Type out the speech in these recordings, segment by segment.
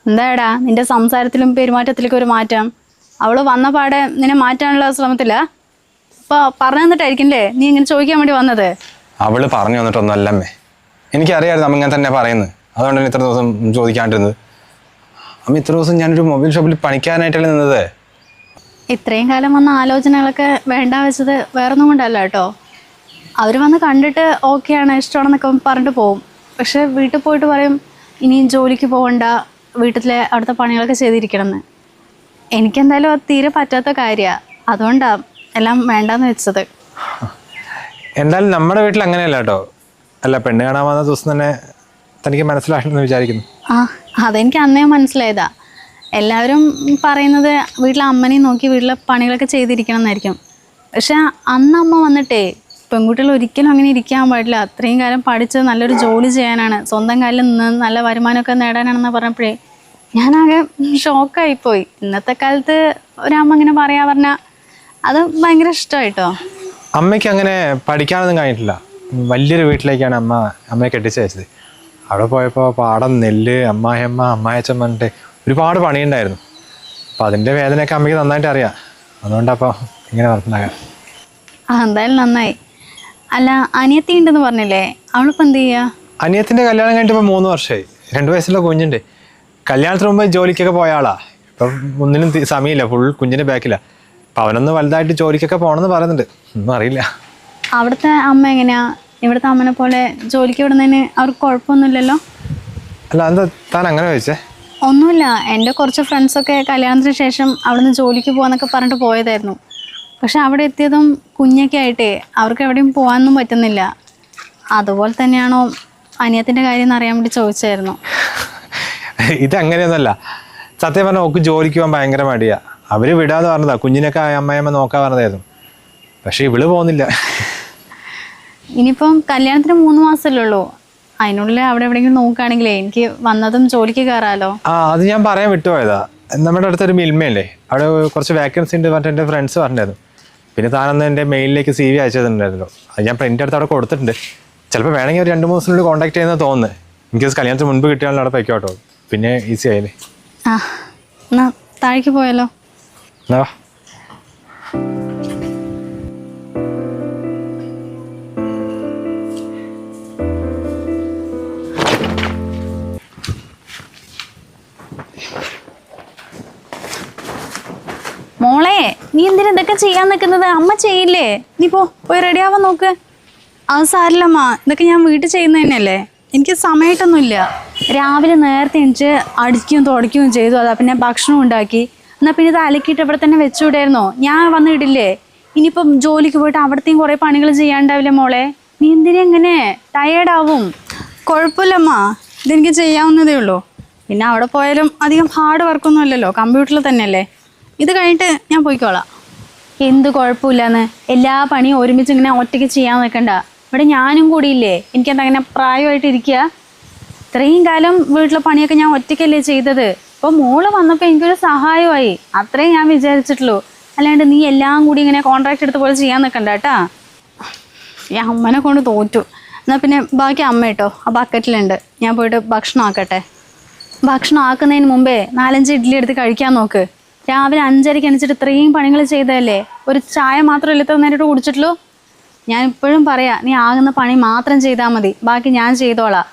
എന്താടാ നിന്റെ സംസാരത്തിലും പെരുമാറ്റത്തിലൊക്കെ ഒരു മാറ്റം? അവള് വന്ന പാടെ നിന്നെ മാറ്റാനുള്ള ശ്രമത്തില്ല. ഇപ്പൊ പറഞ്ഞു തന്നിട്ടായിരിക്കില്ലേ നീ ഇങ്ങനെ ചോദിക്കാൻ വേണ്ടി വന്നത്? അവള് പറഞ്ഞു തന്നിട്ടൊന്നല്ലമ്മേ. എനിക്കറിയാമായിരുന്നു അമ്മ ഇങ്ങനെ തന്നെ പറയുന്നത്. അതുകൊണ്ടാണ് ഇത്ര ദിവസം ചോദിക്കാണ്ടിരുന്നത്. അമ്മ ഇത്ര ദിവസം ഞാനൊരു മൊബൈൽ ഷോപ്പിൽ പണിക്കാനായിട്ടല്ലേ നിന്നത്. ഇത്രയും കാലം വന്ന ആലോചനകളൊക്കെ വേണ്ട വെച്ചത് വേറൊന്നും കൊണ്ടല്ല കേട്ടോ. അവർ വന്ന് കണ്ടിട്ട് ഓക്കെയാണ് ഇഷ്ടമാണെന്നൊക്കെ പറഞ്ഞിട്ട് പോവും. പക്ഷെ വീട്ടിൽ പോയിട്ട് പറയും ഇനിയും ജോലിക്ക് പോകണ്ട, വീട്ടിലെ അവിടുത്തെ പണികളൊക്കെ ചെയ്തിരിക്കണം എന്ന്. എനിക്കെന്തായാലും അത് തീരെ പറ്റാത്ത കാര്യമാണ്. അതുകൊണ്ടാണ് എല്ലാം വേണ്ടാന്ന് വെച്ചത്. എന്തായാലും നമ്മുടെ വീട്ടിൽ അങ്ങനെയല്ല കേട്ടോ. അല്ല, പെണ്ണ് കാണാൻ വന്ന ദിവസം തന്നെ തനിക്ക് മനസ്സിലാക്കണമെന്ന് വിചാരിക്കുന്നു. ആ, അതെനിക്ക് അന്നേ മനസ്സിലായതാ. എല്ലാവരും പറയുന്നത് വീട്ടിലെ അമ്മനെയും നോക്കി വീട്ടിലെ പണികളൊക്കെ ചെയ്തിരിക്കണം എന്നായിരിക്കും. പക്ഷെ അന്ന് അമ്മ വന്നിട്ടേ പെൺകുട്ടികൾ ഒരിക്കലും അങ്ങനെ ഇരിക്കാൻ പാടില്ല, അത്രയും കാലം പഠിച്ച് നല്ലൊരു ജോലി ചെയ്യാനാണ്, സ്വന്തം കാലിൽ നിന്ന് നല്ല വരുമാനമൊക്കെ നേടാനാണെന്ന് പറഞ്ഞപ്പോഴേ ഞാനാകെ ഷോക്കായിപ്പോയി. ഇന്നത്തെ കാലത്ത് ഒരമ്മ ഇങ്ങനെ പറയാ പറഞ്ഞാൽ അത് ഭയങ്കര ഇഷ്ടമായിട്ടോ. അമ്മയ്ക്ക് അങ്ങനെ പഠിക്കാനൊന്നും കഴിഞ്ഞിട്ടില്ല. വലിയൊരു വീട്ടിലേക്കാണ് അമ്മയെ കെട്ടിച്ചയച്ചത്. അവിടെ പോയപ്പോൾ പാടം, നെല്ല്, അമ്മായിയമ്മ, അമ്മായച്ചൻ പറഞ്ഞിട്ട് ഒരുപാട് പണിയുണ്ടായിരുന്നു. അപ്പോൾ അതിൻ്റെ വേദനയൊക്കെ അമ്മയ്ക്ക് നന്നായിട്ട് അറിയാം. അതുകൊണ്ടപ്പോൾ ഇങ്ങനെ പറഞ്ഞാകാം. എന്തായാലും നന്നായി. അല്ല, അനിയത്തി ഉണ്ടെന്ന് പറഞ്ഞില്ലേ, അവളിപ്പോൾ എന്ത് ചെയ്യുക? അനിയത്തിൻ്റെ കല്യാണം കഴിഞ്ഞിട്ട് ഇപ്പോൾ 3 വർഷമായി. 2 വയസ്സുള്ള കുഞ്ഞുണ്ട്. കല്യാണത്തിന് മുമ്പ് ജോലിക്കൊക്കെ പോയ ആളാ. ഇപ്പം ഒന്നിനും സമയമില്ല, ഫുൾ കുഞ്ഞിൻ്റെ ബാക്കിലാണ്. അപ്പം അവനൊന്ന് വലുതായിട്ട് ജോലിക്കൊക്കെ പോകണമെന്ന് പറയുന്നുണ്ട്. ഒന്നും അറിയില്ല. അവിടുത്തെ അമ്മ എങ്ങനെയാ? ഇവിടുത്തെ അമ്മനെ പോലെ ജോലിക്ക് വിടുന്നതിന് അവർക്ക് കുഴപ്പമൊന്നുമില്ലല്ലോ? അല്ല, എന്താ താൻ അങ്ങനെ ചോദിച്ചേ? ഒന്നുമില്ല, എൻ്റെ കുറച്ച് ഫ്രണ്ട്സൊക്കെ കല്യാണത്തിന് ശേഷം അവിടുന്ന് ജോലിക്ക് പോകാന്നൊക്കെ പറഞ്ഞിട്ട് പോയതായിരുന്നു. പക്ഷെ അവിടെ എത്തിയതും കുഞ്ഞൊക്കെ ആയിട്ടേ അവർക്ക് എവിടെയും പോകാനൊന്നും പറ്റുന്നില്ല. അതുപോലെ തന്നെയാണോ അനിയത്തിൻ്റെ കാര്യം എന്ന് അറിയാൻ വേണ്ടി ചോദിച്ചായിരുന്നു. ഇതങ്ങനെയൊന്നുമല്ല. സത്യം പറഞ്ഞാൽ ഓക്ക് ജോലിക്ക് പോകാൻ ഭയങ്കര മടിയാ. അവർ വിടാതെ പറഞ്ഞതാ, കുഞ്ഞിനൊക്കെ അമ്മയമ്മ നോക്കാൻ പറഞ്ഞതായിരുന്നു. പക്ഷെ ഇവള് പോകുന്നില്ല. ഇനിയിപ്പം കല്യാണത്തിന് 3 മാസമല്ലേ ഉള്ളൂ. അതിനുള്ളിൽ അവിടെ എവിടെയെങ്കിലും നോക്കുകയാണെങ്കിലേ എനിക്ക് വന്നതും ജോലിക്ക് കയറാമല്ലോ. അത് ഞാൻ പറയാൻ വിട്ടുപോയതാ. നമ്മുടെ അടുത്തൊരു മിൽമയല്ലേ, അവിടെ കുറച്ച് വേക്കൻസി ഉണ്ട് പറഞ്ഞിട്ട് എൻ്റെ ഫ്രണ്ട്സ് പറഞ്ഞിരുന്നു. പിന്നെ താനൊന്ന് എൻ്റെ മെയിലിലേക്ക് CV അയച്ചിട്ടുണ്ടായിരുന്നല്ലോ. അത് ഞാൻ പ്രിൻ്റ് എടുത്ത് അവിടെ കൊടുത്തിട്ടുണ്ട്. ചിലപ്പോൾ വേണമെങ്കിൽ ഒരു 2-3 ദിവസത്തിനുള്ളിൽ കോൺടാക്ട് ചെയ്യുന്നത് തോന്നുന്നത്. എനിക്ക് കല്യാണത്തിന് മുൻപ് കിട്ടിയാലും അവിടെ പൊയ്ക്കോട്ടോ, പിന്നെ ഈസി ആയില്ലേ. ആ, എന്നാ താഴേക്ക് പോയാലോ? എന്നാ മോളെ, നീ എന്തിനാ ഇതൊക്കെ ചെയ്യാൻ നിൽക്കുന്നത്? അമ്മ ചെയ്യില്ലേ? നീ പോയി റെഡി ആവാൻ നോക്ക്. അത് സാരില്ലമ്മ, ഇതൊക്കെ ഞാൻ വീട്ടിൽ ചെയ്യുന്ന തന്നെയല്ലേ. എനിക്ക് സമയത്തൊന്നുമില്ല. രാവിലെ നേരത്തെ എണിച്ച് അടിക്കുകയും തുടയ്ക്കുകയും ചെയ്തു. അതാ പിന്നെ ഭക്ഷണം ഉണ്ടാക്കി. എന്നാൽ പിന്നെ ഇത് അലക്കിയിട്ട് ഇവിടെ തന്നെ വെച്ചുവിടായിരുന്നോ? ഞാൻ വന്ന് ഇടില്ലേ. ഇനിയിപ്പം ജോലിക്ക് പോയിട്ട് അവിടത്തെയും കുറേ പണികൾ ചെയ്യാണ്ടാവില്ലേ മോളെ? നീ എന്തിനാ എങ്ങനെ ടയേർഡാവും? കുഴപ്പമില്ലമ്മ, ഇതെനിക്ക് ചെയ്യാവുന്നതേ ഉള്ളൂ. പിന്നെ അവിടെ പോയാലും അധികം ഹാർഡ് വർക്കൊന്നും അല്ലല്ലോ, കമ്പ്യൂട്ടറിൽ തന്നെയല്ലേ. ഇത് കഴിഞ്ഞിട്ട് ഞാൻ പോയിക്കോളാം. എന്ത് കുഴപ്പമില്ലാന്ന്, എല്ലാ പണിയും ഒരുമിച്ച് ഇങ്ങനെ ഒറ്റയ്ക്ക് ചെയ്യാൻ നിൽക്കണ്ട. ഇവിടെ ഞാനും കൂടിയില്ലേ, എനിക്കെന്താ അങ്ങനെ പ്രായമായിട്ട് ഇരിക്കുക? ഇത്രയും കാലം വീട്ടിലെ പണിയൊക്കെ ഞാൻ ഒറ്റയ്ക്കല്ലേ ചെയ്തത്. ഇപ്പോൾ മോള് വന്നപ്പോൾ എനിക്കൊരു സഹായമായി, അത്രയും ഞാൻ വിചാരിച്ചിട്ടുള്ളൂ. അല്ലാണ്ട് നീ എല്ലാം കൂടി ഇങ്ങനെ കോൺട്രാക്ട് എടുത്ത പോലെ ചെയ്യാൻ നിൽക്കണ്ട കേട്ടാ. ഞാൻ അമ്മനെ കൊണ്ട് തോറ്റു. എന്നാൽ പിന്നെ ബാക്കി അമ്മ കേട്ടോ, ആ ബക്കറ്റിലുണ്ട്. ഞാൻ പോയിട്ട് ഭക്ഷണം ആക്കട്ടെ. ഭക്ഷണം ആക്കുന്നതിന് മുമ്പേ 4-5 ഇഡ്ഡലി എടുത്ത് കഴിക്കാൻ നോക്ക്. രാവിലെ 5:30 എണിച്ചിട്ട് ഇത്രയും പണികൾ ചെയ്തതല്ലേ. ഒരു ചായ മാത്രമല്ല ഇത്ര നേരിട്ട് കുടിച്ചിട്ടുള്ളൂ. ഞാൻ ഇപ്പോഴും പറയാം, നീ ആകുന്ന പണി മാത്രം ചെയ്താൽ മതി, ബാക്കി ഞാൻ ചെയ്തോളാം.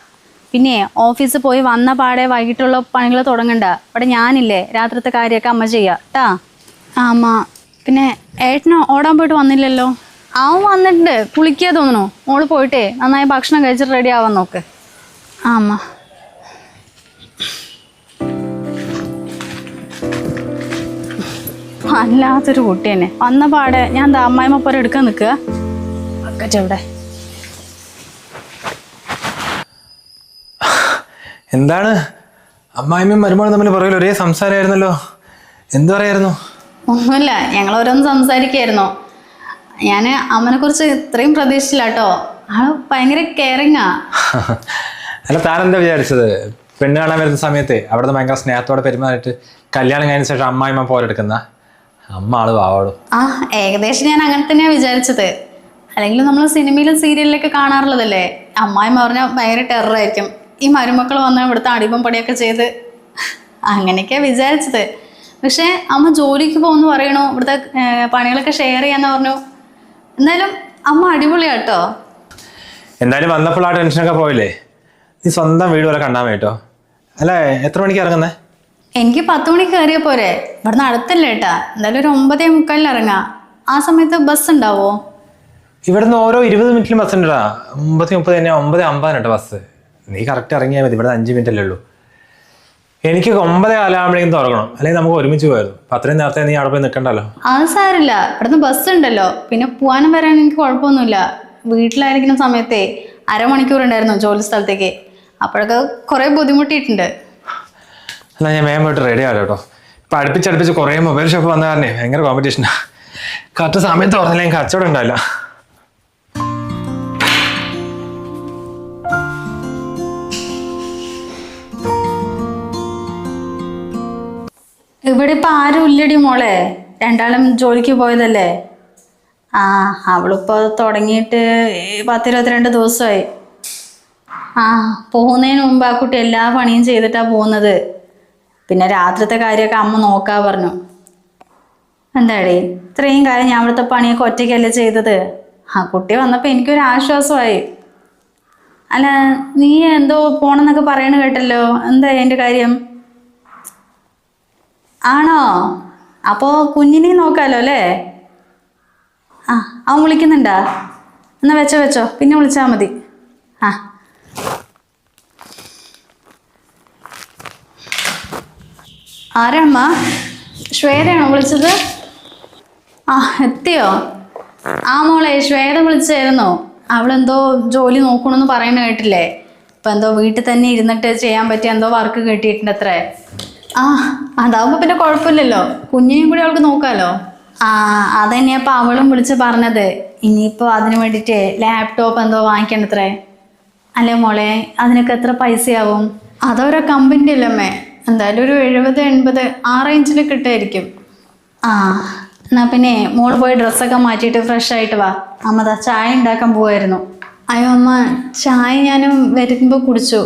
പിന്നെ ഓഫീസിൽ പോയി വന്ന പാടെ വൈകിട്ടുള്ള പണികൾ തുടങ്ങണ്ട. ഇവിടെ ഞാനില്ലേ, രാത്രിത്തെ കാര്യമൊക്കെ അമ്മ ചെയ്യാം കേട്ടാ. ആ അമ്മ, പിന്നെ ഏട്ടന് ഓടാൻ പോയിട്ട് വന്നില്ലല്ലോ? അവൻ വന്നിട്ടുണ്ട്, കുളിക്കുക തോന്നണു. മോള് പോയിട്ടേ നന്നായി ഭക്ഷണം കഴിച്ചിട്ട് റെഡി ആവാൻ നോക്ക്. ആ അമ്മ. അല്ലാത്തൊരു കുട്ടി തന്നെ. വന്ന പാടെ ഞാൻ എന്താ അമ്മായിമ്മ എടുക്കാൻ നിൽക്കുക. എവിടെ എന്താണ് അമ്മായിമ്മയും മരുമോളും തമ്മിൽ പുറകിൽ ഒരേ സംസാരമായിരുന്നല്ലോ. എന്തു പറയായിരുന്നു? ഒന്നുമില്ല, ഞങ്ങൾ ഓരോന്ന് സംസാരിക്കായിരുന്നോ. ഞാൻ അമ്മനെ കുറിച്ച് ഇത്രയും പ്രതീക്ഷിച്ചില്ല കേട്ടോ. ആള് ഭയങ്കര കെയറിങ്ങാ. അല്ല, താനെന്താ വിചാരിച്ചത്? പെണ്ണ് കാണാൻ വരുന്ന സമയത്ത് അവിടുന്ന് ഭയങ്കര സ്നേഹത്തോടെ പെരുമാറിയിട്ട് കല്യാണം കഴിഞ്ഞ ശേഷം അമ്മായിമ്മ പോരെടുക്കുന്ന അമ്മ ആള് പാവാടും. ആ, ഏകദേശം ഞാൻ അങ്ങനെ തന്നെയാണ് വിചാരിച്ചത്. അല്ലെങ്കിൽ നമ്മൾ സിനിമയിലും സീരിയലിലൊക്കെ കാണാറുള്ളതല്ലേ, അമ്മായിമ്മ പറഞ്ഞാൽ ഭയങ്കര ടെററായിരിക്കും. ഈ മരുമക്കൾ വന്ന് ഇവിടുത്തെ അടിമം പണിയൊക്കെ ചെയ്ത് അങ്ങനെയൊക്കെയാ വിചാരിച്ചത്. പക്ഷെ അമ്മ ജോലിക്ക് പോകുന്നു പറയണു, ഇവിടുത്തെ പണികളൊക്കെ ഷെയർ ചെയ്യാന്ന് പറഞ്ഞു. എന്തായാലും അമ്മ അടിപൊളിയാട്ടോ. എന്തായാലും വന്നപ്പോൾ ആ ടെൻഷനൊക്കെ പോയില്ലേ? നീ സ്വന്തം വീട് വരെ കണ്ടാൽ കേട്ടോ. അല്ലേ, എത്ര മണിക്ക് ഇറങ്ങുന്നേ? എനിക്ക് 10 മണിക്ക് കയറിയ പോരെ, ഇവിടുന്ന് അടുത്തല്ലേ ഏട്ടാ. എന്തായാലും ഒരു 9:45 ഇറങ്ങാം. ആ സമയത്ത് ബസ് ഉണ്ടാവോ? ഇവിടുന്ന് ഓരോ 20 മിനിറ്റിലും ബസ് ഉണ്ടടാ. 9:30 തന്നെ, 9:50 കേട്ടോ ബസ്. നീ കറക്റ്റ് ഇറങ്ങിയാൽ മതി, ഇവിടെ 5 മിനിറ്റ് അല്ലേ ഉള്ളൂ. എനിക്ക് 9:15 ആകുമ്പോഴേക്കും തുറക്കണം, അല്ലെങ്കിൽ നമുക്ക് ഒരുമിച്ച് പോയിരുന്നു. അപ്പം അത്രയും നേരത്തെ നീ അവിടെ പോയി നിൽക്കണ്ടല്ലോ. അത് സാരില്ല, ഇവിടുന്ന് ബസ് ഉണ്ടല്ലോ. പിന്നെ പോകാനും വരാനും എനിക്ക് കുഴപ്പമൊന്നുമില്ല. വീട്ടിലായിരിക്കുന്ന സമയത്തെ 1/2 മണിക്കൂർ ഉണ്ടായിരുന്നു ജോലി സ്ഥലത്തേക്ക്. അപ്പോഴൊക്കെ കുറേ ബുദ്ധിമുട്ടിയിട്ടുണ്ട്. എന്നാൽ ഞാൻ വേഗം പോയിട്ട് റെഡി ആകാം കേട്ടോ. ഇപ്പം അടുപ്പിച്ചടുപ്പിച്ച് കുറേ മൊബൈൽ ഷോപ്പ് വന്ന കാരണേ ഭയങ്കര കോമ്പറ്റീഷനാണ്. കറക്റ്റ് സമയത്ത് തുറന്നില്ലെങ്കിൽ കച്ചവടം ഉണ്ടാവില്ല. ഇവിടെ ഇപ്പം ആരും ഇല്ലടി മോളെ, രണ്ടാളും ജോലിക്ക് പോയതല്ലേ. അവളിപ്പോൾ തുടങ്ങിയിട്ട് 10-22 ദിവസമായി. പോകുന്നതിന് മുമ്പ് ആ കുട്ടി എല്ലാ പണിയും ചെയ്തിട്ടാണ് പോകുന്നത്. പിന്നെ രാത്രിത്തെ കാര്യമൊക്കെ അമ്മ നോക്കാ പറഞ്ഞു. എന്താടി, ഇത്രയും കാലം ഞാൻ അവിടുത്തെ പണിയൊക്കെ ഒറ്റയ്ക്കല്ലേ ചെയ്തത്. ആ കുട്ടി വന്നപ്പോൾ എനിക്കൊരു ആശ്വാസമായി. അല്ല, നീ എന്തോ പോണെന്നൊക്കെ പറയണ കേട്ടല്ലോ, എന്താ എൻ്റെ കാര്യം? ആണോ? അപ്പോൾ കുഞ്ഞിനെ നോക്കാമല്ലോ അല്ലേ? അവൻ വിളിക്കുന്നുണ്ടാ? എന്നാൽ വെച്ചോ, പിന്നെ വിളിച്ചാൽ മതി. ആരാമ്മ? ശ്വേതയാണോ വിളിച്ചത്? എത്തിയോ? മോളെ, ശ്വേത വിളിച്ചായിരുന്നോ? അവളെന്തോ ജോലി നോക്കണമെന്ന് പറയുന്നത് കേട്ടില്ലേ? ഇപ്പം എന്തോ വീട്ടിൽ തന്നെ ഇരുന്നിട്ട് ചെയ്യാൻ പറ്റിയ എന്തോ വർക്ക് കിട്ടിയിട്ടുണ്ട് അത്രേ. അതാവുമ്പോൾ പിന്നെ കുഴപ്പമില്ലല്ലോ, കുഞ്ഞിനെയും കൂടി അവൾക്ക് നോക്കാമല്ലോ. അതന്നെയാ അപ്പം അവളും വിളിച്ച് പറഞ്ഞത്. ഇനിയിപ്പോൾ അതിന് വേണ്ടിയിട്ട് ലാപ്ടോപ്പ് എന്തോ വാങ്ങിക്കണ്ടത്രേ. അല്ലേ മോളെ, അതിനൊക്കെ എത്ര പൈസയാവും? അതോരോ കമ്പനി അല്ലമ്മേ. എന്തായാലും ഒരു 70-80 ആ റേഞ്ചിൽ കിട്ടുമായിരിക്കും. എന്നാൽ പിന്നെ മോള് പോയി ഡ്രസ്സൊക്കെ മാറ്റിയിട്ട് ഫ്രഷ് ആയിട്ട് വാ. അമ്മതാ ചായ ഉണ്ടാക്കാൻ പോവായിരുന്നു. അയ്യോ അമ്മ, ചായ ഞാനും വരുമ്പോൾ കുടിച്ചു.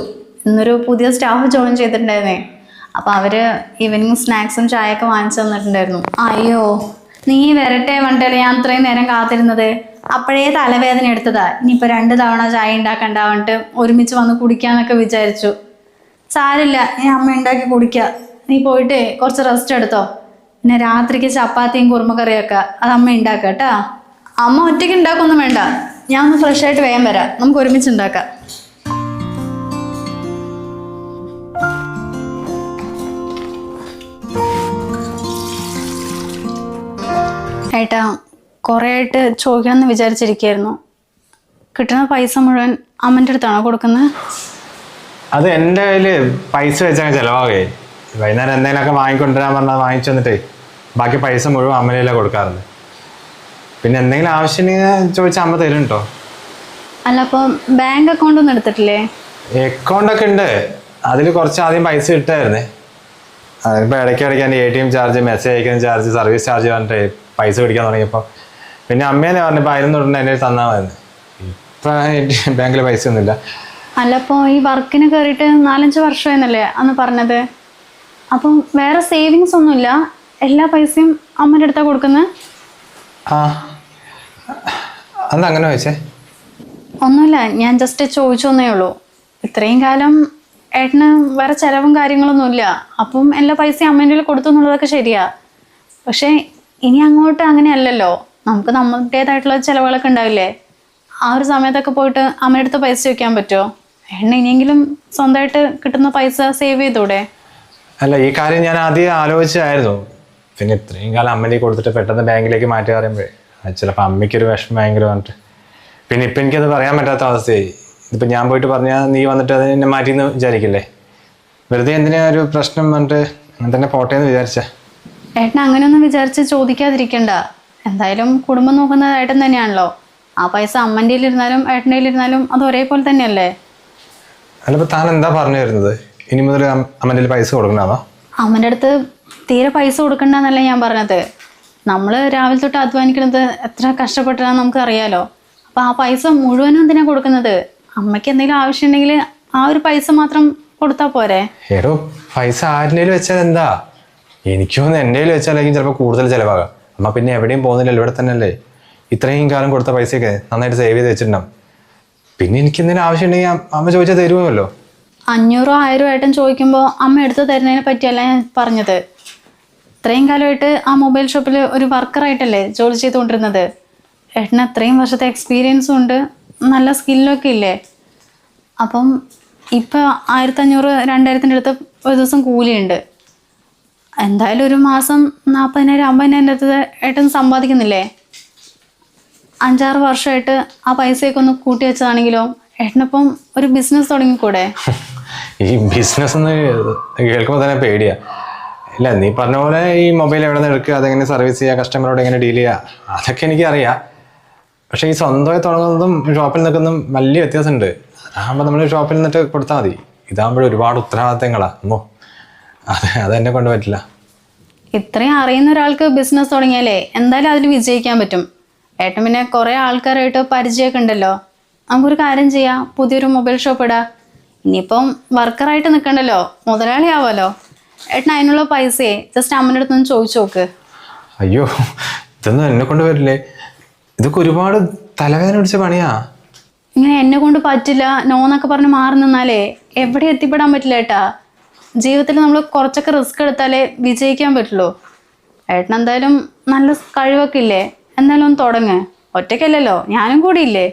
ഇന്നൊരു പുതിയ സ്റ്റാഫ് ജോയിൻ ചെയ്തിട്ടുണ്ടായിരുന്നേ. അപ്പോൾ അവർ ഈവനിങ് സ്നാക്സും ചായയൊക്കെ വാങ്ങിച്ചു തന്നിട്ടുണ്ടായിരുന്നു. അയ്യോ, നീ വരട്ടെ വണ്ടല്ലേ ഞാൻ അത്രയും നേരം കാത്തിരുന്നത്. അപ്പോഴേ തലവേദന എടുത്തതാ. ഇനിയിപ്പോൾ 2 തവണ ചായ ഉണ്ടാക്കണ്ടാവന്നിട്ട് ഒരുമിച്ച് വന്ന് കുടിക്കാന്നൊക്കെ വിചാരിച്ചു. സാരില്ല, ഞാൻ അമ്മ ഉണ്ടാക്കി കുടിക്കുക. നീ പോയിട്ട് കുറച്ച് റെസ്റ്റ് എടുത്തോ. പിന്നെ രാത്രിക്ക് ചപ്പാത്തിയും കുറുമക്കറിയൊക്കെ അത് അമ്മ ഉണ്ടാക്കുക കേട്ടാ. അമ്മ ഒറ്റയ്ക്ക് ഉണ്ടാക്കൊന്നും വേണ്ട, ഞാൻ ഒന്ന് ഫ്രഷ് ആയിട്ട് വേഗം വരാം. നമുക്ക് ഒരുമിച്ച് ഉണ്ടാക്കാം. ഏട്ടാ, കുറേ ആയിട്ട് ചോദിക്കണമെന്ന് വിചാരിച്ചിരിക്കുകയായിരുന്നു. കിട്ടുന്ന പൈസ മുഴുവൻ അമ്മൻ്റെ അടുത്താണോ കൊടുക്കുന്നത്? അത് എൻ്റെ കയ്യിൽ പൈസ വെച്ചാൽ ചിലവാകേ. വൈകുന്നേരം എന്തെങ്കിലുമൊക്കെ വാങ്ങിക്കൊണ്ടുവരാൻ പറഞ്ഞാൽ വാങ്ങിച്ചു തന്നിട്ടേ ബാക്കി പൈസ മുഴുവൻ അമ്മയിലാണ് കൊടുക്കാറുണ്ട്. പിന്നെ എന്തെങ്കിലും ആവശ്യം ചോദിച്ചാൽ അമ്മ തരും കേട്ടോ. അല്ല, അപ്പോൾ ബാങ്ക് അക്കൗണ്ട് ഒന്നും എടുത്തിട്ടില്ലേ? അക്കൗണ്ടൊക്കെ ഉണ്ട്, അതിൽ കുറച്ച് ആദ്യം പൈസ കിട്ടായിരുന്നേ. അതിപ്പോൾ ഇടയ്ക്കിടയ്ക്ക് എൻ്റെ ATM ചാർജ്, മെസ്സേജ് അയക്കുന്ന ചാർജ്, സർവീസ് ചാർജ് പറഞ്ഞിട്ട് പൈസ പിടിക്കാൻ തുടങ്ങിയപ്പോൾ പിന്നെ അമ്മേനെ പറഞ്ഞപ്പോൾ അതിൽ തൊട്ടുണ്ട് എൻ്റെ തന്നാൽ മതി. ഇപ്പം ബാങ്കിൽ പൈസ ഒന്നുമില്ല. അല്ല, അപ്പോൾ ഈ വർക്കിന് കയറിയിട്ട് 4-5 വർഷമായിരുന്നല്ലേ അന്ന് പറഞ്ഞത്? അപ്പം വേറെ സേവിങ്സ് ഒന്നുമില്ല, എല്ലാ പൈസയും അമ്മൻ്റെ അടുത്താണ് കൊടുക്കുന്നത്? അന്ന് അങ്ങനെ വെച്ചേ? ഒന്നുമില്ല, ഞാൻ ജസ്റ്റ് ചോദിച്ചോന്നേ ഉള്ളൂ. ഇത്രയും കാലം ഏട്ടന് വേറെ ചിലവും കാര്യങ്ങളൊന്നുമില്ല, അപ്പം എല്ലാ പൈസയും അമ്മേൻ്റെ കൊടുത്തു എന്നുള്ളതൊക്കെ ശരിയാ. പക്ഷേ ഇനി അങ്ങോട്ട് അങ്ങനെയല്ലല്ലോ, നമുക്ക് നമ്മുടേതായിട്ടുള്ള ചിലവുകളൊക്കെ ഉണ്ടാവില്ലേ? ആ ഒരു സമയത്തൊക്കെ പോയിട്ട് അമ്മയുടെ അടുത്ത് പൈസ വയ്ക്കാൻ പറ്റുമോ? ഏട്ടന് ഇനിയെങ്കിലും സ്വന്തമായിട്ട് കിട്ടുന്ന പൈസ സേവ് ചെയ്തൂടെ? അല്ല, ഈ കാര്യം ഞാൻ ആദ്യം ആലോചിച്ചായിരുന്നു. പിന്നെ ഇത്രയും കാലം അമ്മേനെ കൊടുത്തിട്ട് പെട്ടെന്ന് ബാങ്കിലേക്ക് മാറ്റി പറയുമ്പോഴേ അത് ചിലപ്പോൾ അമ്മയ്ക്കൊരു വിഷമം ഭയങ്കര പറഞ്ഞിട്ട് പിന്നെ ഇപ്പം എനിക്കത് പറയാൻ പറ്റാത്ത അവസ്ഥയായി. ഇതിപ്പോൾ ഞാൻ പോയിട്ട് പറഞ്ഞാൽ നീ വന്നിട്ട് അത് എന്നെ മാറ്റിയെന്ന് വിചാരിക്കില്ലേ? വെറുതെ എന്തിനാ ഒരു പ്രശ്നം പറഞ്ഞിട്ട് അങ്ങനെ തന്നെ പോട്ടെ എന്ന് വിചാരിച്ചാ. ഏട്ടൻ അങ്ങനെയൊന്നും വിചാരിച്ച് ചോദിക്കാതിരിക്കണ്ട. എന്തായാലും കുടുംബം നോക്കുന്നത് ഏട്ടൻ തന്നെയാണല്ലോ. ആ പൈസ അമ്മൻ്റെ ഇരുന്നാലും ഏട്ടൻ്റെ ഇരുന്നാലും അത് ഒരേപോലെ തന്നെയല്ലേ? അല്ലപ്പോൾ താൻ എന്താ പറഞ്ഞു വരുന്നത്? ഇനി മുതൽ അമ്മൻ്റെ പൈസ കൊടുക്കണോ? അമ്മൻ്റെ അടുത്ത് തീരെ പൈസ കൊടുക്കണ്ടെന്നല്ല ഞാൻ പറഞ്ഞത്. നമ്മൾ രാവിലെ തൊട്ട് അധ്വാനിക്കുന്നത് എത്ര കഷ്ടപ്പെട്ടാണെന്ന് നമുക്ക് അറിയാലോ. അപ്പോൾ ആ പൈസ മുഴുവനും എന്തിനാണ് കൊടുക്കുന്നത്? അമ്മയ്ക്ക് എന്തെങ്കിലും ആവശ്യമുണ്ടെങ്കിൽ ആ ഒരു പൈസ മാത്രം കൊടുത്താ പോരെ? എടോ പൈസ ആരുടെ വെച്ചാൽ എന്താ, എനിക്ക് തോന്നുന്നു എൻ്റെ കയ്യിൽ വെച്ചാലായിരിക്കും ചിലപ്പോൾ കൂടുതൽ ചിലവാകാം. അമ്മ പിന്നെ എവിടെയും പോകുന്നില്ല, ഇവിടെ തന്നെ അല്ലേ. ഇത്രയും കാലം കൊടുത്ത പൈസയൊക്കെ നന്നായിട്ട് സേവ് ചെയ്ത് വെച്ചിട്ടുണ്ടാവും. പിന്നെ എനിക്ക് എന്തെങ്കിലും ആവശ്യം ഉണ്ടെങ്കിൽ അമ്മ ചോദിച്ചാൽ തരുമല്ലോ. 500 1000 ഏട്ടൻ ചോദിക്കുമ്പോൾ അമ്മ എടുത്ത് തരുന്നതിനെ പറ്റിയല്ല ഞാൻ പറഞ്ഞത്. ഇത്രയും കാലമായിട്ട് ആ മൊബൈൽ ഷോപ്പിൽ ഒരു വർക്കറായിട്ടല്ലേ ജോലി ചെയ്തുകൊണ്ടിരുന്നത്. ഏട്ടന് അത്രയും വർഷത്തെ എക്സ്പീരിയൻസും ഉണ്ട്, നല്ല സ്കില്ലൊക്കെ ഇല്ലേ. അപ്പം ഇപ്പം 1500 2000-ൻ്റെ അടുത്ത് ഒരു ദിവസം കൂലിയുണ്ട്. എന്തായാലും ഒരു മാസം 40,000 50,000 അടുത്ത് ഏട്ടൻ സമ്പാദിക്കുന്നില്ലേ. 5-6 വർഷമായിട്ട് ആ പൈസയൊക്കെ ഒന്ന് കൂട്ടി വെച്ചതാണെങ്കിലോ ഏട്ടനിപ്പം ഒരു ബിസിനസ് തുടങ്ങിക്കൂടെ? ഈ ബിസിനസ് എന്ന് കേൾക്കുമ്പോൾ തന്നെ പേടിയാ. ഇല്ല, നീ പറഞ്ഞ പോലെ ഈ മൊബൈൽ എവിടെ നിന്ന് എടുക്കുക, അതെങ്ങനെ സർവീസ് ചെയ്യുക, കസ്റ്റമറോട് എങ്ങനെ ഡീൽ ചെയ്യുക, അതൊക്കെ എനിക്കറിയാം. പക്ഷേ ഈ സ്വന്തമായി തുടങ്ങുന്നതും ഷോപ്പിൽ നിൽക്കുന്നതും വലിയ വ്യത്യാസമുണ്ട്. അതാകുമ്പോൾ നമ്മൾ ഷോപ്പിൽ നിന്നിട്ട് കൊടുത്താൽ മതി. ഇതാകുമ്പോൾ ഒരുപാട് ഉത്തരവാദിത്തങ്ങളാ. അമ്മോ, അതെന്നെ കൊണ്ട് പറ്റില്ല. ഇത്രയും അറിയുന്ന ഒരാൾക്ക് ബിസിനസ് തുടങ്ങിയാലേ എന്തായാലും അതിൽ വിജയിക്കാൻ പറ്റും. ഏട്ടൻ പിന്നെ കുറേ ആൾക്കാരായിട്ട് പരിചയമൊക്കെ ഉണ്ടല്ലോ. നമുക്കൊരു കാര്യം ചെയ്യാം, പുതിയൊരു മൊബൈൽ ഷോപ്പ് ഇടാം. ഇനിയിപ്പം വർക്കറായിട്ട് നിൽക്കണ്ടല്ലോ, മുതലാളി ആവാമല്ലോ. ഏട്ടൻ അതിനുള്ള പൈസയെ ജസ്റ്റ് അമ്മൻ്റെ അടുത്തൊന്ന് ചോദിച്ചു നോക്ക്. അയ്യോ, ഇതൊന്നും എന്നെ കൊണ്ട് വരില്ലേ. ഇതൊക്കെ ഒരുപാട് തലവേദന പിടിച്ച പണിയാ. ഇങ്ങനെ എന്നെ കൊണ്ട് പറ്റില്ല നോന്നൊക്കെ പറഞ്ഞ് മാറി നിന്നാലേ എവിടെ എത്തിപ്പെടാൻ പറ്റില്ല ഏട്ടാ. ജീവിതത്തിൽ നമ്മൾ കുറച്ചൊക്കെ റിസ്ക് എടുത്താലേ വിജയിക്കാൻ പറ്റുള്ളൂ. ഏട്ടൻ എന്തായാലും നല്ല കഴിവൊക്കെ ഇല്ലേ, എന്തായാലും ഒന്ന് തുടങ്ങ്. ഒറ്റയ്ക്കല്ലല്ലോ, ഞാനും കൂടി ഇല്ലേ.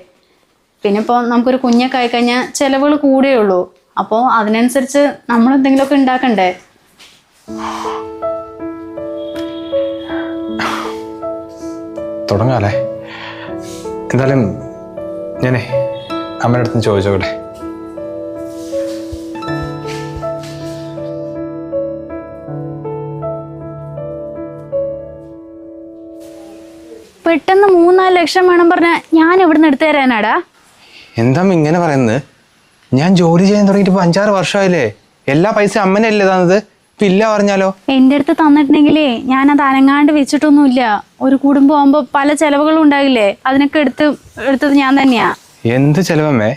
പിന്നെ ഇപ്പോൾ നമുക്കൊരു കുഞ്ഞൊക്കെ ആയിക്കഴിഞ്ഞാൽ ചിലവുകൾ കൂടേ ഉള്ളൂ. അപ്പോൾ അതിനനുസരിച്ച് നമ്മൾ എന്തെങ്കിലുമൊക്കെ ഉണ്ടാക്കണ്ടേ. തുടങ്ങാല്ലേ? എന്തായാലും ഞാനേ അമ്മയുടെ അടുത്ത് ചോദിച്ചോട്ടെ. പെട്ടെന്ന് 3-4 ലക്ഷം വേണം പറഞ്ഞാൽ ഞാൻ എവിടുന്ന് എടുത്തു തരാനാടാ? എന്താ ഇങ്ങനെ പറയുന്നത്? ഞാൻ ജോലി ചെയ്യാൻ തുടങ്ങിയിട്ട് ഇപ്പോൾ 5-6 വർഷമായില്ലേ. എല്ലാ പൈസ അമ്മനല്ലേ തന്നത്. ഇപ്പം ഇല്ല പറഞ്ഞാലോ? എൻ്റെ അടുത്ത് തന്നിട്ടുണ്ടെങ്കിലേ ഞാനത് അനങ്ങാണ്ട് വെച്ചിട്ടൊന്നുമില്ല. ഒരു കുടുംബം ആകുമ്പോൾ പല ചിലവുകളും ഉണ്ടാകില്ലേ, അതിനൊക്കെ എടുത്തത് ഞാൻ തന്നെയാ. എന്ത് ചിലവമ്മേ?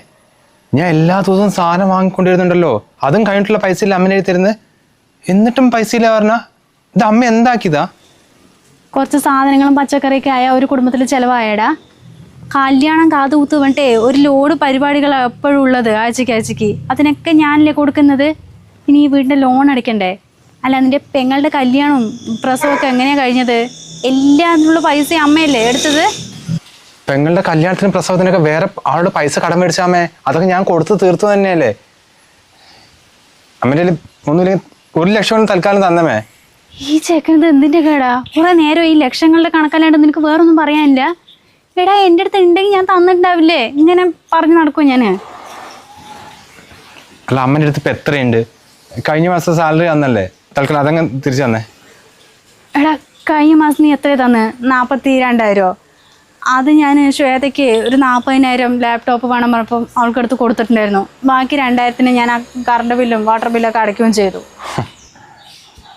ഞാൻ എല്ലാ ദിവസവും സാധനം വാങ്ങിക്കൊണ്ടിരുന്നുണ്ടല്ലോ. അതും കഴിഞ്ഞിട്ടുള്ള പൈസ ഇല്ല അമ്മനെ എഴുതി തരുന്നത്. എന്നിട്ടും പൈസ ഇല്ല പറഞ്ഞാൽ ഇത് അമ്മ എന്താക്കിയതാ? കുറച്ച് സാധനങ്ങളും പച്ചക്കറിയൊക്കെ ആയ ഒരു കുടുംബത്തിൽ ചിലവായടാ. കല്യാണം കാതുകൂത്ത് വേണ്ടേ ഒരു ലോഡ് പരിപാടികൾ എപ്പോഴും ഉള്ളത്, ആഴ്ചയ്ക്ക്. അതിനൊക്കെ ഞാനല്ലേ കൊടുക്കുന്നത്. ഇനി ഈ വീടിൻ്റെ ലോൺ അടയ്ക്കണ്ടേ? അല്ല, അതിൻ്റെ പെങ്ങളുടെ കല്യാണവും പ്രസവമൊക്കെ എങ്ങനെയാണ് കഴിഞ്ഞത്? എല്ലാത്തിനുള്ള പൈസ അമ്മയല്ലേ എടുത്തത്. പെങ്ങളുടെ കല്യാണത്തിനും പ്രസവത്തിനൊക്കെ വേറെ ആളുടെ പൈസ കടം മേടിച്ചാമേ, അതൊക്കെ ഞാൻ കൊടുത്ത് തീർത്തു തന്നെയല്ലേ. അമ്മേൻ്റെ ഒന്നുമില്ലെങ്കിൽ 1 ലക്ഷം തൽക്കാലം തന്നമേ. ഈ ചെക്കനത് എന്തിൻ്റെ കേടാ? കുറെ നേരം ഈ ലക്ഷങ്ങളുടെ കണക്കല്ലാണ്ട് നിനക്ക് വേറൊന്നും പറയാനില്ല. എടാ, എൻ്റെ അടുത്ത് ഉണ്ടെങ്കിൽ ഞാൻ തന്നിട്ടുണ്ടാവില്ലേ? ഇങ്ങനെ പറഞ്ഞു നടക്കും ഞാൻ. അല്ല, അമ്മൻ്റെ അടുത്ത് ഇപ്പം എത്രയുണ്ട്? കഴിഞ്ഞ മാസം സാലറി തന്നല്ലേ, തൽക്കാലം അതങ്ങ് തിരിച്ചു തന്നേ. എടാ, കഴിഞ്ഞ മാസം നീ എത്ര തന്ന്? 42,000. അത് ഞാൻ ശ്വേതയ്ക്ക് ഒരു 40,000 ലാപ്ടോപ്പ് വേണം പറഞ്ഞപ്പോൾ അവൾക്കെടുത്ത് കൊടുത്തിട്ടുണ്ടായിരുന്നു. ബാക്കി 2,000-ന് ഞാൻ ആ കറണ്ട് ബില്ലും വാട്ടർ ബില്ലൊക്കെ അടയ്ക്കുകയും ചെയ്തു.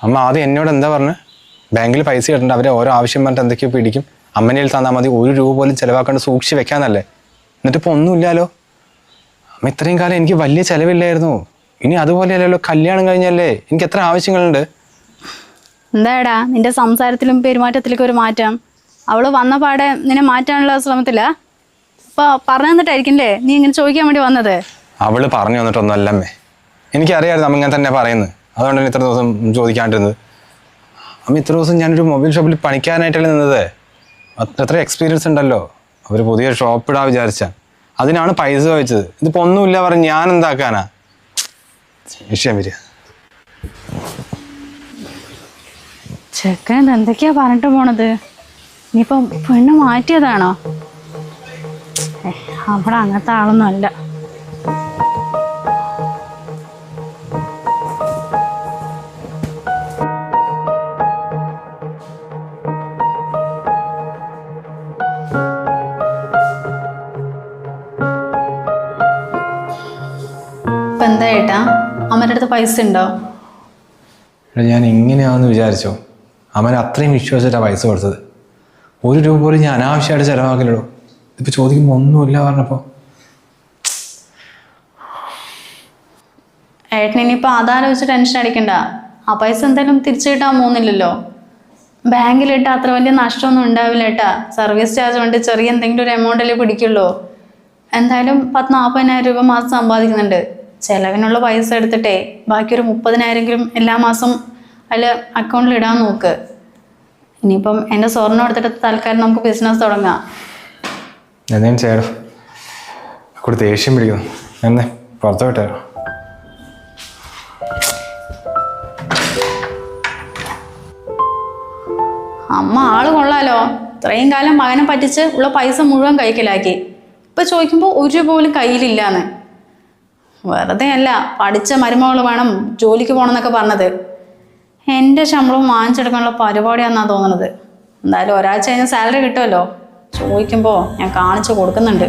അമ്മ ആദ്യം എന്നോട് എന്താ പറഞ്ഞു? ബാങ്കിൽ പൈസ കിട്ടണ്ട, അവരെ ഓരോ ആവശ്യം പറഞ്ഞിട്ട് എന്തൊക്കെയോ പിടിക്കും. അമ്മനയിൽ തന്നാൽ മതി, 1 രൂപ പോലും ചിലവാക്കാണ്ട് സൂക്ഷിച്ച് വെക്കാന്നല്ലേ. എന്നിട്ട് ഇപ്പോൾ ഒന്നുമില്ലല്ലോ. അമ്മ ഇത്രയും കാലം എനിക്ക് വലിയ ചിലവില്ലായിരുന്നു. ഇനി അതുപോലെയല്ലല്ലോ, കല്യാണം കഴിഞ്ഞല്ലേ, എനിക്ക് എത്ര ആവശ്യങ്ങളുണ്ട്. എന്താടാ നിന്റെ സംസാരത്തിലും പെരുമാറ്റത്തിലൊക്കെ ഒരു മാറ്റം? അവള് വന്ന പാടെ നിന്നെ മാറ്റാനുള്ള ശ്രമത്തില്ല. അപ്പോൾ പറഞ്ഞു തന്നിട്ടായിരിക്കില്ലേ നീ ഇങ്ങനെ ചോദിക്കാൻ വേണ്ടി വന്നത്? അവള് പറഞ്ഞു തന്നിട്ടൊന്നുമല്ലമ്മേ. എനിക്കറിയാമായിരുന്നു അമ്മ ഇങ്ങനെ തന്നെ പറയുന്നത്. അതുകൊണ്ടാണ് ഇത്ര ദിവസം ചോദിക്കാണ്ടിരുന്നത്. അമ്മ ഇത്ര ദിവസം ഞാനൊരു മൊബൈൽ ഷോപ്പിൽ പണിക്കാനായിട്ടല്ലേ നിന്നത്. അത്ര എക്സ്പീരിയൻസ് ഉണ്ടല്ലോ. അവർ പുതിയ ഷോപ്പ് ഇടാൻ വിചാരിച്ചാൽ അതിനാണ് പൈസ ചോദിച്ചത്. ഇതിപ്പോൾ ഒന്നുമില്ല പറഞ്ഞ് ഞാൻ എന്താക്കാനാ? വിഷയം വരിക. ചെക്കൻ എന്തൊക്കെയാ പറഞ്ഞിട്ട് പോണത്? ഇനിയിപ്പം പെണ്ണ് മാറ്റിയതാണോ? അവിടെ അങ്ങനത്തെ ആളൊന്നും അല്ല. ഇപ്പം എന്താ ഏട്ടാ, അമ്മയുടെ അടുത്ത് പൈസ ഉണ്ടോ? ഞാൻ ഇങ്ങനെയാണെന്ന് വിചാരിച്ചോ? അമ്മ അത്രയും വിശ്വസിച്ചിട്ടാണ് പൈസ കൊടുത്തത്. 1 രൂപ പോലും ഞാൻ അനാവശ്യമായിട്ട് ചിലവാക്കില്ലടോ. ഇതിപ്പോൾ ചോദിക്കുമ്പോൾ ഒന്നുമില്ല പറഞ്ഞപ്പോൾ. ഏട്ടൻ ഇനിയിപ്പോൾ അതാലോചിച്ച് ടെൻഷൻ അടിക്കണ്ട. ആ പൈസ എന്തായാലും തിരിച്ചു കിട്ടാൻ പോകുന്നില്ലല്ലോ. ബാങ്കിലിട്ട് അത്ര വലിയ നഷ്ടമൊന്നും ഉണ്ടാവില്ല ഏട്ടാ. സർവീസ് ചാർജ് കൊണ്ട് ചെറിയ എന്തെങ്കിലും ഒരു എമൗണ്ടല്ലേ പിടിക്കുള്ളൂ. എന്തായാലും 40,000-40,000 രൂപ മാസം സമ്പാദിക്കുന്നുണ്ട്. ചിലവിനുള്ള പൈസ എടുത്തിട്ടേ ബാക്കി ഒരു 30,000 എല്ലാ മാസം അതിൽ അക്കൗണ്ടിൽ ഇടാൻ നോക്ക്. ഇനിയിപ്പം എൻ്റെ സ്വർണ്ണം എടുത്തിട്ട് തൽക്കാലം നമുക്ക് ബിസിനസ് തുടങ്ങാം. എന്തെങ്കിലും ചെയ്യണം. കൂടെ ദേഷ്യം പിടിക്കുന്നു. എന്നെ പുറത്തു വിട്ടാലോ? അമ്മ ആള് കൊള്ളാലോ. ഇത്രയും കാലം മകനെ പറ്റിച്ച് ഉള്ള പൈസ മുഴുവൻ കൈക്കലാക്കി. ഇപ്പൊ ചോദിക്കുമ്പോൾ ഒരു രൂപ പോലും കയ്യിലില്ലാന്ന്. വെറുതെ അല്ല പഠിച്ച മരുമകൾ വേണം ജോലിക്ക് പോകണമെന്നൊക്കെ പറഞ്ഞത്. എൻ്റെ ശമ്പളം വാങ്ങിച്ചെടുക്കാനുള്ള പരിപാടിയാണെന്നാ തോന്നുന്നത്. എന്തായാലും ഒരാഴ്ച കഴിഞ്ഞാൽ സാലറി കിട്ടുമല്ലോ. ചോദിക്കുമ്പോൾ ഞാൻ കാണിച്ചു കൊടുക്കുന്നുണ്ട്.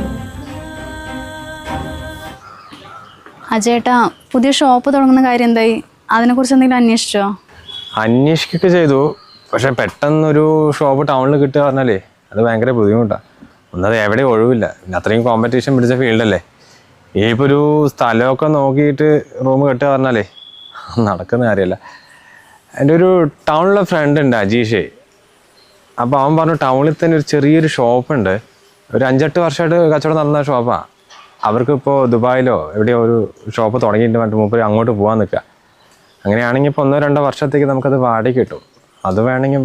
അജേട്ടാ, പുതിയ ഷോപ്പ് തുടങ്ങുന്ന കാര്യം എന്തായി? അതിനെക്കുറിച്ച് എന്തെങ്കിലും അന്വേഷിച്ചോ? അന്വേഷിക്കുകയൊക്കെ ചെയ്തു. പക്ഷെ പെട്ടെന്നൊരു ഷോപ്പ് ടൗണിൽ കിട്ടുക പറഞ്ഞാലേ അത് ഭയങ്കര ബുദ്ധിമുട്ടാണ്. ഒന്നത് എവിടെ ഒഴിവില്ല. പിന്നെ അത്രയും കോമ്പറ്റീഷൻ പിടിച്ച ഫീൽഡല്ലേ. ഇപ്പോൾ ഒരു സ്ഥലമൊക്കെ നോക്കിയിട്ട് റൂം കിട്ടുക പറഞ്ഞാലേ നടക്കുന്ന കാര്യമല്ല. എൻ്റെ ഒരു ടൗണിലെ ഫ്രണ്ട് ഉണ്ട്, അജീഷേ. അപ്പോൾ അവൻ പറഞ്ഞു ടൗണിൽ തന്നെ ഒരു ചെറിയൊരു ഷോപ്പുണ്ട്. ഒരു 5-8 വർഷമായിട്ട് കച്ചവടം നടന്ന ഷോപ്പാണ്. അവർക്കിപ്പോൾ ദുബായിലോ എവിടെയോ ഒരു ഷോപ്പ് തുടങ്ങിയിട്ട് മറ്റു മൂപ്പര് അങ്ങോട്ട് പോകാൻ നിൽക്കുക. അങ്ങനെയാണെങ്കിൽ ഇപ്പോൾ 1-2 വർഷത്തേക്ക് നമുക്കത് വാടക കിട്ടും. അത് വേണമെങ്കിൽ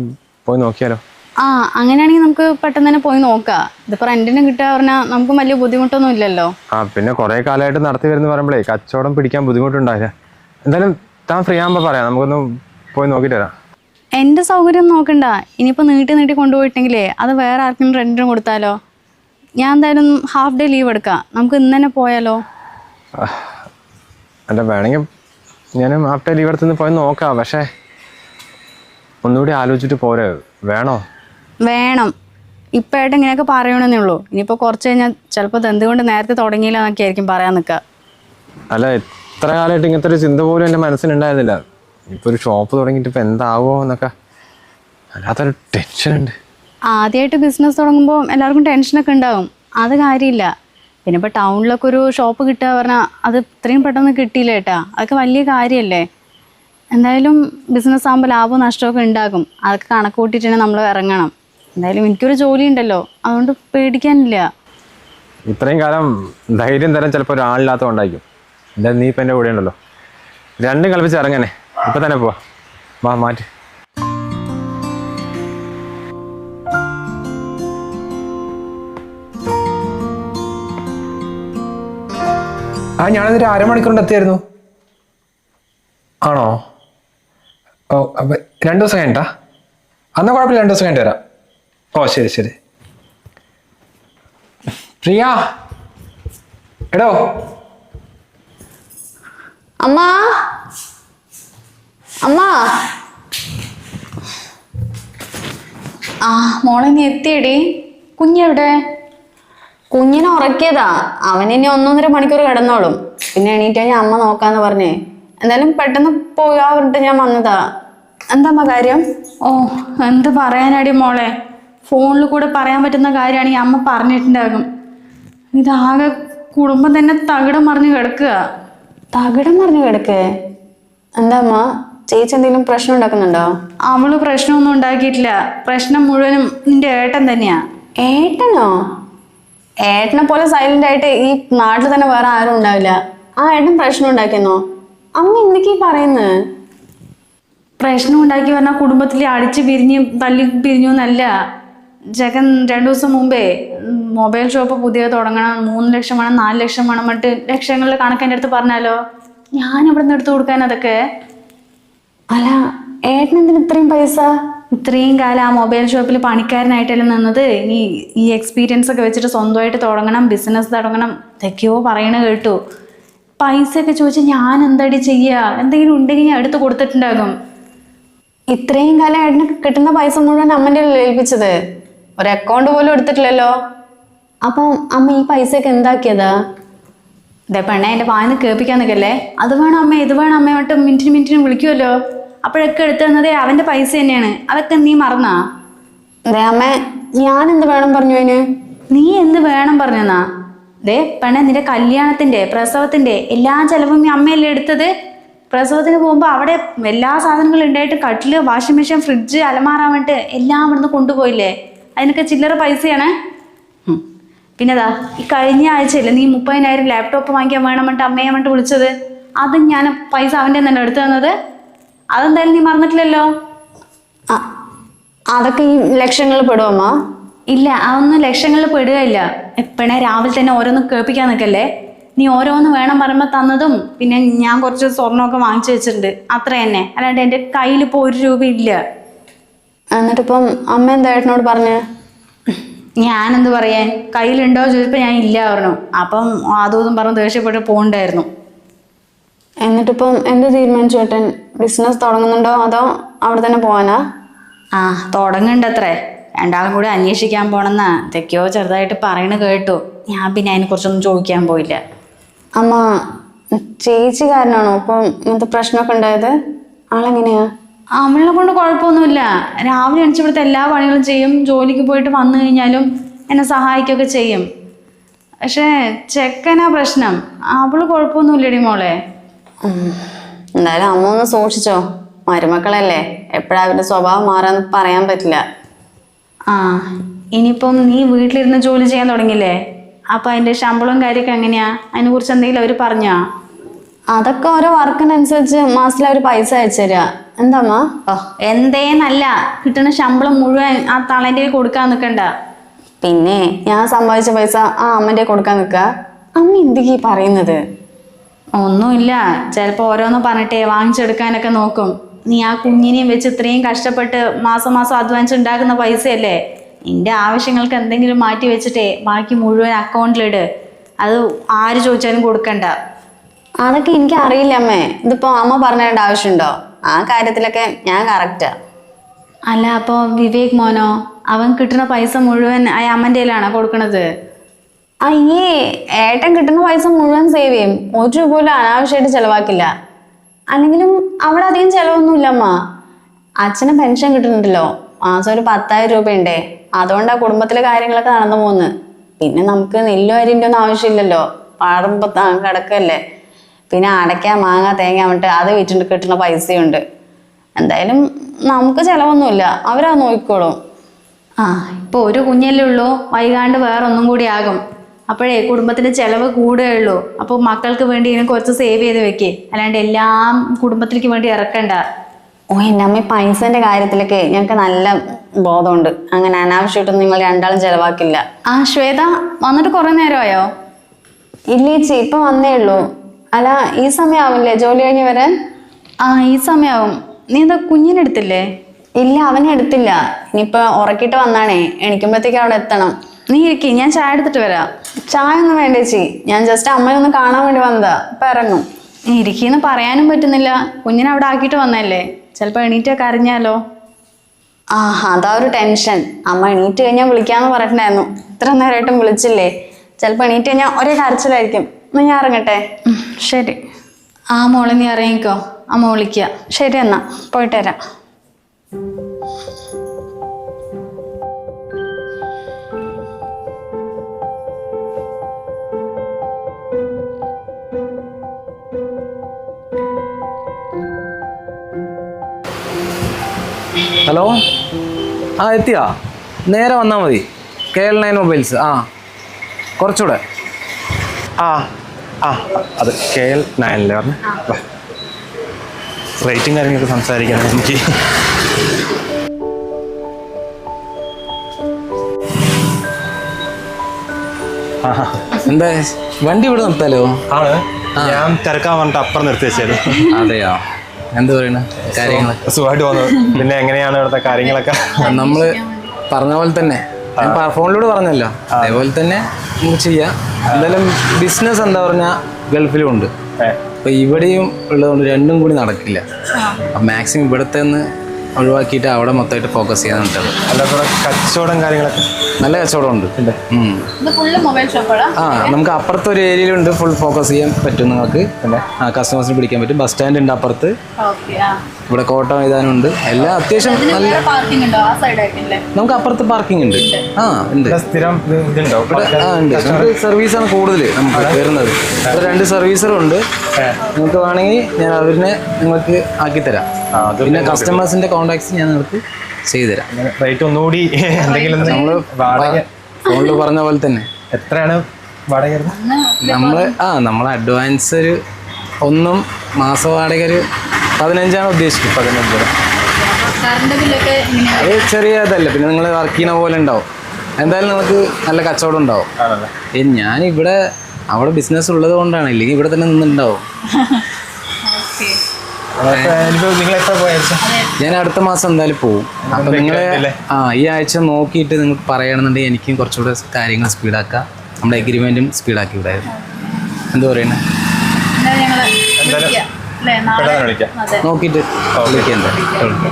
പോയി നോക്കിയാലോ? ആ, അങ്ങനെയാണെങ്കിൽ നമുക്ക് പെട്ടെന്ന് തന്നെ പോയി നോക്കാം. ഇതിപ്പോൾ റെന്റിന് കിട്ടുക പറഞ്ഞാൽ നമുക്ക് വലിയ ബുദ്ധിമുട്ടൊന്നും ഇല്ലല്ലോ. പിന്നെ കുറേ കാലമായിട്ട് നടത്തി വരുന്ന പറയുമ്പോഴേ കച്ചവടം പിടിക്കാൻ ബുദ്ധിമുട്ടുണ്ടായില്ല. എന്തായാലും താൻ ഫ്രീ ആകുമ്പോൾ പറയാം, നമുക്കൊന്ന് പോയി നോക്കിയിട്ട് വരാം. എൻ്റെ സൗകര്യം നോക്കണ്ട. ഇനിയിപ്പോൾ നീട്ടി കൊണ്ടുപോയിട്ടെങ്കിലേ അത് വേറെ ആർക്കെങ്കിലും റെന്റിന് കൊടുത്താലോ? ഞാൻ എന്തായാലും ഹാഫ് ഡേ ലീവ് എടുക്കാം. നമുക്ക് ഇന്ന് തന്നെ പോയാലോ? അല്ല, വേണമെങ്കിൽ ഞാനും ഹാഫ് ഡേ ലീവ് എടുത്തുനിന്ന് പോയി നോക്കാം. പക്ഷേ ഒന്നുകൂടി ആലോചിച്ചിട്ട് പോരെ? വേണോ? വേണം. ഇപ്പം ഏട്ടൻ ഇങ്ങനെയൊക്കെ പറയണമെന്നേ ഉള്ളൂ. ഇനിയിപ്പോൾ കുറച്ച് കഴിഞ്ഞാൽ ചിലപ്പോൾ എന്തുകൊണ്ട് നേരത്തെ തുടങ്ങിയില്ല എന്നൊക്കെ ആയിരിക്കും പറയാൻ നിൽക്കുക. അല്ല, ഇത്ര കാലമായിട്ട് ഇങ്ങനത്തെ ഒരു ചിന്ത പോലും എൻ്റെ മനസ്സിലുണ്ടായിരുന്നില്ല. ഇപ്പോൾ ഒരു ഷോപ്പ് തുടങ്ങിയിട്ട് ഇപ്പോൾ എന്താവോ എന്നൊക്കെ അല്ലാത്തൊരു ടെൻഷനുണ്ട്. ആദ്യമായിട്ട് ബിസിനസ് തുടങ്ങുമ്പോൾ എല്ലാവർക്കും ടെൻഷനൊക്കെ ഉണ്ടാവും. അത് കാര്യമില്ല. പിന്നെ ഇപ്പോൾ ടൗണിലൊക്കെ ഒരു ഷോപ്പ് കിട്ടുക പറഞ്ഞാൽ അത് ഇത്രയും പെട്ടെന്ന് കിട്ടിയില്ല ഏട്ടാ. അതൊക്കെ വലിയ കാര്യമല്ലേ. എന്തായാലും ബിസിനസ് ആകുമ്പോൾ ലാഭവും നഷ്ടമൊക്കെ ഉണ്ടാകും. അതൊക്കെ കണക്ക് കൂട്ടിയിട്ട് തന്നെ നമ്മൾ ഇറങ്ങണം. എന്തായാലും എനിക്കൊരു ജോലി ഉണ്ടല്ലോ, അതുകൊണ്ട് പേടിക്കാനില്ല. ഇത്രയും കാലം ധൈര്യം തരാൻ ചിലപ്പോൾ ഒരാളില്ലാത്തതുകൊണ്ടായിരിക്കും. എന്തായാലും നീ ഇപ്പം എൻ്റെ കൂടെ ഉണ്ടല്ലോ. രണ്ടും കളിപ്പിച്ച് ഇറങ്ങാനേ. ഇപ്പം തന്നെ പോവാ. മാറ്റി. ഞാനതൊരു 1/2 മണിക്കൂറിൻ്റെ എത്തിയായിരുന്നു. ആണോ? ഓ, അപ്പം 2 ദിവസം കഴിഞ്ഞിട്ടാ? അന്ന് കുഴപ്പമില്ല, 2 ദിവസം കഴിഞ്ഞിട്ട് വരാം. ഓ, ശരി. പ്രിയ, എടോ. അമ്മ ആ, മോളെ നീ എത്തിയടി. കുഞ്ഞെവിടെ? കുഞ്ഞിനെ ഉറക്കിയതാ. അവനിനി 1-1.5 മണിക്കൂർ കിടന്നോളും. പിന്നെ എണീറ്റ് കഴിഞ്ഞാൽ അമ്മ നോക്കാന്ന് പറഞ്ഞേ. എന്തായാലും പെട്ടെന്ന് പോകാ പറഞ്ഞിട്ട് ഞാൻ വന്നതാ. എന്താ കാര്യം? ഓ, എന്ത് പറയാനടി മോളെ. ഫോണിൽ കൂടെ പറയാൻ പറ്റുന്ന കാര്യമാണെങ്കിൽ അമ്മ പറഞ്ഞിട്ടുണ്ടാകും. ഇതാകെ കുടുംബം തന്നെ തകിടം മറിഞ്ഞ് കിടക്കുക. തകിടം മറിഞ്ഞ് കിടക്കേ? എന്താ അമ്മ, ചേച്ചി എന്തെങ്കിലും പ്രശ്നം ഉണ്ടാക്കുന്നുണ്ടോ? അവള് പ്രശ്നമൊന്നും ഉണ്ടാക്കിയിട്ടില്ല. പ്രശ്നം മുഴുവനും നിന്റെ ഏട്ടൻ തന്നെയാ. ഏട്ടനോ? ഏട്ടനെ പോലെ സൈലന്റ് ആയിട്ട് ഈ നാട്ടിൽ തന്നെ വേറെ ആരും ഉണ്ടാവില്ല. ആ ഏട്ടൻ പ്രശ്നം ഉണ്ടാക്കിയെന്നോ? അമ്മ എന്തൊക്കെയാ പറയുന്നത്? പ്രശ്നം ഉണ്ടാക്കി പറഞ്ഞാൽ കുടുംബത്തിൽ അടിച്ച് പിരിഞ്ഞ് തല്ലി പിരിഞ്ഞു എന്നല്ല. ജഗൻ 2 ദിവസം മുമ്പേ മൊബൈൽ ഷോപ്പ് പുതിയ തുടങ്ങണം, 3 ലക്ഷം വേണം, 4 ലക്ഷം വേണം, മറ്റ് ലക്ഷങ്ങളിൽ കണക്ക് എൻ്റെ അടുത്ത് പറഞ്ഞാലോ. ഞാൻ ഇവിടെ നിന്ന് എടുത്തു കൊടുക്കാൻ അതൊക്കെ? അല്ല, ഏട്ടൻ എന്തിന് ഇത്രയും പൈസ? ഇത്രയും കാലം ആ മൊബൈൽ ഷോപ്പിൽ പണിക്കാരനായിട്ടല്ലേ നിന്നത്. ഇനി ഈ എക്സ്പീരിയൻസ് ഒക്കെ വെച്ചിട്ട് സ്വന്തമായിട്ട് തുടങ്ങണം, ബിസിനസ് തുടങ്ങണം, ഇതൊക്കെയോ പറയണ കേട്ടു. പൈസ ഒക്കെ ചോദിച്ചാൽ ഞാൻ എന്താടി ചെയ്യുക? എന്തെങ്കിലും ഉണ്ടെങ്കിൽ ഞാൻ എടുത്ത് കൊടുത്തിട്ടുണ്ടാകും. ഇത്രയും കാലം ഏട്ടന് കിട്ടുന്ന പൈസ മുഴുവൻ അമ്മൻ്റെ ഏൽപ്പിച്ചത്. ഒരു അക്കൗണ്ട് പോലും എടുത്തിട്ടില്ലല്ലോ. അപ്പം അമ്മ ഈ പൈസയൊക്കെ എന്താക്കിയതാ? ഇതേ പെണ്ണെ, എൻ്റെ വായന കേൾപ്പിക്കാൻ നിൽക്കല്ലേ. അത് വേണം അമ്മ, ഇത് വേണം അമ്മ മറ്റും മിനിറ്റിന് വിളിക്കുമല്ലോ. അപ്പോഴൊക്കെ എടുത്തു തന്നതേ അവൻ്റെ പൈസ തന്നെയാണ്. അതൊക്കെ നീ മറന്നാ? അതെ അമ്മ, ഞാൻ എന്ത് വേണം പറഞ്ഞു അതിന്? നീ എന്ത് വേണം പറഞ്ഞെന്നാ? ദേ പെണ്ണെ, നിന്റെ കല്യാണത്തിൻ്റെ പ്രസവത്തിൻ്റെ എല്ലാ ചെലവും ഈ അമ്മയല്ലേ എടുത്തത്. പ്രസവത്തിന് പോകുമ്പോൾ അവിടെ എല്ലാ സാധനങ്ങളും ഉണ്ടായിട്ട് കട്ടില്, വാഷിംഗ് മെഷീൻ, ഫ്രിഡ്ജ്, അലമാറാൻ വേണ്ടിട്ട് എല്ലാം ഇവിടുന്ന് കൊണ്ടുപോയില്ലേ? അതിനൊക്കെ ചില്ലറ പൈസയാണ്. പിന്നെതാ ഈ കഴിഞ്ഞ ആഴ്ചയില്ലേ നീ 30,000 ലാപ്ടോപ്പ് വാങ്ങിക്കാൻ വേണം വേണ്ടിട്ട് അമ്മയെ വേണ്ടിട്ട് വിളിച്ചത്? അതും ഞാൻ പൈസ അവൻ്റെ തന്നെ എടുത്തു തന്നത്. അതെന്തായാലും നീ മറന്നിട്ടില്ലല്ലോ. അതൊക്കെ ഈ ലക്ഷങ്ങളിൽ പെടുമമ്മ? ഇല്ല, അതൊന്നും ലക്ഷങ്ങളിൽ പെടുകയില്ല. എപ്പോഴേ രാവിലെ തന്നെ ഓരോന്ന് കേൾപ്പിക്കാൻ നിൽക്കല്ലേ. നീ ഓരോന്ന് വേണം പറയുമ്പോൾ തന്നതും പിന്നെ ഞാൻ കുറച്ച് സ്വർണ്ണമൊക്കെ വാങ്ങിച്ചു വെച്ചിട്ടുണ്ട്, അത്ര തന്നെ. അല്ലാണ്ട് എൻ്റെ കയ്യിലിപ്പോൾ 1 രൂപ ഇല്ല. എന്നിട്ടിപ്പം അമ്മ എന്താ ഏട്ടനോട് പറഞ്ഞ്? ഞാനെന്ത് പറയാൻ, കയ്യിലുണ്ടോ ചോദിച്ചപ്പോൾ ഞാൻ ഇല്ല പറഞ്ഞു. അപ്പം അതും പറഞ്ഞ് ദേഷ്യപ്പെട്ട് പോകണ്ടായിരുന്നു. എന്നിട്ടിപ്പം എന്ത് തീരുമാനിച്ചു ഏട്ടൻ? ബിസിനസ് തുടങ്ങുന്നുണ്ടോ അതോ അവിടെ തന്നെ പോവാനാ? തുടങ്ങണ്ടത്രേ. രണ്ടാളും കൂടി അന്വേഷിക്കാൻ പോണെന്നാ എന്തൊക്കെയോ ചെറുതായിട്ട് പറയണ കേട്ടു. ഞാൻ പിന്നെ അതിനെക്കുറിച്ചൊന്നും ചോദിക്കാൻ പോയില്ല. അമ്മ ചേച്ചി കാരനാണോ ഇപ്പം ഇങ്ങനത്തെ പ്രശ്നമൊക്കെ ഉണ്ടായത്? ആളെങ്ങനെയാ? അവളെ കൊണ്ട് കുഴപ്പമൊന്നുമില്ല. രാവിലെ എണിച്ച് ഇവിടുത്തെ എല്ലാ പണികളും ചെയ്യും. ജോലിക്ക് പോയിട്ട് വന്നു കഴിഞ്ഞാലും എന്നെ സഹായിക്കുകയൊക്കെ ചെയ്യും. പക്ഷേ ചെക്കനാ പ്രശ്നം. അവള് കുഴപ്പമൊന്നുമില്ലടി മോളെ. എന്തായാലും അമ്മ ഒന്ന് സൂക്ഷിച്ചോ. മരുമക്കളല്ലേ, എപ്പോഴാ അവരുടെ സ്വഭാവം മാറാന്ന് പറയാൻ പറ്റില്ല. ഇനിയിപ്പം നീ വീട്ടിലിരുന്ന് ജോലി ചെയ്യാൻ തുടങ്ങിയില്ലേ? അപ്പം അതിൻ്റെ ശമ്പളവും കാര്യമൊക്കെ എങ്ങനെയാ? അതിനെക്കുറിച്ച് എന്തെങ്കിലും അവർ പറഞ്ഞോ? അതൊക്കെ ഓരോ വർക്കിനനുസരിച്ച് മാസത്തിൽ അവർ പൈസ അയച്ചു തരിക. എന്താമ്മ? എന്തേന്നല്ല, കിട്ടുന്ന ശമ്പളം മുഴുവൻ ആ തളേൻ്റെ കൊടുക്കാൻ നിൽക്കണ്ട. പിന്നെ ഞാൻ സമ്പാദിച്ച പൈസ ആ അമ്മൻ്റെ കൊടുക്കാൻ നിൽക്കുക? അമ്മ എന്തൊക്കെയാ പറയുന്നത്? ഒന്നുമില്ല, ചിലപ്പോൾ ഓരോന്ന് പറഞ്ഞിട്ടേ വാങ്ങിച്ചെടുക്കാനൊക്കെ നോക്കും. നീ ആ കുഞ്ഞിനെയും വെച്ച് ഇത്രയും കഷ്ടപ്പെട്ട് മാസം മാസം അധ്വാനിച്ചുണ്ടാക്കുന്ന പൈസയല്ലേ. നിന്റെ ആവശ്യങ്ങൾക്ക് എന്തെങ്കിലും മാറ്റി വെച്ചിട്ടേ ബാക്കി മുഴുവൻ അക്കൗണ്ടിലിട്. അത് ആര് ചോദിച്ചാലും കൊടുക്കണ്ട. അതൊക്കെ എനിക്ക് അറിയില്ല അമ്മേ. ഇതിപ്പോ അമ്മ പറഞ്ഞേണ്ട ആവശ്യമുണ്ടോ? ആ കാര്യത്തിലൊക്കെ ഞാൻ കറക്റ്റാ. അല്ല, അപ്പോൾ വിവേക് മോനോ? അവൻ കിട്ടുന്ന പൈസ മുഴുവൻ ആ അമ്മൻ്റെ കയ്യിലാണോ കൊടുക്കണത്? അയ്യേ, ഏട്ടൻ കിട്ടുന്ന പൈസ മുഴുവൻ സേവ് ചെയ്യും. 1 രൂപ പോലും അനാവശ്യമായിട്ട് ചെലവാക്കില്ല. അല്ലെങ്കിലും അവിടെ അധികം ചെലവൊന്നുമില്ല അമ്മ. അച്ഛന് പെൻഷൻ കിട്ടുന്നുണ്ടല്ലോ, മാസം ഒരു 10,000 രൂപയുണ്ടേ. അതുകൊണ്ടാ കുടുംബത്തിലെ കാര്യങ്ങളൊക്കെ നടന്നു പോകുന്നത്. പിന്നെ നമുക്ക് നെല്ലും അരിൻ്റെ ഒന്നും ആവശ്യമില്ലല്ലോ, പാടുമ്പോ കിടക്കല്ലേ. പിന്നെ അടയ്ക്ക, മാങ്ങ, തേങ്ങ വിട്ട് അത് വിറ്റിട്ട് കിട്ടുന്ന പൈസയുണ്ട്. എന്തായാലും നമുക്ക് ചെലവൊന്നുമില്ല, അവരത് നോക്കിക്കോളും. ഇപ്പോൾ ഒരു കുഞ്ഞല്ലേ ഉള്ളൂ, വൈകാണ്ട് വേറെ ഒന്നും കൂടി ആകും. അപ്പോഴേ കുടുംബത്തിന് ചിലവ് കൂടുകയുള്ളൂ. അപ്പോൾ മക്കൾക്ക് വേണ്ടി ഇതിനെ കുറച്ച് സേവ് ചെയ്ത് വെക്കേ, അല്ലാണ്ട് എല്ലാം കുടുംബത്തിലേക്ക് വേണ്ടി ഇറക്കണ്ട. എൻ്റെ അമ്മ പൈസന്റെ കാര്യത്തിലൊക്കെ ഞങ്ങൾക്ക് നല്ല ബോധമുണ്ട്. അങ്ങനെ അനാവശ്യമായിട്ടൊന്നും നിങ്ങൾ രണ്ടാളും ചെലവാക്കില്ല. ശ്വേത വന്നിട്ട് കുറേ നേരമായോ? ഇല്ല ചേച്ചി, ഇപ്പൊ വന്നേ ഉള്ളൂ. അല്ല, ഈ സമയമാവില്ലേ ജോലി കഴിഞ്ഞ് വരാൻ? ഈ സമയമാവും. നീ എന്താ കുഞ്ഞിനെടുത്തില്ലേ? ഇല്ല, അവനെ എടുത്തില്ല. ഇനിയിപ്പൊ ഉറക്കിട്ട് വന്നാണേ, എണിക്കുമ്പോഴത്തേക്ക് അവിടെ എത്തണം. നീ ഇരിക്കി, ഞാൻ ചായ എടുത്തിട്ട് വരാം. ചായ ഒന്നും വേണ്ട ചേച്ചി, ഞാൻ ജസ്റ്റ് അമ്മയെ ഒന്ന് കാണാൻ വേണ്ടി വന്നതാ. ഇപ്പൊ ഇറങ്ങും. ഇരിക്കിന്ന് പറയാനും പറ്റുന്നില്ല. കുഞ്ഞിനെ അവിടെ ആക്കിയിട്ട് വന്നല്ലേ, ചിലപ്പോൾ എണീറ്റൊക്കെ അറിഞ്ഞാലോ. അതാ ഒരു ടെൻഷൻ. അമ്മ എണീറ്റ് കഴിഞ്ഞാൽ വിളിക്കാന്ന് പറഞ്ഞിട്ടുണ്ടായിരുന്നു. ഇത്ര നേരമായിട്ടും വിളിച്ചില്ലേ. ചിലപ്പോൾ എണീറ്റ് കഴിഞ്ഞാൽ ഒരേ കരച്ചിലായിരിക്കും. എന്നാ ഞാൻ ഇറങ്ങട്ടെ? ശരി. മോളെ നീ ഇറങ്ങിക്കോ, അമ്മ വിളിക്കുക. ശരി, എന്നാ പോയിട്ട് വരാം. ഹലോ, എത്തിയാ? നേരെ വന്നാൽ മതി. KL9 mobiles. കുറച്ചുകൂടെ. അത് KL9 പറഞ്ഞു. റേറ്റും കാര്യങ്ങളൊക്കെ സംസാരിക്കണം എനിക്ക്. എന്താ വണ്ടി ഇവിടെ നിർത്താലോ? ആണ്, ഞാൻ തിരക്കാൻ പറഞ്ഞിട്ട് അപ്പുറം നിർത്തി വെച്ചായിരുന്നു. അതെയോ? എന്ത് പറയണ കാര്യങ്ങൾ? സുഖമായിട്ട് പോകുന്നത്. പിന്നെ എങ്ങനെയാണ് ഇവിടുത്തെ കാര്യങ്ങളൊക്കെ? നമ്മള് പറഞ്ഞ പോലെ തന്നെ, ഫോണിലൂടെ പറഞ്ഞല്ലോ, അതേപോലെ തന്നെ നമുക്ക് ചെയ്യാം. എന്തായാലും ബിസിനസ് എന്താ പറഞ്ഞാൽ ഗൾഫിലും ഉണ്ട്. അപ്പൊ ഇവിടെയും ഉള്ളതുകൊണ്ട് രണ്ടും കൂടി നടക്കില്ല. മാക്സിമം ഇവിടുത്തെ ഒന്ന് ഒഴിവാക്കിയിട്ട് അവിടെ മൊത്തമായിട്ട് ഫോക്കസ് ചെയ്യാൻ വേണ്ടിയിട്ടാണ്. അല്ല കുറെ കച്ചവടം കാര്യങ്ങളൊക്കെ നല്ല കച്ചവടമുണ്ട്. ഇത് ഫുള്ള് മൊബൈൽ ഷോപ്പാണ്. ആ നമുക്ക് അപ്പുറത്തെ ഒരു ഏരിയയിലുണ്ട് ഫുൾ ഫോക്കസ് ചെയ്യാൻ പറ്റും നിങ്ങൾക്ക്. കസ്റ്റമേഴ്സിന് പിടിക്കാൻ പറ്റും. ബസ് സ്റ്റാൻഡ് ഉണ്ട് അപ്പുറത്ത്, ഇവിടെ കോട്ട മൈതാനുണ്ട്. എല്ലാം അത്യാവശ്യം നല്ല. പാർക്കിംഗ് ഉണ്ടോ ആ സൈഡായിട്ടില്ലേ? നമുക്ക് അപ്പുറത്ത് പാർക്കിംഗ് ഉണ്ട്. ആ ഉണ്ട്. സ്ഥിരം ഇതുണ്ടോ? ആ ഉണ്ട്. നമുക്ക് സർവീസാണ് കൂടുതൽ നമുക്ക് വരുന്നത്. ഇവിടെ 2 സർവീസറുണ്ട്. നിങ്ങൾക്ക് വേണമെങ്കിൽ ഞാൻ അവരിനെ നിങ്ങൾക്ക് ആക്കിത്തരാം. പിന്നെ കസ്റ്റമേഴ്സിന്റെ കോൺടാക്ട്സ് ഞാൻ നിങ്ങൾക്ക് ചെയ്തുതരാം. റേറ്റ് ഒന്നുകൂടി എന്തെങ്കിലും നമ്മള് ഫോണിൽ പറഞ്ഞ പോലെ തന്നെ. എത്രയാണ് വാടക? നമ്മൾ അഡ്വാൻസ് ഒരു 1 മാസ വാടക ഒരു 15 ഉദ്ദേശിക്കുന്നത്. 15. കറണ്ട് ബില്ലൊക്കെ അത് ചെറിയതല്ല. പിന്നെ നിങ്ങൾ വർക്ക് ചെയ്യുന്ന പോലെ ഉണ്ടാവും. എന്തായാലും നിങ്ങൾക്ക് നല്ല കച്ചവടം ഉണ്ടാവും. ഞാനിവിടെ അവിടെ ബിസിനസ് ഉള്ളത് കൊണ്ടാണ്, ഇല്ലെങ്കിൽ ഇവിടെ തന്നെ നിന്നുണ്ടാവും. ഞാൻ അടുത്ത മാസം എന്തായാലും പോവും. അപ്പൊ നിങ്ങളെ ഈ ആഴ്ച നോക്കിയിട്ട് നിങ്ങൾക്ക് പറയണമെന്നുണ്ടെങ്കിൽ എനിക്കും കുറച്ചുകൂടെ കാര്യങ്ങൾ സ്പീഡാക്കാം. നമ്മുടെ എഗ്രിമെന്റും സ്പീഡാക്കി വിടായിരുന്നു. എന്താ പറയണേ? നോക്കിയിട്ട് വിളിക്കാം.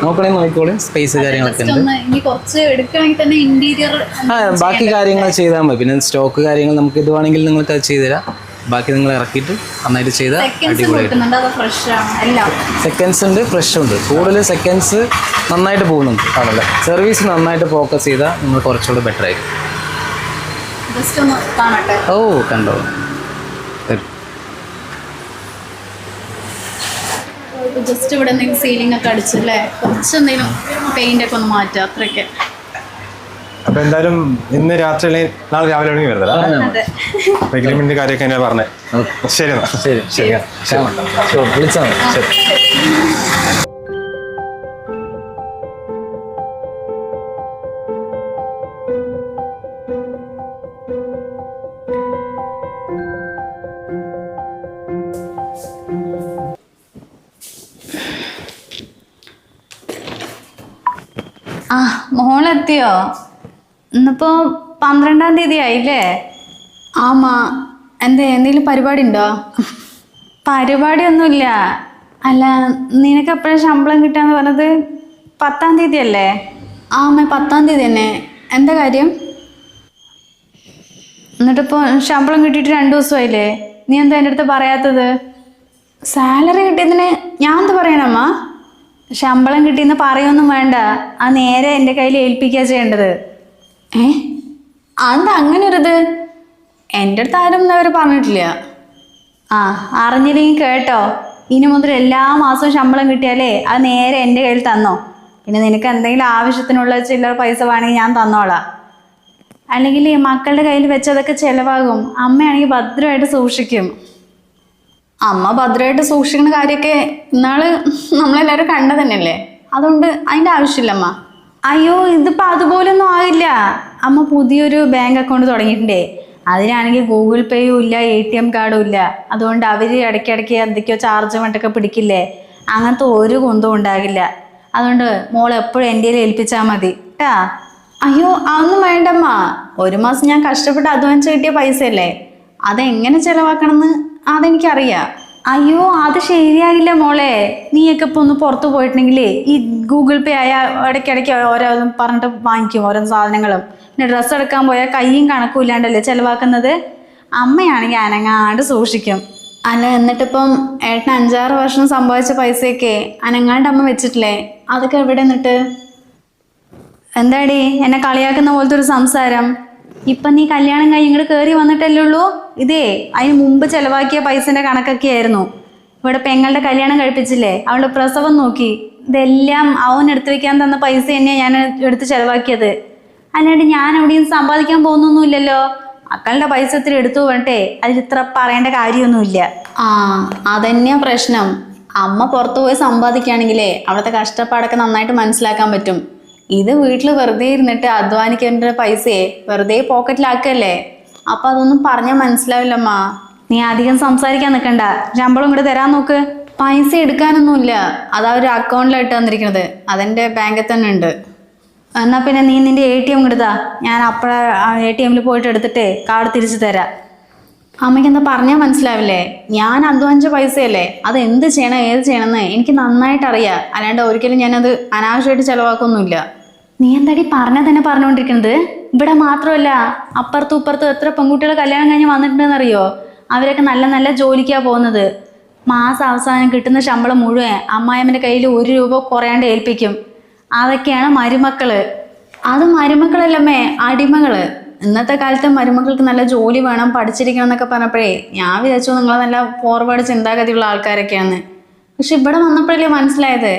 നോക്കണേ നോക്കിക്കോളൂ. സ്പേസ് കാര്യങ്ങളൊക്കെ ഉണ്ട്. ബാക്കി കാര്യങ്ങൾ ചെയ്താൽ മതി. പിന്നെ സ്റ്റോക്ക് കാര്യങ്ങൾ നമുക്ക് ഇത് വേണമെങ്കിൽ നിങ്ങൾക്ക് അത് ചെയ്തുതരാം. ബാക്കി നിങ്ങൾ ഇറക്കിയിട്ട് നന്നായിട്ട് ചെയ്താൽ അടിപൊളിയായിട്ട്. സെക്കൻഡ്സ് ഉണ്ട്, ഫ്രഷ് ഉണ്ട്. കൂടുതൽ സെക്കൻഡ്സ് നന്നായിട്ട് പോകുന്നുണ്ട്. ആണല്ലേ? സർവീസ് നന്നായിട്ട് ഫോക്കസ് ചെയ്താൽ നിങ്ങൾ കുറച്ചുകൂടെ ബെറ്റർ ആയിരിക്കും. ഓ കണ്ടോ. ജസ്റ്റ് ഇവിടെ എന്തെങ്കിലും സീലിംഗ് ഒക്കെ അടിച്ചല്ലേ, കുറച്ച് എന്തെങ്കിലും പെയിന്റ് ഒക്കെ ഒന്ന് മാറ്റുക, അത്രയൊക്കെ. അപ്പൊ എന്തായാലും ഇന്ന് രാത്രി അല്ലെങ്കിൽ നാളെ രാവിലെ വരുന്നത് എഗ്രിമെന്റ് കാര്യമൊക്കെ എന്നെ പറഞ്ഞേ. ശരി എന്നാ. ശരി ശരി വിളിച്ചാൽ മതി. ആ മോളെത്തിയോ? ഇന്നിപ്പോ 12-ാം തീയതി ആയില്ലേ? ആമാ. എന്തെങ്കിലും പരിപാടി ഉണ്ടോ? പരിപാടിയൊന്നുമില്ല. അല്ല, നിനക്ക് എപ്പോഴാണ് ശമ്പളം കിട്ടാന്ന് പറഞ്ഞത്? 10-ാം തീയതി അല്ലേ? ആമേ 10-ാം തീയതി തന്നെ. എന്താ കാര്യം? എന്നിട്ടിപ്പോ ശമ്പളം കിട്ടിയിട്ട് 2 ദിവസമായില്ലേ? നീ എന്താ എൻ്റെ അടുത്ത് പറയാത്തത്? സാലറി കിട്ടിയതിന് ഞാൻ എന്ത് പറയണമ്മ? ശമ്പളം കിട്ടിയെന്ന് പറയൊന്നും വേണ്ട, ആ നേരെ എൻ്റെ കയ്യിൽ ഏൽപ്പിക്കുക ചെയ്യേണ്ടത്. എന്താ അങ്ങനെ ഒരിത്? എൻ്റെ അടുത്ത് ആരും അവർ പറഞ്ഞിട്ടില്ല. അറിഞ്ഞില്ലെങ്കിൽ കേട്ടോ, ഇനി മുതൽ എല്ലാ മാസവും ശമ്പളം കിട്ടിയാലേ അത് നേരെ എൻ്റെ കയ്യിൽ തന്നോ. പിന്നെ നിനക്ക് എന്തെങ്കിലും ആവശ്യത്തിനുള്ള ചില്ലറ പൈസ വേണമെങ്കിൽ ഞാൻ തന്നോളാം. അല്ലെങ്കിൽ മക്കളുടെ കയ്യിൽ വെച്ചതൊക്കെ ചിലവാകും. അമ്മയാണെങ്കിൽ ഭദ്രമായിട്ട് സൂക്ഷിക്കും. അമ്മ ഭദ്രമായിട്ട് സൂക്ഷിക്കുന്ന കാര്യമൊക്കെ ഇന്നാള് നമ്മളെല്ലാവരും കണ്ടത് തന്നെയല്ലേ. അതുകൊണ്ട് അതിൻ്റെ ആവശ്യമില്ലമ്മ. അയ്യോ, ഇതിപ്പോൾ അതുപോലൊന്നും ആകില്ല. അമ്മ പുതിയൊരു ബാങ്ക് അക്കൗണ്ട് തുടങ്ങിയിട്ടുണ്ടേ. അതിനാണെങ്കിൽ ഗൂഗിൾ പേയും ഇല്ല, ATM കാർഡും ഇല്ല. അതുകൊണ്ട് അവർ ഇടയ്ക്കിടയ്ക്ക് എന്തൊക്കെയോ ചാർജ് മറ്റൊക്കെ പിടിക്കില്ലേ, അങ്ങനത്തെ ഒരു കുന്തവും ഉണ്ടാകില്ല. അതുകൊണ്ട് മോൾ എപ്പോഴും എൻ്റെ കയ്യിൽ ഏൽപ്പിച്ചാൽ മതി കേട്ടാ. അയ്യോ അതൊന്നും വേണ്ടമ്മ. 1 മാസം ഞാൻ കഷ്ടപ്പെട്ട് അധ്വാനിച്ച് കിട്ടിയ പൈസയല്ലേ, അതെങ്ങനെ ചിലവാക്കണമെന്ന് അതെനിക്കറിയാം. അയ്യോ, അത് ശരിയാകില്ല മോളെ. നീയൊക്കെ ഇപ്പോൾ ഒന്ന് പുറത്ത് പോയിട്ടുണ്ടെങ്കിലേ ഈ ഗൂഗിൾ പേ ആയാൽ ഇടയ്ക്കിടയ്ക്ക് ഓരോ പറഞ്ഞിട്ട് വാങ്ങിക്കും ഓരോ സാധനങ്ങളും. പിന്നെ ഡ്രസ്സ് എടുക്കാൻ പോയാൽ കയ്യും കണക്കും ഇല്ലാണ്ടല്ലേ ചിലവാക്കുന്നത്. അമ്മയാണെങ്കിൽ അനങ്ങാണ്ട് സൂക്ഷിക്കും. അല്ല, എന്നിട്ടിപ്പം ഏട്ടൻ 5-6 വർഷം സമ്പാദിച്ച പൈസയൊക്കെ അനങ്ങാണ്ട് അമ്മ വെച്ചിട്ടില്ലേ, അതൊക്കെ എവിടെ നിന്നിട്ട്? എന്താടി എന്നെ കളിയാക്കുന്ന പോലത്തെ ഒരു സംസാരം? ഇപ്പം നീ കല്യാണം കഴിഞ്ഞ് ഇങ്ങോട്ട് കയറി വന്നിട്ടല്ലേ ഉള്ളൂ. ഇതേ അതിന് മുമ്പ് ചിലവാക്കിയ പൈസൻ്റെ കണക്കൊക്കെ ആയിരുന്നു. ഇവിടെ പെങ്ങളുടെ കല്യാണം കഴിപ്പിച്ചില്ലേ, അവളുടെ പ്രസവം നോക്കി, ഇതെല്ലാം അവൻ എടുത്തു വെക്കാൻ തന്ന പൈസ തന്നെയാണ് ഞാൻ എടുത്ത് ചിലവാക്കിയത്. അല്ലാണ്ട് ഞാൻ എവിടെയും സമ്പാദിക്കാൻ പോകുന്നൊന്നുമില്ലല്ലോ. മക്കളുടെ പൈസ ഇത്തിരി എടുത്തു വേണ്ടേ, അതിൽ ഇത്ര പറയേണ്ട കാര്യമൊന്നുമില്ല. അതന്നെയാ പ്രശ്നം. അമ്മ പുറത്തു പോയി സമ്പാദിക്കുകയാണെങ്കിലേ അവിടുത്തെ കഷ്ടപ്പാടൊക്കെ നന്നായിട്ട് മനസ്സിലാക്കാൻ പറ്റും. ഇത് വീട്ടിൽ വെറുതെ ഇരുന്നിട്ട് അധ്വാനിക്കേണ്ട പൈസയെ വെറുതെ പോക്കറ്റിലാക്കല്ലേ. അപ്പം അതൊന്നും പറഞ്ഞാൽ മനസ്സിലാവില്ലമ്മ. നീ അധികം സംസാരിക്കാൻ നിൽക്കണ്ട, ശമ്പളം ഇങ്ങോട്ട് തരാൻ നോക്ക്. പൈസ എടുക്കാനൊന്നുമില്ല, അതാ ഒരു അക്കൗണ്ടിലായിട്ട് വന്നിരിക്കുന്നത്, അതെൻ്റെ ബാങ്കിൽ തന്നെ ഉണ്ട്. എന്നാൽ പിന്നെ നീ നിൻ്റെ ATM ഇങ്ങോട്ട് താ, ഞാൻ അപ്പോഴ ATM പോയിട്ട് എടുത്തിട്ട് കാർഡ് തിരിച്ചു തരാം. അമ്മയ്ക്ക് എന്താ പറഞ്ഞാൽ മനസ്സിലാവില്ലേ? ഞാൻ അധ്വാനിച്ച പൈസയല്ലേ, അത് എന്ത് ചെയ്യണം ഏത് ചെയ്യണമെന്ന് എനിക്ക് നന്നായിട്ട് അറിയാം. അല്ലാണ്ട് ഒരിക്കലും ഞാനത് അനാവശ്യമായിട്ട് ചെലവാക്കൊന്നുമില്ല. നീ എന്താടി പറഞ്ഞാൽ തന്നെ പറഞ്ഞുകൊണ്ടിരിക്കുന്നത്? ഇവിടെ മാത്രമല്ല, അപ്പുറത്തും ഇപ്പുറത്തും എത്ര പെൺകുട്ടികൾ കല്യാണം കഴിഞ്ഞ് വന്നിട്ടുണ്ടെന്നറിയോ? അവരൊക്കെ നല്ല നല്ല ജോലിക്കാണ് പോകുന്നത്. മാസം അവസാനം കിട്ടുന്ന ശമ്പളം മുഴുവൻ അമ്മായിയമ്മൻ്റെ കയ്യിൽ 1 രൂപ കുറയാണ്ട് ഏൽപ്പിക്കും. അതൊക്കെയാണ് മരുമക്കള്. അത് മരുമക്കളല്ലമ്മേ, അടിമകള്. ഇന്നത്തെ കാലത്ത് മരുമക്കൾക്ക് നല്ല ജോലി വേണം, പഠിച്ചിരിക്കണം എന്നൊക്കെ പറഞ്ഞപ്പോഴേ ഞാൻ വിചാരിച്ചു നിങ്ങൾ നല്ല ഫോർവേഡ് ചിന്താഗതിയുള്ള ആൾക്കാരൊക്കെയാന്ന്. പക്ഷെ ഇവിടെ വന്നപ്പോഴല്ലേ മനസ്സിലായത്,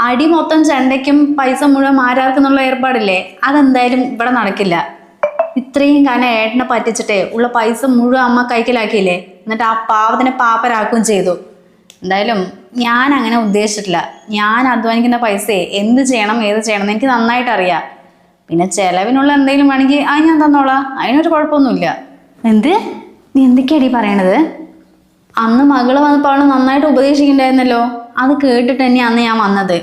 അടി മൊത്തം ചെണ്ടയ്ക്കും പൈസ മുഴുവൻ ആരാർക്കെന്നുള്ള ഏർപ്പാടില്ലേ, അതെന്തായാലും ഇവിടെ നടക്കില്ല. ഇത്രയും കാലം ഏട്ടനെ പറ്റിച്ചിട്ടേ ഉള്ള പൈസ മുഴുവൻ അമ്മ കൈക്കലാക്കിയില്ലേ, എന്നിട്ട് ആ പാവത്തിനെ പാപ്പരാക്കുകയും ചെയ്തു. എന്തായാലും ഞാൻ അങ്ങനെ ഉദ്ദേശിച്ചിട്ടില്ല. ഞാൻ അധ്വാനിക്കുന്ന പൈസയെ എന്ത് ചെയ്യണം ഏത് ചെയ്യണം എന്ന് എനിക്ക് നന്നായിട്ട് അറിയാം. പിന്നെ ചെലവിനുള്ള എന്തെങ്കിലും വേണമെങ്കിൽ അത് ഞാൻ തന്നോളാം, അതിനൊരു കുഴപ്പമൊന്നുമില്ല. എന്ത്? നീ എന്തൊക്കെയാടി പറയണത്? അന്ന് മകള് വന്നപ്പോൾ അവൾ നന്നായിട്ട് ഉപദേശിക്കണ്ടായിരുന്നല്ലോ, അത് കേട്ടിട്ട് തന്നെ അന്ന് ഞാൻ വന്നത്.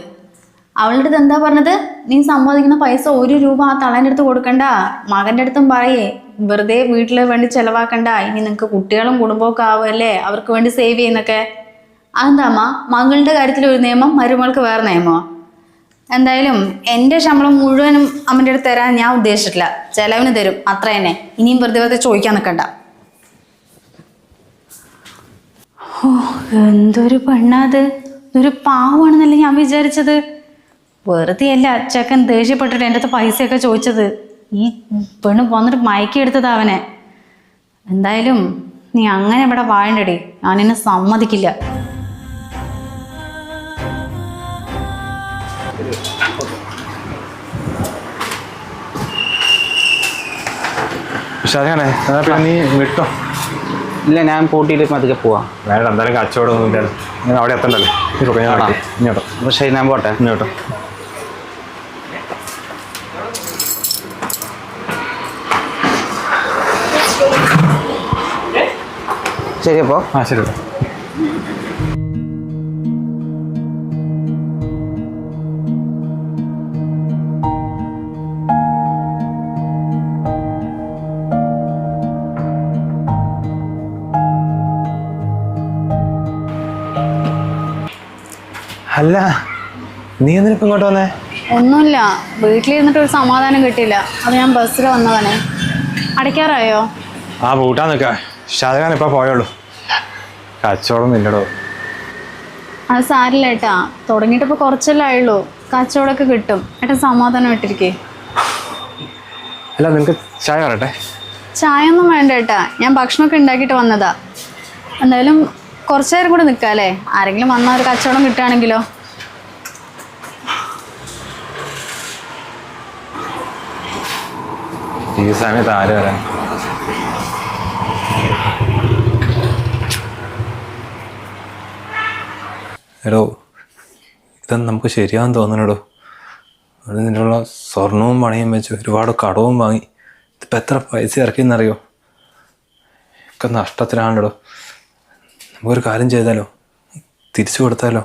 അവളുടെ അടുത്ത് എന്താ പറഞ്ഞത്? നീ സമ്പാദിക്കുന്ന പൈസ 1 രൂപ ആ തളൻ്റെ അടുത്ത് കൊടുക്കണ്ട, മകൻ്റെ അടുത്തും പറയേ വെറുതെ വീട്ടിൽ വേണ്ടി ചെലവാക്കണ്ട, ഇനി നിങ്ങൾക്ക് കുട്ടികളും കുടുംബമൊക്കെ ആവുമല്ലേ, അവർക്ക് വേണ്ടി സേവ് ചെയ്യുന്നൊക്കെ. അതെന്താ അമ്മ, മകളുടെ കാര്യത്തിൽ ഒരു നിയമം, മരുമകൾക്ക് വേറെ നിയമമോ? എന്തായാലും എൻ്റെ ശമ്പളം മുഴുവനും അമ്മൻ്റെ അടുത്ത് തരാൻ ഞാൻ ഉദ്ദേശിച്ചിട്ടില്ല. ചെലവിന് തരും, അത്ര തന്നെ. ഇനിയും വെറുതെ ചോദിക്കാൻ നിൽക്കണ്ട. ഓ, എന്തൊരു പെണ്ണാത്! ഇതൊരു പാവമാണെന്നല്ലേ ഞാൻ വിചാരിച്ചത്. വെറുതെ അല്ല ചെക്കൻ ദേഷ്യപ്പെട്ടിട്ട് എൻ്റെ അടുത്ത് പൈസയൊക്കെ ചോദിച്ചത്. ഈ പെണ്ണ് വന്നിട്ട് മയക്കിയെടുത്തത് അവനെ. എന്തായാലും നീ അങ്ങനെ ഇവിടെ വാഴണ്ടടി, ഞാനിന്നെ സമ്മതിക്കില്ല. പക്ഷെ അതാണ് നീ വിട്ടോ. ഇല്ല, ഞാൻ പോട്ടിയിട്ട് അതൊക്കെ പോവാം. വേണ്ട, എന്തായാലും കച്ചവടമൊന്നും ഇല്ല, ഞാൻ അവിടെ എത്തണ്ടല്ലോ. ഇങ്ങോട്ടോ. അപ്പോൾ ശരി, ഞാൻ പോട്ടെ. ഇങ്ങോട്ടോ. ശരി അപ്പോൾ. ശരി. അല്ല, നീ എന്തിനിപ്പം ഇങ്ങോട്ട് വന്നേ? ഒന്നുമില്ല, വീട്ടിലിരുന്നിട്ട് ഒരു സമാധാനം കിട്ടിയില്ല, അത് ഞാൻ ബസ്സിൽ വന്നവനെ. അടയ്ക്കാറായോ? ആ പൂട്ടാൻ നിൽക്ക. ഷാജഹാൻ ഇപ്പം പോയുള്ളൂ, കച്ചവടം ഇല്ലടോ. അത് സാരില്ല ഏട്ടാ, തുടങ്ങിയിട്ട് ഇപ്പോൾ കുറച്ചല്ലേ ആയുള്ളൂ, കച്ചവടമൊക്കെ കിട്ടും. ഏട്ടാ സമാധാനം ഇട്ടിരിക്കേ. അല്ല, നിനക്ക് ചായ പറയട്ടെ? ചായ ഒന്നും വേണ്ട ഏട്ടാ, ഞാൻ ഭക്ഷണമൊക്കെ ഉണ്ടാക്കിയിട്ട് വന്നതാ. എന്തായാലും കുറച്ചു നേരം കൂടെ നിൽക്കാല്ലേ, ആരെങ്കിലും വന്നാൽ ഒരു കച്ചവടം കിട്ടുകയാണെങ്കിലോ. ഈ സമയത്ത് ആര് വരാൻ? എടോ, ഇതൊന്നും നമുക്ക് ശരിയാന്ന് തോന്നണടോ. അത് നിന്നുള്ള സ്വർണവും പണയും വെച്ച് ഒരുപാട് കടവും വാങ്ങി ഇതിപ്പോൾ എത്ര പൈസ ഇറക്കിയെന്നറിയോ? ഒക്കെ നഷ്ടത്തിലാണല്ലോ. നമുക്കൊരു കാര്യം ചെയ്താലോ, തിരിച്ചു കൊടുത്താലോ?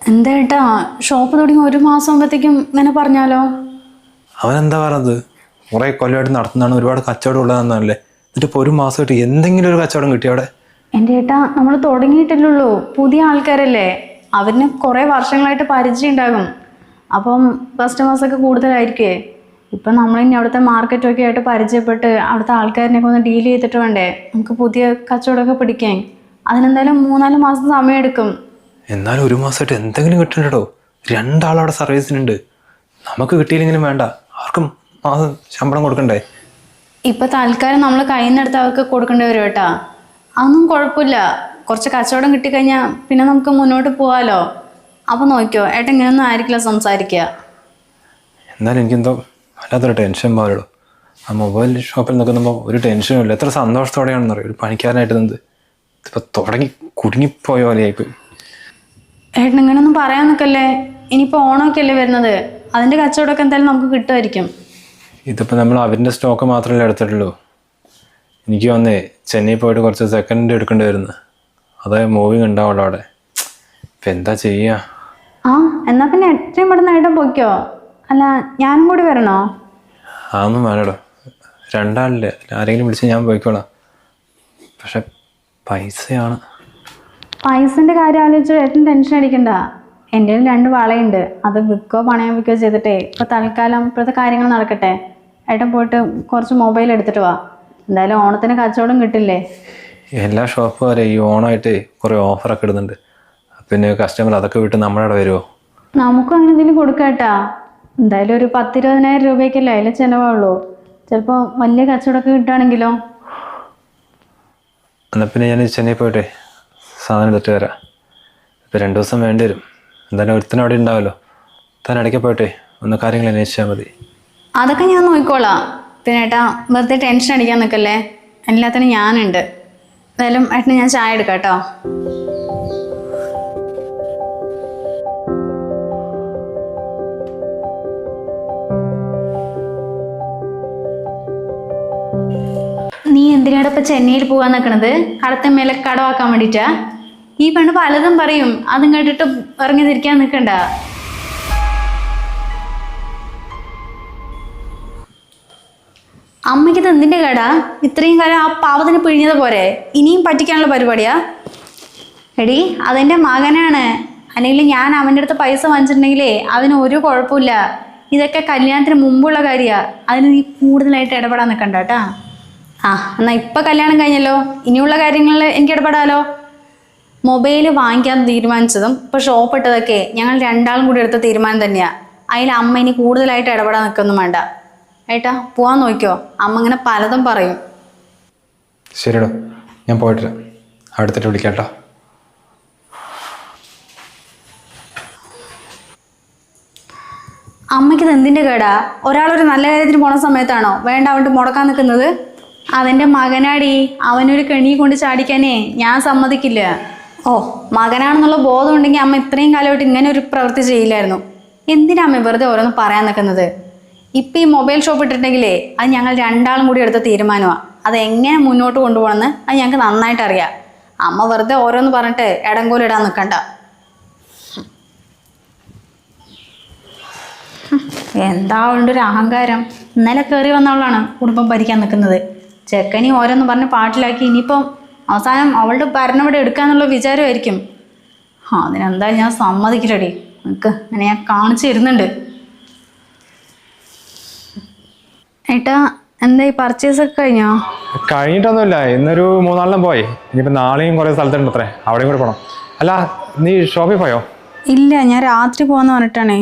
എന്താ ഏട്ടാ, ഷോപ്പ് തുടങ്ങി 1 മാസം ആകുമ്പോഴത്തേക്കും ഇങ്ങനെ പറഞ്ഞാലോ? അവനെന്താ പറഞ്ഞത്? കുറേ കൊല്ലമായിട്ട് നടത്തുന്നതാണ്, ഒരുപാട് കച്ചവടം ഉള്ളതെന്നല്ലേ. എന്നിട്ട് ഇപ്പോൾ 1 മാസമായിട്ട് എന്തെങ്കിലും ഒരു കച്ചവടം കിട്ടി അവിടെ? എൻ്റെ ഏട്ടാ, നമ്മൾ തുടങ്ങിയിട്ടില്ലുള്ളൂ, പുതിയ ആൾക്കാരല്ലേ, അവരിന് കുറേ വർഷങ്ങളായിട്ട് പരിചയം ഉണ്ടാകും. അപ്പം കസ്റ്റമേഴ്സൊക്കെ കൂടുതലായിരിക്കുമേ. ഇപ്പം നമ്മളിനി അവിടുത്തെ മാർക്കറ്റൊക്കെ ആയിട്ട് പരിചയപ്പെട്ട് അവിടുത്തെ ആൾക്കാരിനെയൊക്കെ ഒന്ന് ഡീൽ ചെയ്തിട്ട് വേണ്ടേ നമുക്ക് പുതിയ കച്ചവടമൊക്കെ പിടിക്കാൻ. അതിനെന്തായാലും 3-4 മാസം സമയമെടുക്കും. എന്നാലും 1 മാസമായിട്ട് എന്തെങ്കിലും കിട്ടണ്ടോ? 2 ആളവിടെ സർവീസിനുണ്ട്. നമുക്ക് കിട്ടിയില്ലെങ്കിലും വേണ്ട, ആർക്കും മാസം ശമ്പളം കൊടുക്കണ്ടേ? ഇപ്പം തൽക്കാലം നമ്മൾ കയ്യിൽ നിന്നെടുത്ത് അവർക്ക് കൊടുക്കേണ്ടി വരും കേട്ടാ. അതൊന്നും കുഴപ്പമില്ല, കുറച്ച് കച്ചവടം കിട്ടിക്കഴിഞ്ഞാൽ പിന്നെ നമുക്ക് മുന്നോട്ട് പോകാമല്ലോ. അപ്പം നോക്കിയോ, ഏട്ടാ ഇങ്ങനെയൊന്നും ആയിരിക്കില്ല സംസാരിക്കുക. എന്നാലും എനിക്കെന്തോ വല്ലാത്തൊരു ടെൻഷൻ പോലെയോ. ആ മൊബൈൽ ഷോപ്പിൽ നിൽക്കുമ്പോൾ ഒരു ടെൻഷനും ഇല്ല, എത്ര സന്തോഷത്തോടെയാണെന്ന് അറിയാം ഒരു പണിക്കാരനായിട്ട് നിന്ന്. ഇതിപ്പോൾ തുടങ്ങി കുടുങ്ങിപ്പോയ പോലെയായിപ്പോയി. ഏട്ടൻ ഇങ്ങനെയൊന്നും പറയാൻ നിൽക്കല്ലേ, ഇനിയിപ്പോൾ ഓണമൊക്കെ അല്ലേ വരുന്നത്, അതിൻ്റെ കച്ചവടമൊക്കെ എന്തായാലും നമുക്ക് കിട്ടുമായിരിക്കും. ഇതിപ്പോൾ നമ്മൾ അവരുടെ സ്റ്റോക്ക് മാത്രമല്ലേ എടുത്തിട്ടുള്ളൂ. എനിക്ക് വന്നേ ചെന്നൈ പോയിട്ട് കുറച്ച് സെക്കൻഡ് എടുക്കേണ്ടി വരുന്നു, അതായത് മൂവിങ് ഉണ്ടാവുള്ളൂ അവിടെ. ഇപ്പം എന്താ ചെയ്യുക? ആ എന്നാൽ പിന്നെ എത്രയും പെട്ടെന്ന് ഏട്ടൻ പോയിക്കോ. അല്ല ഞാനും കൂടി വരണോ? അതൊന്നും വേണടോ, 2 ആളില്ലേ, ആരെങ്കിലും വിളിച്ച് ഞാൻ പോയിക്കോളാം. പക്ഷെ പൈസയാണ്. പൈസന്റെ കാര്യം ആലോചിച്ച് ഏട്ടൻ ടെൻഷൻ അടിക്കണ്ട. എൻ്റെ 2 വളയുണ്ട്, അത് വിൽക്കോ പണയം വെക്കുകയോ ചെയ്തിട്ടേ ഇപ്പൊ തൽക്കാലം ഇപ്പോഴത്തെ കാര്യങ്ങൾ നടക്കട്ടെ. ഏട്ടൻ പോയിട്ട് കുറച്ച് മൊബൈൽ എടുത്തിട്ട് വാ. എന്തായാലും ഓണത്തിന് കച്ചവടം കിട്ടില്ലേ? എല്ലാ ഷോപ്പുകാരെ ഈ ഓണമായിട്ട് കുറേ ഓഫറൊക്കെ ഇടുന്നുണ്ട്. പിന്നെ കസ്റ്റമർ അതൊക്കെ വിട്ട് നമ്മുടെ അവിടെ വരുമോ? നമുക്കും അങ്ങനെ എന്തെങ്കിലും കൊടുക്കാട്ടാ. എന്തായാലും ഒരു 10-20,000 രൂപയ്ക്കല്ലേ അതിൽ ചിലവുള്ളൂ. ചിലപ്പോൾ വലിയ കച്ചവടമൊക്കെ കിട്ടുകയാണെങ്കിലോ? എന്നാൽ പിന്നെ ഞാൻ ചെന്നൈ പോയിട്ടെ സാധനം എടുത്തിട്ട് വരാം. ഇപ്പം 2 ദിവസം വേണ്ടി വരും. എന്തായാലും ഒരുത്തനും അവിടെ ഉണ്ടാവുമല്ലോ. താൻ ഇടയ്ക്ക് പോയിട്ടെ ഒന്ന് കാര്യങ്ങൾ അന്വേഷിച്ചാൽ മതി. അതൊക്കെ ഞാൻ നോക്കിക്കോളാം. പിന്നെ ഏട്ടാ വെറുതെ ടെൻഷൻ അടിക്കാൻ നിൽക്കല്ലേ, എല്ലാത്തിനും ഞാനുണ്ട്. എന്തായാലും ഏട്ടന് ഞാൻ ചായ എടുക്കാം കേട്ടോ. നീ എന്തിനാണ് ഇപ്പൊ ചെന്നൈയിൽ പോകാൻ നിൽക്കണത്? അടുത്ത മേലെ കടമാക്കാൻ വേണ്ടിട്ടാ? ഈ പെണ്ണ് പലതും പറയും, അതും കേട്ടിട്ട് ഇറങ്ങി തിരിക്കാൻ നിൽക്കണ്ട. അമ്മയ്ക്ക് ഇത് എന്തിന്റെ കേടാ? ഇത്രയും കാലം ആ പാവത്തിന് പിഴിഞ്ഞത് പോരെ, ഇനിയും പറ്റിക്കാനുള്ള പരിപാടിയാ? എടി അതെന്റെ മകനാണ്. അല്ലെങ്കിൽ ഞാൻ അവൻ്റെ അടുത്ത് പൈസ വാങ്ങിച്ചിട്ടുണ്ടെങ്കിലേ അതിന് ഒരു കുഴപ്പമില്ല. ഇതൊക്കെ കല്യാണത്തിന് മുമ്പുള്ള കാര്യമാണ്. അതിന് നീ കൂടുതലായിട്ട് ഇടപെടാൻ നിൽക്കണ്ട കേട്ടാ. ആ എന്നാൽ ഇപ്പം കല്യാണം കഴിഞ്ഞല്ലോ, ഇനിയുള്ള കാര്യങ്ങളിൽ എനിക്ക് ഇടപെടാലോ. മൊബൈൽ വാങ്ങിക്കാൻ തീരുമാനിച്ചതും ഇപ്പോൾ ഷോപ്പ് ഇട്ടതൊക്കെ ഞങ്ങൾ 2 ആളും കൂടി എടുത്ത തീരുമാനം തന്നെയാണ്. അതിൽ അമ്മ ഇനി കൂടുതലായിട്ട് ഇടപെടാൻ നിൽക്കൊന്നും വേണ്ട. ഏട്ടാ പോവാൻ നോക്കിയോ, അമ്മ ഇങ്ങനെ പലതും പറയും. ശരിടോ, ഞാൻ പോയിട്ട് അടുത്തിട്ട് വിളിക്കാം കേട്ടോ. അമ്മയ്ക്കിത് എന്തിൻ്റെ കേടാ? ഒരാളൊരു നല്ല കാര്യത്തിന് പോണ സമയത്താണോ വേണ്ട അവൻ്റെ മുടക്കാൻ നിൽക്കുന്നത്? അവൻ്റെ മകനാടി, അവനൊരു കെണി കൊണ്ട് ചാടിക്കാനേ ഞാൻ സമ്മതിക്കില്ല. ഓ മകനാണെന്നുള്ള ബോധം ഉണ്ടെങ്കിൽ അമ്മ ഇത്രയും കാലമായിട്ട് ഇങ്ങനെ ഒരു പ്രവൃത്തി ചെയ്യില്ലായിരുന്നു. എന്തിനാ അമ്മ വെറുതെ ഓരോന്ന് പറയാൻ നിൽക്കുന്നത്? ഇപ്പം ഈ മൊബൈൽ ഷോപ്പ് ഇട്ടിട്ടുണ്ടെങ്കിലേ അത് ഞങ്ങൾ 2 ആളും കൂടി എടുത്ത തീരുമാനമാണ്. അത് എങ്ങനെ മുന്നോട്ട് കൊണ്ടുപോകണമെന്ന് അത് ഞങ്ങൾക്ക് നന്നായിട്ട് അറിയാം. അമ്മ വെറുതെ ഓരോന്ന് പറഞ്ഞിട്ട് ഇടങ്കോലിടാൻ നിൽക്കണ്ട. എന്താ അവളുടെ ഒരു അഹങ്കാരം. ഇന്നലെ കയറി വന്നവളാണ് കുടുംബം ഭരിക്കാൻ നിൽക്കുന്നത്. ചെക്കനി ഓരോന്ന് പറഞ്ഞ് പാട്ടിലാക്കി ഇനിയിപ്പം അവസാനം അവളുടെ ഭരണം ഇവിടെ എടുക്കാന്നുള്ള വിചാരമായിരിക്കും. അതിനെന്താ ഞാൻ സമ്മതിക്കില്ലടി. നിനക്ക് അങ്ങനെ ഞാൻ കാണിച്ചു തരുന്നുണ്ട്. ഏട്ടാ എന്താ ഈ പർച്ചേസ് ഒക്കെ കഴിഞ്ഞോ? കഴിഞ്ഞിട്ടൊന്നുമില്ല, ഇന്നൊരു 3-4 പോയി. ഇനിയിപ്പോൾ നാളെയും കുറേ സ്ഥലത്തുണ്ട് അത്രേ, അവിടെയും കൂടെ പോകണം. അല്ല നീ ഷോപ്പിൽ പോയോ? ഇല്ല, ഞാൻ രാത്രി പോകാമെന്ന് പറഞ്ഞിട്ടാണേ.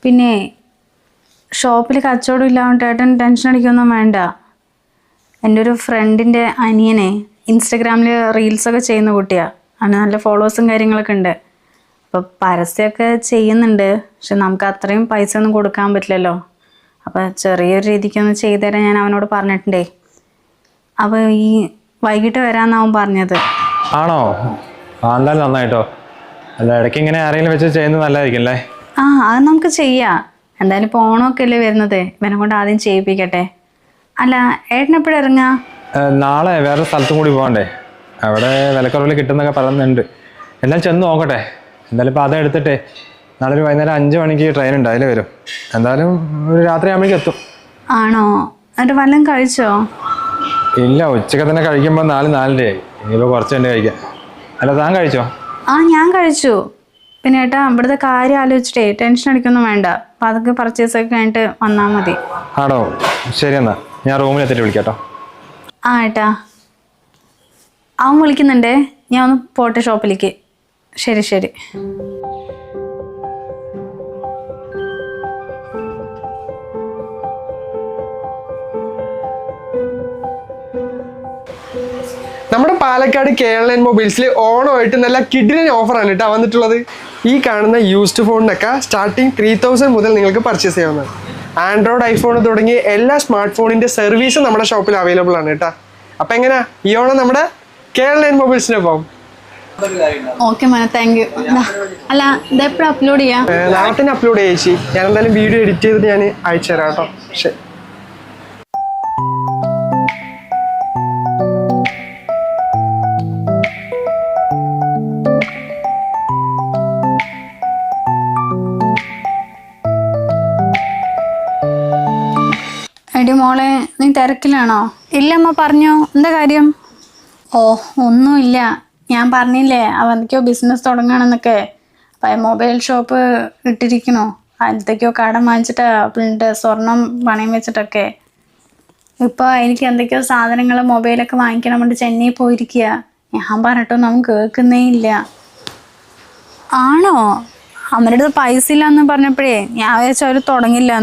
പിന്നെ ഷോപ്പിൽ കച്ചവടം ഇല്ലാണ്ട് ഏട്ടൻ ടെൻഷൻ അടിക്കൊന്നും വേണ്ട. എൻ്റെ ഒരു ഫ്രണ്ടിൻ്റെ അനിയനെ ഇൻസ്റ്റഗ്രാമിൽ റീൽസൊക്കെ ചെയ്യുന്ന കുട്ടിയാണ്. അവന് നല്ല ഫോളോവേഴ്സും കാര്യങ്ങളൊക്കെ ഉണ്ട്. അപ്പോൾ പരസ്യമൊക്കെ ചെയ്യുന്നുണ്ട്. പക്ഷെ നമുക്ക് അത്രയും പൈസ ഒന്നും കൊടുക്കാൻ പറ്റില്ലല്ലോ. അപ്പോൾ ചെറിയൊരു രീതിക്കൊന്ന് ചെയ്തു തരാൻ ഞാൻ അവനോട് പറഞ്ഞിട്ടുണ്ടേ. അപ്പോൾ ഈ വൈകിട്ട് വരാമെന്നാവും പറഞ്ഞത്. ആണോ? എന്തായാലും നന്നായിട്ടോ. അല്ല ഇടയ്ക്ക് ഇങ്ങനെ ആരെങ്കിലും വെച്ച് ചെയ്യുന്നത് നല്ലതായിരിക്കും അല്ലേ? ആ അത് നമുക്ക് ചെയ്യാം. എന്തായാലും ഇപ്പോൾ ഓണമൊക്കെ അല്ലേ വരുന്നത്, ഇവനെ കൊണ്ട് ആദ്യം ചെയ്യിപ്പിക്കട്ടെ. അല്ല ഏട്ടനെപ്പോഴും ഇറങ്ങാ? നാളെ വേറെ സ്ഥലത്തും കൂടി പോകണ്ടേ, അവിടെ വിലക്കുറവിൽ കിട്ടുന്നൊക്കെ പറയുന്നുണ്ട്. എല്ലാം ചെന്ന് നോക്കട്ടെ. എന്തായാലും ഇപ്പോൾ അതെടുത്തിട്ട് നാളെ ഒരു വൈകുന്നേരം 5 മണിക്ക് ട്രെയിൻ ഉണ്ട്, അതിൽ വരും. എന്തായാലും ഒരു രാത്രി ആകുമ്പോഴേക്കും എത്തും. ആണോ? എന്നിട്ട് വല്ലതും കഴിച്ചോ? ഇല്ല, ഉച്ചയ്ക്ക് തന്നെ കഴിക്കുമ്പോൾ 4-4:30 ആയി. ഇനിയിപ്പോൾ കുറച്ച് തന്നെ കഴിക്കാം. അല്ല താൻ കഴിച്ചോ? ആ ഞാൻ കഴിച്ചു. പിന്നെ ഏട്ടാ ഇവിടുത്തെ കാര്യം ആലോചിച്ചിട്ടേ ടെൻഷൻ അടിക്കൊന്നും വേണ്ട. അപ്പം അതൊക്കെ പർച്ചേസൊക്കെ കഴിഞ്ഞിട്ട് വന്നാൽ മതി. ആണോ? ശരി എന്നാൽ ഞാൻ റൂമിലെത്തിയിട്ട് വിളിക്കാം കേട്ടോ. ആ ഏട്ടാ അവൻ വിളിക്കുന്നുണ്ടേ, ഞാൻ ഒന്ന് പോട്ടെ ഷോപ്പിലേക്ക്. ശരി ശരി. നമ്മുടെ പാലക്കാട് KLN മൊബൈൽസിൽ ഓണമായിട്ട് നല്ല കിഡിലൻ ഓഫറാണ് കേട്ടോ വന്നിട്ടുള്ളത്. ഈ കാണുന്ന യൂസ്ഡ് ഫോണിനൊക്കെ സ്റ്റാർട്ടിങ് 3000 മുതൽ നിങ്ങൾക്ക് പർച്ചേസ് ചെയ്യാവുന്നതാണ്. ആൻഡ്രോയിഡ്, ഐഫോൺ തുടങ്ങിയ എല്ലാ സ്മാർട്ട് ഫോണിൻ്റെ സർവീസും നമ്മുടെ ഷോപ്പിൽ അവൈലബിൾ ആണ് കേട്ടോ. അപ്പം എങ്ങനെയാ ഈ ഓണം നമ്മുടെ KLN മൊബൈൽസിനൊപ്പം? ഓക്കെ മോനെ, താങ്ക് യു. അല്ല ഇതെപ്പോഴും അപ്ലോഡ് ചെയ്യാം? നാളെ തന്നെ അപ്ലോഡ് ചെയ്യാം ചേച്ചി. ഞാൻ എന്തായാലും വീഡിയോ എഡിറ്റ് ചെയ്തിട്ട് ഞാൻ അയച്ചു തരാം കേട്ടോ. ശരി. എടി മോളെ, നീ തിരക്കിലാണോ? ഇല്ലമ്മ പറഞ്ഞോ, എന്താ കാര്യം? ഓ ഒന്നുമില്ല, ഞാൻ പറഞ്ഞില്ലേ അവന്തൊക്കെയോ ബിസിനസ് തുടങ്ങണമെന്നൊക്കെ. അപ്പം മൊബൈൽ ഷോപ്പ് ഇട്ടിരിക്കണോ, എന്തൊക്കെയോ കടം വാങ്ങിച്ചിട്ട് പിന്നെ സ്വർണം പണയം വെച്ചിട്ടൊക്കെ. ഇപ്പോൾ എനിക്ക് എന്തൊക്കെയോ സാധനങ്ങൾ മൊബൈലൊക്കെ വാങ്ങിക്കണം കൊണ്ട് ചെന്നൈ പോയിരിക്കുക. ഞാൻ പറഞ്ഞിട്ടൊന്നും അവൻ കേൾക്കുന്നേ ഇല്ല. ആണോ? അവരുടെ അടുത്ത് പൈസ ഇല്ലയെന്ന് പറഞ്ഞപ്പോഴേ ഞാൻ വിചാരിച്ചു അവർ തുടങ്ങില്ല.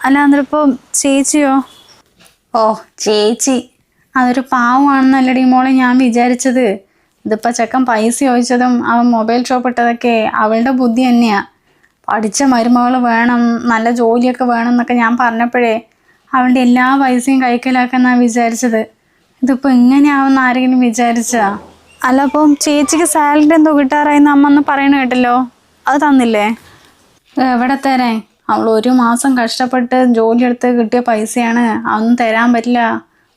അല്ല എന്നിട്ടിപ്പോൾ ചേച്ചിയോ? ഓ ചേച്ചി അതൊരു പാവമാണെന്നല്ലടി മോളെ ഞാൻ വിചാരിച്ചത്. ഇതിപ്പോൾ ചെക്കൻ പൈസ ചോദിച്ചതും അവൻ മൊബൈൽ ഷോപ്പ് ഇട്ടതൊക്കെ അവളുടെ ബുദ്ധി തന്നെയാണ്. പഠിച്ച മരുമകൾ വേണം, നല്ല ജോലിയൊക്കെ വേണം എന്നൊക്കെ ഞാൻ പറഞ്ഞപ്പോഴേ അവളുടെ എല്ലാ പൈസയും കൈക്കലാക്കാന്നാണ് വിചാരിച്ചത്. ഇതിപ്പോൾ ഇങ്ങനെയാവുന്ന ആരെങ്കിലും വിചാരിച്ചാ? അല്ല അപ്പം ചേച്ചിക്ക് സാലറി എന്തോ കിട്ടാറായിന്ന് അമ്മ ഒന്ന് പറയണ കേട്ടല്ലോ, അത് തന്നില്ലേ? എവിടെ തരാൻ? അവൾ 1 മാസം കഷ്ടപ്പെട്ട് ജോലിയെടുത്ത് കിട്ടിയ പൈസയാണ്, അതൊന്നും തരാൻ പറ്റില്ല,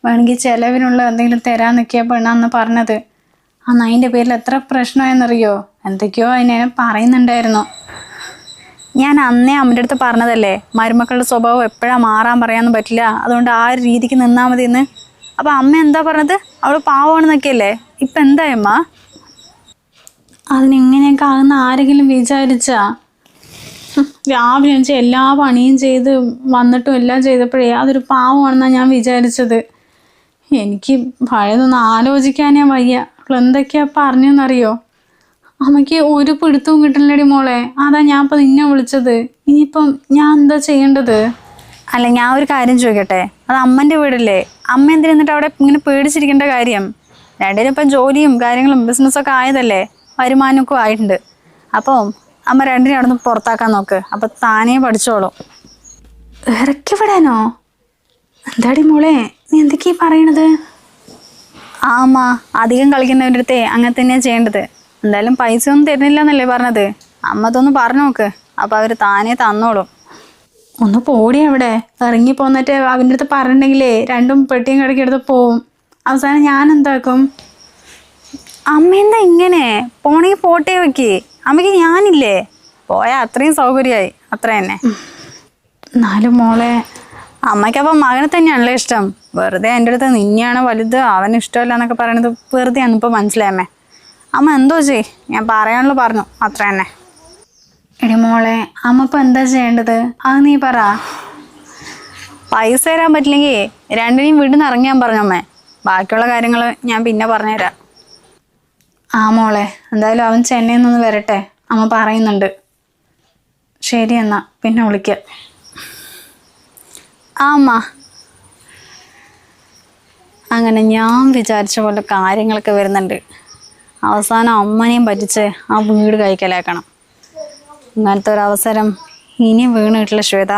വേണമെങ്കിൽ ചിലവിനുള്ള എന്തെങ്കിലും തരാൻ നിൽക്കിയപ്പോൾ പെണ്ണാന്ന് പറഞ്ഞത്. അന്ന് അതിൻ്റെ പേരിൽ എത്ര പ്രശ്നമായെന്നറിയോ? എന്തൊക്കെയോ അതിനെ പറയുന്നുണ്ടായിരുന്നു. ഞാൻ അന്നേ അമ്മയുടെ അടുത്ത് പറഞ്ഞതല്ലേ മരുമക്കളുടെ സ്വഭാവം എപ്പോഴാണ് മാറാൻ പറയാനൊന്നും പറ്റില്ല, അതുകൊണ്ട് ആ ഒരു രീതിക്ക് നിന്നാൽ മതി എന്ന്. അപ്പം അമ്മ എന്താ പറഞ്ഞത്? അവൾ പാവമാണെന്നൊക്കെയല്ലേ. ഇപ്പം എന്തായമ്മ? അതിനെങ്ങനെയൊക്കെ ആകുന്ന ആരെങ്കിലും വിചാരിച്ചാ? രാവിലെ വെച്ചാൽ എല്ലാ പണിയും ചെയ്ത് വന്നിട്ടും എല്ലാം ചെയ്തപ്പോഴേ അതൊരു പാവമാണെന്നാണ് ഞാൻ വിചാരിച്ചത്. എനിക്ക് പഴയതൊന്നും ആലോചിക്കാനേ വയ്യ. അവൾ എന്തൊക്കെയാ പറഞ്ഞെന്നറിയോ? അമ്മയ്ക്ക് ഒരു പിടുത്തവും കിട്ടില്ലടി മോളെ, അതാ ഞാൻ ഇപ്പം നിന്നെ വിളിച്ചത്. ഇനിയിപ്പം ഞാൻ എന്താ ചെയ്യേണ്ടത്? അല്ല ഞാൻ ഒരു കാര്യം ചോദിക്കട്ടെ, അത് അമ്മൻ്റെ വീടല്ലേ, അമ്മ എന്തിനെന്നിട്ട് അവിടെ ഇങ്ങനെ പേടിച്ചിരിക്കേണ്ട കാര്യം? രണ്ടിനും ഇപ്പം ജോലിയും കാര്യങ്ങളും ബിസിനസ്സൊക്കെ ആയതല്ലേ, വരുമാനമൊക്കെ ആയിട്ടുണ്ട്. അപ്പം അമ്മ രണ്ടിനെ അവിടെ നിന്ന് പുറത്താക്കാൻ നോക്ക്, അപ്പം താനേ പഠിച്ചോളൂ. ഇറക്കി വിടാനോ? എന്താടി മോളെ നീ എന്തൊക്കെയാ പറയണത്? ആ അമ്മ, അധികം കളിക്കുന്നവരുടെ അടുത്തേ അങ്ങനെ തന്നെയാണ് ചെയ്യേണ്ടത്. എന്തായാലും പൈസ ഒന്നും തരുന്നില്ല എന്നല്ലേ പറഞ്ഞത്, അമ്മ അതൊന്ന് പറഞ്ഞു നോക്ക്, അപ്പം അവർ താനേ തന്നോളും. ഒന്ന് പോടി അവിടെ, ഇറങ്ങി പോന്നിട്ട് അവൻ്റെ അടുത്ത് പറഞ്ഞിട്ടുണ്ടെങ്കിലേ രണ്ടും പെട്ടിയും കിടക്കിയെടുത്ത് പോവും. അവസാനം ഞാൻ എന്താക്കും? അമ്മ എന്താ ഇങ്ങനെ? പോണെങ്കിൽ പോട്ടേ വെക്ക്, അമ്മയ്ക്ക് ഞാനില്ലേ, പോയാൽ അത്രയും സൗകര്യമായി, അത്ര തന്നെ. എന്നാലും മോളെ അമ്മയ്ക്കപ്പം മകനെ തന്നെയാണല്ലോ ഇഷ്ടം. വെറുതെ എൻ്റെ അടുത്ത് നിന്നെയാണ് വലുത്, അവന് ഇഷ്ടമല്ല എന്നൊക്കെ പറയണത് വെറുതെയാണ് ഇപ്പോൾ മനസ്സിലായമ്മേ. അമ്മ എന്തോ ചെയ്, ഞാൻ പറയാനുള്ള പറഞ്ഞു, അത്ര തന്നെ. എടി മോളെ അമ്മ ഇപ്പം എന്താ ചെയ്യേണ്ടത് അത് നീ പറ. പൈസ തരാൻ പറ്റില്ലെങ്കിൽ രണ്ടിനെയും വീട്ടിൽ നിന്ന് ഇറങ്ങിയാൻ പറഞ്ഞമ്മേ, ബാക്കിയുള്ള കാര്യങ്ങൾ ഞാൻ പിന്നെ പറഞ്ഞുതരാം. ആ മോളെ എന്തായാലും അവൻ ചെന്നൈയിൽ നിന്ന് വരട്ടെ, അമ്മ പറയുന്നുണ്ട്. ശരി എന്നാ പിന്നെ വിളിക്കാം. ആ അമ്മ. അങ്ങനെ ഞാൻ വിചാരിച്ച പോലെ കാര്യങ്ങളൊക്കെ വരുന്നുണ്ട്. അവസാനം അമ്മനെയും പറ്റിച്ച് ആ വീട് കൈക്കലാക്കണം. ഇങ്ങനത്തെ ഒരു അവസരം ഇനി വീണിട്ടില്ല ശ്വേത,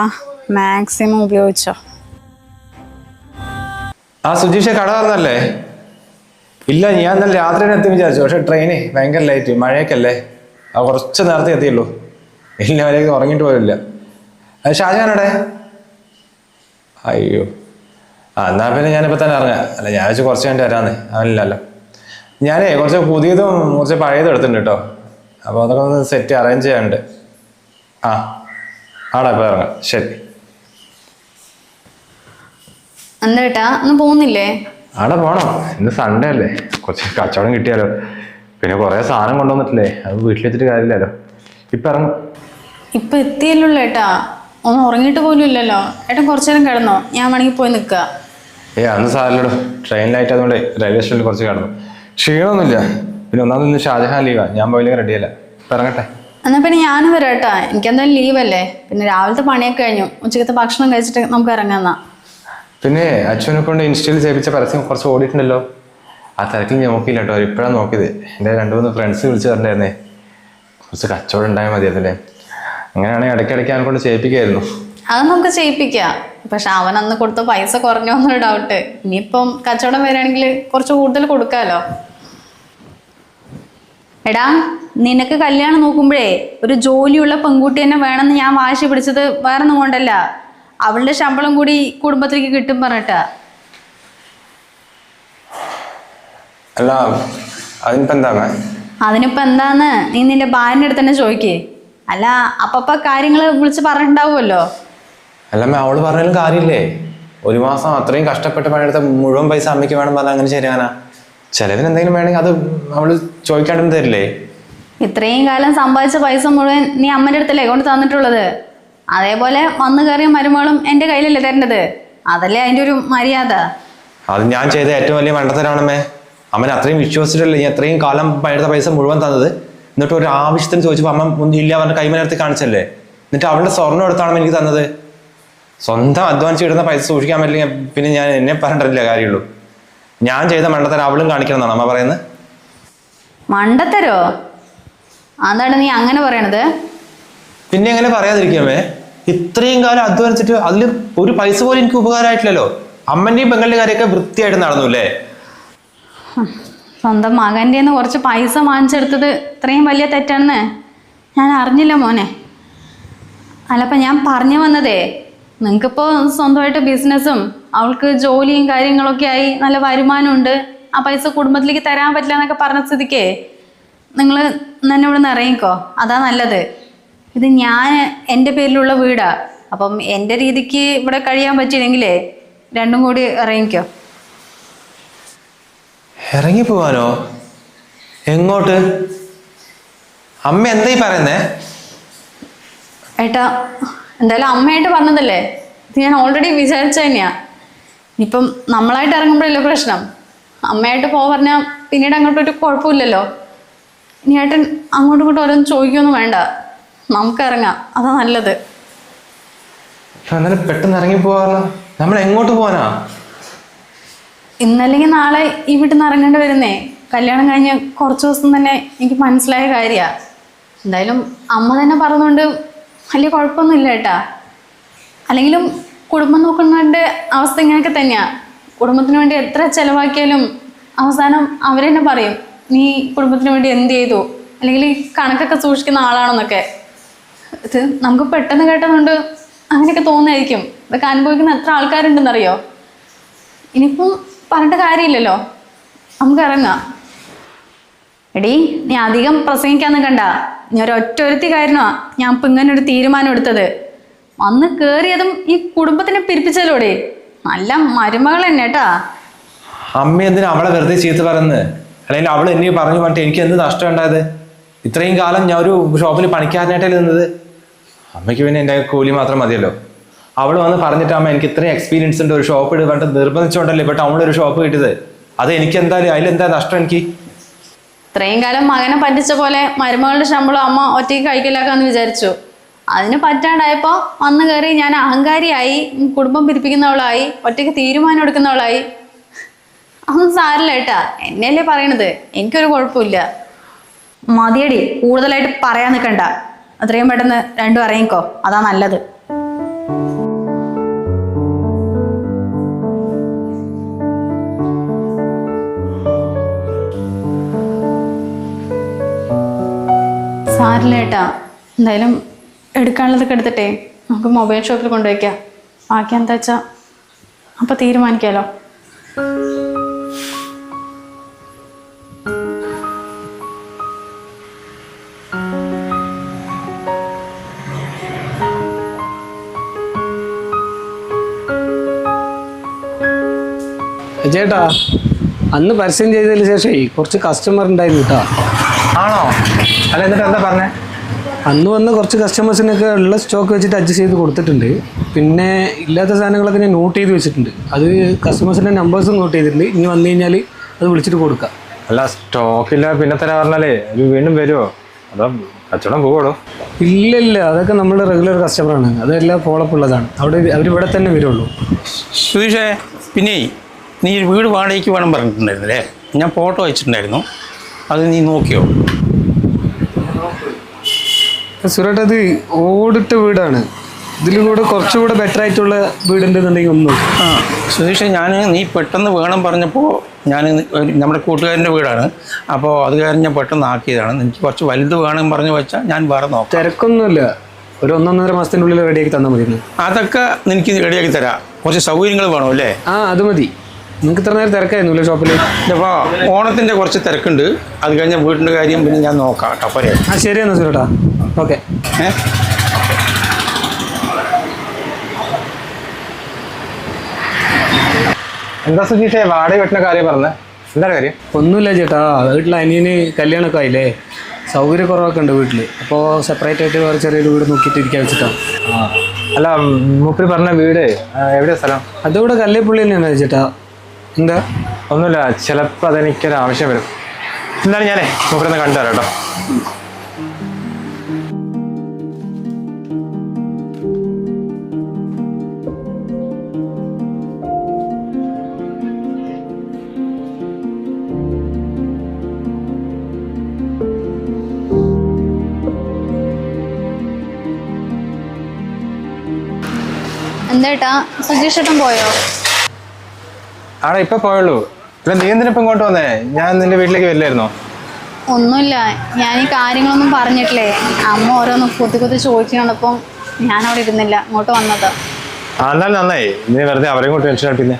മാക്സിമം ഉപയോഗിച്ചോ. ആ സുജീഷ കട വന്നല്ലേ? ഇല്ല, ഞാൻ ഇന്നലെ രാത്രി എത്തി വിചാരിച്ചു, പക്ഷെ ട്രെയിന് ഭയങ്കര ലൈറ്റ്, മഴയൊക്കെ അല്ലേ, ആ കുറച്ച് നേരത്തെ എത്തിയുള്ളൂ. ഇല്ല അവരേക്ക് ഉറങ്ങിയിട്ട് പോയില്ല. അത് ഷാജാനടെ? അയ്യോ, ആ എന്നാൽ പിന്നെ ഞാനിപ്പോൾ തന്നെ ഇറങ്ങാം. അല്ല ഞാൻ വെച്ച് കുറച്ച് കഴിഞ്ഞിട്ട് വരാമെന്ന്. അവനില്ലല്ലോ. ഞാനേ കുറച്ച് പുതിയതും കുറച്ച് പഴയതും എടുത്തിട്ടുണ്ട് കേട്ടോ, അപ്പോൾ അതൊക്കെ ഒന്ന് സെറ്റ് അറേഞ്ച് ചെയ്യാനുണ്ട്. ആ ആടാ ഇപ്പോൾ ഇറങ്ങാം, ശരി. എന്താ ഏട്ടാ ഒന്നും പോകുന്നില്ലേ? ആടെ പോണം, ഇന്ന് സൺഡേ അല്ലേ, കുറച്ച് കച്ചവടം കിട്ടിയാലോ. പിന്നെ കുറേ സാധനം കൊണ്ടുവന്നിട്ടില്ലേ, അത് വീട്ടിലെത്തിയിട്ട് കാര്യമില്ലല്ലോ. ഇപ്പം ഇറങ്ങും. ഇപ്പം എത്തിയല്ലോ ഏട്ടാ, ഒന്നും ഉറങ്ങിയിട്ട് പോലും ഇല്ലല്ലോ. ഏട്ടൻ കുറച്ചു നേരം കിടന്നോ, ഞാൻ വേണമെങ്കിൽ പോയി നിൽക്കുക. അന്ന് സാറില്ലടോ, ട്രെയിനിലായിട്ട് അതുകൊണ്ട് റെയിൽവേ സ്റ്റേഷനിൽ കുറച്ച് കിടന്നു. ക്ഷീണമൊന്നുമില്ല. പിന്നെ ഒന്നാമത് ഇന്ന് ഷാജഹാൻ ലീവാ, ഞാൻ പോയില്ലെങ്കിൽ റെഡിയല്ല. ഇപ്പം ഇറങ്ങട്ടെ. എന്നാൽ പിന്നെ ഞാനും വരാം ഏട്ടാ, എനിക്കെന്തായാലും ലീവല്ലേ. പിന്നെ രാവിലത്തെ പണിയൊക്കെ കഴിഞ്ഞു, ഉച്ചക്കത്തെ ഭക്ഷണം കഴിച്ചിട്ട് നമുക്ക് ഇറങ്ങാന്നാ. പിന്നെ അച്ഛനെ കൊണ്ട് ഇൻസ്റ്റയിൽ ചെയ്യിപ്പിച്ച പരസ്യം കുറച്ച് ഓടിയിട്ടുണ്ടല്ലോ, ആ തിരക്കിൽ ഞാൻ നോക്കിയില്ല കേട്ടോ, ഇപ്പോഴാണ് നോക്കിയത്. എൻ്റെ 2-3 ഫ്രണ്ട്സ് വിളിച്ച് പറഞ്ഞിട്ടുണ്ടായിരുന്നേ, കുറച്ച് കച്ചവടം ഉണ്ടായാൽ മതി അതില്ലേ. അങ്ങനെയാണെങ്കിൽ ഇടയ്ക്കിടയ്ക്ക് അവനെ കൊണ്ട് ചെയ്യിപ്പിക്കായിരുന്നു. അത് നമുക്ക് ചെയ്യിപ്പിക്കാം, പക്ഷെ അവൻ അന്ന് കൊടുത്ത പൈസ കുറഞ്ഞോ എന്നൊരു ഡൗട്ട്. ഇനിയിപ്പം കച്ചവടം വരികയാണെങ്കിൽ കുറച്ച് കൂടുതൽ കൊടുക്കാമല്ലോ. എടാ നിനക്ക് കല്യാണം നോക്കുമ്പോഴേ ഒരു ജോലിയുള്ള പെൺകുട്ടി തന്നെ വേണമെന്ന് ഞാൻ വാശി പിടിച്ചത് വേറെ ഒന്നും കൊണ്ടല്ല, അവളുടെ ശമ്പളം കൂടി കുടുംബത്തിലേക്ക് കിട്ടും പറഞ്ഞിട്ടാ. അല്ല അതിനിപ്പോൾ എന്താണ്? അതിനിപ്പോ എന്താന്ന് നീ നിന്റെ ഭാര്യൻ്റെ അടുത്ത് തന്നെ ചോദിക്കേ. അല്ല അപ്പപ്പ കാര്യങ്ങൾ വിളിച്ച് പറഞ്ഞിട്ടുണ്ടാവുമല്ലോ. അല്ലമ്മ അവള് പറഞ്ഞാലും കാര്യമില്ലേ, 1 മാസം അത്രയും കഷ്ടപ്പെട്ട് പണിയെടുത്ത മുഴുവൻ പൈസ അമ്മയ്ക്ക് വേണം പറഞ്ഞാൽ അങ്ങനെ ശരിയാനാ? ചിലവിന് എന്തെങ്കിലും വേണമെങ്കിൽ അത് അവള് ചോദിക്കാണ്ടെന്ന് തരില്ലേ? ഇത്രയും കാലം സമ്പാദിച്ച പൈസ മുഴുവൻ നീ അമ്മൻ്റെ അടുത്തല്ലേ കൊണ്ട് തന്നിട്ടുള്ളത്. അതേപോലെ വന്നു കയറിയ മരുമകളും എൻ്റെ കയ്യിലല്ലേ തരേണ്ടത്. അതല്ലേ അതിൻ്റെ ഒരു മര്യാദ. അത് ഞാൻ ചെയ്ത ഏറ്റവും വലിയ മണ്ടത്തരാണമ്മേ. അമ്മൻ അത്രയും വിശ്വസിച്ചിട്ടല്ലേ ഞാൻ അത്രയും കാലം എടുത്ത പൈസ മുഴുവൻ തന്നത്. എന്നിട്ട് ഒരു ആവശ്യത്തിന് ചോദിച്ചപ്പോൾ അമ്മ ഒന്നും ഇല്ല പറഞ്ഞ കൈമനടുത്ത് കാണിച്ചല്ലേ. എന്നിട്ട് അവളുടെ സ്വർണ്ണം എടുത്താണ് എനിക്ക് തന്നത്. സ്വന്തം അധ്വാനിച്ച് ഇടുന്ന പൈസ സൂക്ഷിക്കാൻ പറ്റില്ല പിന്നെ ഞാൻ എന്നെ പറഞ്ഞിട്ടില്ല കാര്യമുള്ളൂ. ഞാൻ ചെയ്ത മണ്ടത്തരം അവളും കാണിക്കണം എന്നാണ് അമ്മ പറയുന്നത്. മണ്ടത്തരോ? അതാണ് നീ അങ്ങനെ പറയണത്? പിന്നെ എങ്ങനെ പറയാതിരിക്കാമേ? ഇത്രയും കാലം അധ്വാനിച്ചിട്ട് അതിൽ ഒരു പൈസ പോലും എനിക്ക് ഉപകാരമായിട്ടില്ലല്ലോ. അമ്മൻ്റെയും പെങ്ങളുടെയും കാര്യമൊക്കെ വൃത്തിയായിട്ട് നടന്നു അല്ലേ? സ്വന്തം മകൻ്റെ നിന്ന് കുറച്ച് പൈസ വാങ്ങിച്ചെടുത്തത് ഇത്രയും വലിയ തെറ്റാണെന്ന് ഞാൻ അറിഞ്ഞില്ല മോനെ. അല്ലപ്പം ഞാൻ പറഞ്ഞു വന്നതേ, നിങ്ങൾക്കിപ്പോൾ സ്വന്തമായിട്ട് ബിസിനസ്സും അവൾക്ക് ജോലിയും കാര്യങ്ങളൊക്കെ ആയി നല്ല വരുമാനമുണ്ട്. ആ പൈസ കുടുംബത്തിലേക്ക് തരാൻ പറ്റില്ല എന്നൊക്കെ പറഞ്ഞ സ്ഥിതിക്കേ നിങ്ങൾ തന്നെ ഇവിടെ നിന്ന് ഇറങ്ങിക്കോ, അതാ നല്ലത്. ഇത് ഞാൻ എൻ്റെ പേരിലുള്ള വീടാ. അപ്പം എൻ്റെ രീതിക്ക് ഇവിടെ കഴിയാൻ പറ്റിയില്ലെങ്കിലേ രണ്ടും കൂടി ഇറങ്ങിക്കോ. ഇറങ്ങി പോവാനോ? എങ്ങോട്ട്? അമ്മ എന്തായി പറയുന്നേ? ഏട്ടാ, എന്തായാലും അമ്മയായിട്ട് പറഞ്ഞതല്ലേ, ഇത് ഞാൻ ഓൾറെഡി വിചാരിച്ച തന്നെയാ. ഇപ്പം നമ്മളായിട്ട് ഇറങ്ങുമ്പോഴല്ലേ പ്രശ്നം. അമ്മയായിട്ട് പറഞ്ഞാൽ പിന്നീട് അങ്ങോട്ടൊരു കുഴപ്പമില്ലല്ലോ. ഇനി ഏട്ടൻ അങ്ങോട്ടും ഇങ്ങോട്ടും ഓരോന്നും ചോദിക്കൊന്നും വേണ്ട, നമുക്ക് ഇറങ്ങാം, അതാ നല്ലത്. എന്നാലും പെട്ടെന്ന് ഇറങ്ങി പോവാറ. നമ്മൾ എങ്ങോട്ട് പോവാനാ? ഇന്നല്ലെങ്കിൽ നാളെ ഈ വീട്ടിൽ നിന്ന് ഇറങ്ങേണ്ടി വരുന്നേ. കല്യാണം കഴിഞ്ഞ് കുറച്ച് ദിവസം തന്നെ എനിക്ക് മനസ്സിലായ കാര്യമാണ്. എന്തായാലും അമ്മ തന്നെ പറഞ്ഞുകൊണ്ട് വലിയ കുഴപ്പമൊന്നുമില്ല ഏട്ടാ. അല്ലെങ്കിലും കുടുംബം നോക്കുന്നവരുടെ അവസ്ഥ ഇങ്ങനെയൊക്കെ തന്നെയാണ്. കുടുംബത്തിന് വേണ്ടി എത്ര ചിലവാക്കിയാലും അവസാനം അവരെന്നെ പറയും, നീ കുടുംബത്തിന് വേണ്ടി എന്ത് ചെയ്തു, അല്ലെങ്കിൽ ഈ കണക്കൊക്കെ സൂക്ഷിക്കുന്ന ആളാണെന്നൊക്കെ. ഇത് നമുക്ക് പെട്ടെന്ന് കേട്ടതുകൊണ്ട് അങ്ങനെയൊക്കെ തോന്നുമായിരിക്കും. ഇതൊക്കെ അനുഭവിക്കുന്ന എത്ര ആൾക്കാരുണ്ടെന്നറിയോ. ഇനിയിപ്പം പറഞ്ഞിട്ട് കാര്യമില്ലല്ലോ, നമുക്ക് ഇറങ്ങാം. എടീ, നീ അധികം പ്രസംഗിക്കാൻ നിൽക്കണ്ട. ഞാൻ ഒരൊറ്റ കാര്യമാണ് ഞാൻ ഇപ്പം ഇങ്ങനെ ഒരു തീരുമാനം എടുത്തത്. വന്ന് കയറിയതും ഈ കുടുംബത്തിനെ പിരിപ്പിച്ചാലോടെ. നല്ല മരുമകൾ തന്നെ കേട്ടാ. അമ്മ എന്തിനാ അവളെ വെറുതെ ചീത്ത പറയുന്നത്? അല്ലെങ്കിൽ അവൾ എന്നെ പറഞ്ഞു പറഞ്ഞിട്ട് എനിക്ക് എന്ത് നഷ്ടം ഉണ്ടായത്? ഇത്രയും കാലം ഞാൻ ഒരു ഷോപ്പിൽ പണിക്കാരനായിട്ടല്ലേ നിന്നത്. അമ്മയ്ക്ക് പിന്നെ എൻ്റെ കൂലി മാത്രം മതിയല്ലോ. അവൾ വന്ന് പറഞ്ഞിട്ട് അമ്മ എനിക്ക് ഇത്രയും എക്സ്പീരിയൻസ് ഉണ്ട്, ഒരു ഷോപ്പ് ഇട്ട് പറഞ്ഞിട്ട് നിർബന്ധിച്ചുകൊണ്ടല്ലേ ഇപ്പോൾ ടൗണിലൊരു ഷോപ്പ് കിട്ടിയത്. അത് എനിക്ക് എന്തായാലും അതിലെന്താ നഷ്ടം എനിക്ക്? ഇത്രയും കാലം മകനെ പറ്റിച്ച പോലെ മരുമകളുടെ ശമ്പളം അമ്മ ഒറ്റയ്ക്ക് കഴിക്കലാക്കാന്ന് വിചാരിച്ചു. അതിന് പറ്റാണ്ടായപ്പോൾ വന്ന് കയറി ഞാൻ അഹങ്കാരിയായി, കുടുംബം പിരിപ്പിക്കുന്നവളായി, ഒറ്റയ്ക്ക് തീരുമാനം എടുക്കുന്നവളായി. അതൊന്നും സാരില്ല ഏട്ടാ, എന്നെയല്ലേ പറയണത്, എനിക്കൊരു കുഴപ്പമില്ല. മതിയടി, കൂടുതലായിട്ട് പറയാൻ നിൽക്കണ്ട. അത്രയും പെട്ടെന്ന് രണ്ടും ഇറങ്ങിക്കോ, അതാ നല്ലത്. സാരില്ല ഏട്ടാ, എന്തായാലും എടുക്കാനുള്ളതൊക്കെ എടുത്തിട്ടേ നമുക്ക് മൊബൈൽ ഷോപ്പിൽ കൊണ്ടുവയ്ക്കാം. ബാക്കി എന്താ വെച്ചാൽ അപ്പം തീരുമാനിക്കാമല്ലോ. ചേട്ടാ, അന്ന് പരസ്യം ചെയ്തതിന് ശേഷം കുറച്ച് കസ്റ്റമർ ഉണ്ടായിരുന്നു കേട്ടോ. ആണോ? അല്ല, എന്നിട്ട് എന്താ പറഞ്ഞേ? അന്ന് വന്ന് കുറച്ച് കസ്റ്റമേഴ്സിനൊക്കെ ഉള്ള സ്റ്റോക്ക് വെച്ചിട്ട് അഡ്ജസ്റ്റ് ചെയ്ത് കൊടുത്തിട്ടുണ്ട്. പിന്നെ ഇല്ലാത്ത സാധനങ്ങളൊക്കെ ഞാൻ നോട്ട് ചെയ്ത് വെച്ചിട്ടുണ്ട്. അത് കസ്റ്റമേഴ്സിൻ്റെ നമ്പേഴ്സും നോട്ട് ചെയ്തിട്ടുണ്ട്. ഇനി വന്നു കഴിഞ്ഞാൽ അത് വിളിച്ചിട്ട് കൊടുക്കാം. അല്ല, സ്റ്റോക്കില്ല പിന്നെ തരാ പറഞ്ഞാലേ ഒരു വീണ്ടും വരുമോ? അതോ കച്ചവടം പോവുള്ളൂ? ഇല്ല, അതൊക്കെ നമ്മുടെ റെഗുലർ കസ്റ്റമറാണ്. അതെല്ലാം ഫോളോപ്പ് ഉള്ളതാണ്. അവരിവിടെ തന്നെ വരുള്ളൂ. സുധീഷേ, പിന്നെ നീ വീട് വാടകയ്ക്ക് വേണം പറഞ്ഞിട്ടുണ്ടായിരുന്നല്ലേ? ഞാൻ ഫോട്ടോ അയച്ചിട്ടുണ്ടായിരുന്നു, അത് നീ നോക്കിയോ? സുരേട്ട, അത് ഓടിട്ട വീടാണ്. ഇതിൽ കൂടെ കുറച്ചുകൂടെ ബെറ്റർ ആയിട്ടുള്ള വീടുണ്ടെന്നുണ്ടെങ്കിൽ ഒന്ന് നോക്കി. ആ സുധീഷേ, നീ പെട്ടെന്ന് വേണം പറഞ്ഞപ്പോൾ ഞാൻ നമ്മുടെ കൂട്ടുകാരൻ്റെ വീടാണ്, അപ്പോൾ അത് കാരണം ഞാൻ പെട്ടെന്ന് ആക്കിയതാണ്. എനിക്ക് കുറച്ച് വലുത് വേണം പറഞ്ഞു വെച്ചാൽ ഞാൻ വേറെ നോക്കാം. തിരക്കൊന്നുമില്ല, ഒരു 1.5 മാസത്തിനുള്ളിൽ റെഡിയാക്കി തന്നാൽ മതി. അതൊക്കെ എനിക്ക് റെഡിയാക്കി തരാം. കുറച്ച് സൗകര്യങ്ങൾ വേണം അല്ലേ? ആ, അത് മതി. നിങ്ങൾക്ക് ഇത്ര നേരം തിരക്കായിരുന്നില്ല ഷോപ്പിൽ? അപ്പോൾ ഓണത്തിൻ്റെ കുറച്ച് തിരക്കുണ്ട്, അത് കഴിഞ്ഞാൽ വീടിൻ്റെ കാര്യം പിന്നെ ഞാൻ നോക്കാം കേട്ടോ. പോരെ? ആ, ശരി എന്നാൽ സുരേട്ടാ, ഓക്കെ. എന്താ സുധീഷേ വാടക വീട്ടിൻ്റെ കാര്യം പറഞ്ഞേ? എന്താ കാര്യം? ഒന്നുമില്ല ചേട്ടാ, വീട്ടിൽ അനിയന് കല്യാണമൊക്കെ ആയില്ലേ, സൗകര്യക്കുറവൊക്കെ ഉണ്ട് വീട്ടിൽ. അപ്പോൾ സെപ്പറേറ്റ് ആയിട്ട് വേറെ ചെറിയൊരു വീട് നോക്കിയിട്ട് ഇരിക്കാൻ വെച്ചിട്ടാണ്. അല്ല, മൂപ്പര് പറഞ്ഞ വീട് എവിടെയാ സ്ഥലം? അതിവിടെ കല്ലേപ്പുള്ളി തന്നെയാണ് ചേട്ടാ. എന്താ? ഒന്നുമില്ല, ചിലപ്പോൾ അതെനിക്കൊരു ആവശ്യം വരും. എന്താണ് ഞാനേ മൂപ്പരൊന്ന് കണ്ടു തരാം കേട്ടോ. എന്താ സുജീഷ് ഏട്ടൻ പോയോ? ആടാ ഇപ്പൊ പോയുള്ളൂ. പിന്നെ നീ എന്തിനാ ഇപ്പം ഇങ്ങോട്ട് വന്നേ? ഞാൻ നിന്റെ വീട്ടിലേക്ക് വരില്ലായിരുന്നോ? ഒന്നുമില്ല, ഞാൻ ഈ കാര്യങ്ങളൊന്നും പറഞ്ഞിട്ടില്ലേ, അമ്മ ഓരോന്ന് കുത്തി ചോദിക്കണപ്പം ഞാൻ അവിടെ ഇരുന്നില്ല, ഇങ്ങോട്ട് വന്നതാ. എന്നാലും നന്നായി, നീ വെറുതെ അവരെയും കൂടി ടെൻഷൻ ആപ്പിന്നെ.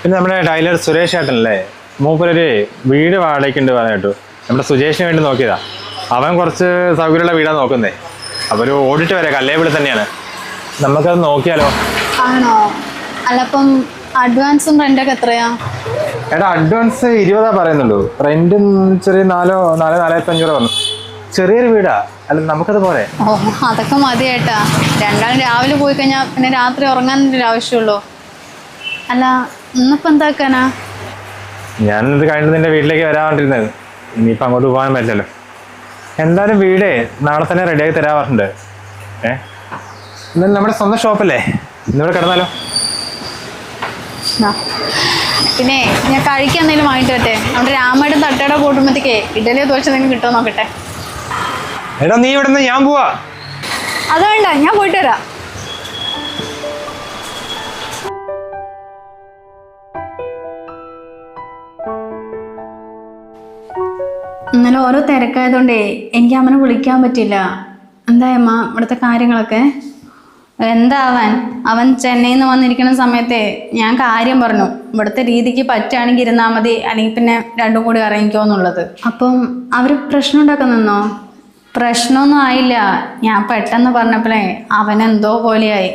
പിന്നെ നമ്മുടെ ടൈലർ സുരേഷ് ഏട്ടനല്ലേ, മൂപ്പരൊരു വീട് വാടകയ്ക്കുണ്ട് പറഞ്ഞിട്ടു. നമ്മുടെ സുജേഷിന് വേണ്ടി നോക്കിയതാ. അവൻ കുറച്ച് സൗകര്യമുള്ള വീടാണ് നോക്കുന്നേ. അപ്പോൾ ഒരു ഓഡിറ്റ് വരെ കല്ലേവിളി തന്നെയാണ്. നമുക്കത് നോക്കിയാലോ? ആണോ? അല്ലപ്പം അഡ്വാൻസും റെന്റൊക്കെ എത്രയാ? എടാ അഡ്വാൻസ് 20 പറയുന്നുള്ളൂ, റെന്റും ചെറിയ 4,500 പറഞ്ഞു. ചെറിയൊരു വീടാ, അല്ല നമുക്കത് പോരെ? ഓ അതൊക്കെ മതി ഏട്ടാ. രണ്ടാളും രാവിലെ പോയി കഴിഞ്ഞാൽ പിന്നെ രാത്രി ഉറങ്ങാനൊരു ആവശ്യമുള്ളൂ. അല്ല ഇന്നിപ്പോൾ എന്താക്കാനാ? ഞാനിത് കഴിഞ്ഞിട്ട് നിന്റെ വീട്ടിലേക്ക് വരാണ്ടിരുന്നത്. ഇനിയിപ്പോൾ അങ്ങോട്ട് പോകാൻ പറ്റില്ലല്ലോ. എന്തായാലും വീടേ നാളെ തന്നെ റെഡിയാക്കി തരാറുണ്ട്. എന്നാലും നമ്മുടെ സ്വന്തം ഷോപ്പല്ലേ, ഇന്നിവിടെ കിടന്നാലോ? പിന്നെ ഞാൻ കഴിക്കാൻ എന്തെങ്കിലും വാങ്ങിട്ട് വരട്ടെ? നമ്മുടെ രാമയുടെ തട്ടയുടെ കൂട്ടുമ്പോഴത്തേക്കേ ഇഡലിയോ ദോശ എന്തെങ്കിലും കിട്ടുമോ നോക്കട്ടെ. എടാ നീ ഇവിടെ നിന്ന് ഞാൻ പോവാ. അത് വേണ്ട, ഞാൻ പോയിട്ട് വരാം. ഇന്നലെ ഓരോ തിരക്കായതുകൊണ്ടേ എനിക്ക് അമ്മനെ വിളിക്കാൻ പറ്റില്ല. എന്തായമ്മ ഇവിടുത്തെ കാര്യങ്ങളൊക്കെ? എന്താവാൻ, അവൻ ചെന്നൈയിൽ നിന്ന് വന്നിരിക്കുന്ന സമയത്തെ ഞാൻ കാര്യം പറഞ്ഞു, ഇവിടുത്തെ രീതിക്ക് പറ്റുകയാണെങ്കിൽ ഇരുന്നാൽ മതി, അല്ലെങ്കിൽ പിന്നെ രണ്ടും കൂടി ഇറങ്ങിക്കോ എന്നുള്ളത്. അപ്പം അവർ പ്രശ്നം ഉണ്ടാക്കാൻ നിന്നോ? പ്രശ്നമൊന്നും ആയില്ല. ഞാൻ പെട്ടെന്ന് പറഞ്ഞപ്പോഴേ അവനെന്തോ പോലെയായി.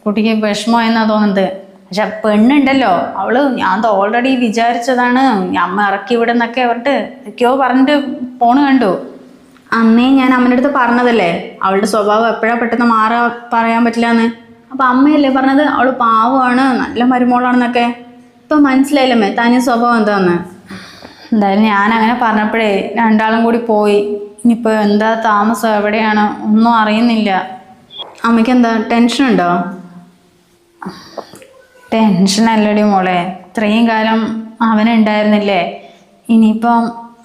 കുട്ടിക്ക് വിഷമമായെന്നാ തോന്നുന്നത്. പക്ഷെ പെണ്ണുണ്ടല്ലോ അവള്, ഞാൻ ഓൾറെഡി വിചാരിച്ചതാണ് അമ്മ ഇറക്കി വിടുന്നൊക്കെ അവർക്ക് ഒക്കെയോ പറഞ്ഞിട്ട് ഫോണ് കണ്ടു. അന്നേ ഞാൻ അമ്മൻ്റെ അടുത്ത് പറഞ്ഞതല്ലേ അവളുടെ സ്വഭാവം എപ്പോഴാണ് പെട്ടെന്ന് മാറാ പറയാൻ പറ്റില്ല എന്ന്. അപ്പം അമ്മയല്ലേ പറഞ്ഞത് അവൾ പാവമാണ്, നല്ല മരുമോളാണെന്നൊക്കെ. ഇപ്പം മനസ്സിലായില്ലമ്മേ തനി സ്വഭാവം എന്താന്ന്. എന്തായാലും ഞാൻ അങ്ങനെ പറഞ്ഞപ്പോഴേ രണ്ടാളും കൂടി പോയി. ഇനിയിപ്പോൾ എന്താ താമസം, എവിടെയാണ് ഒന്നും അറിയുന്നില്ല. അമ്മയ്ക്ക് എന്താ ടെൻഷനുണ്ടോ? ടെൻഷനല്ലടി മോളെ, ഇത്രയും കാലം അവനുണ്ടായിരുന്നില്ലേ, ഇനിയിപ്പം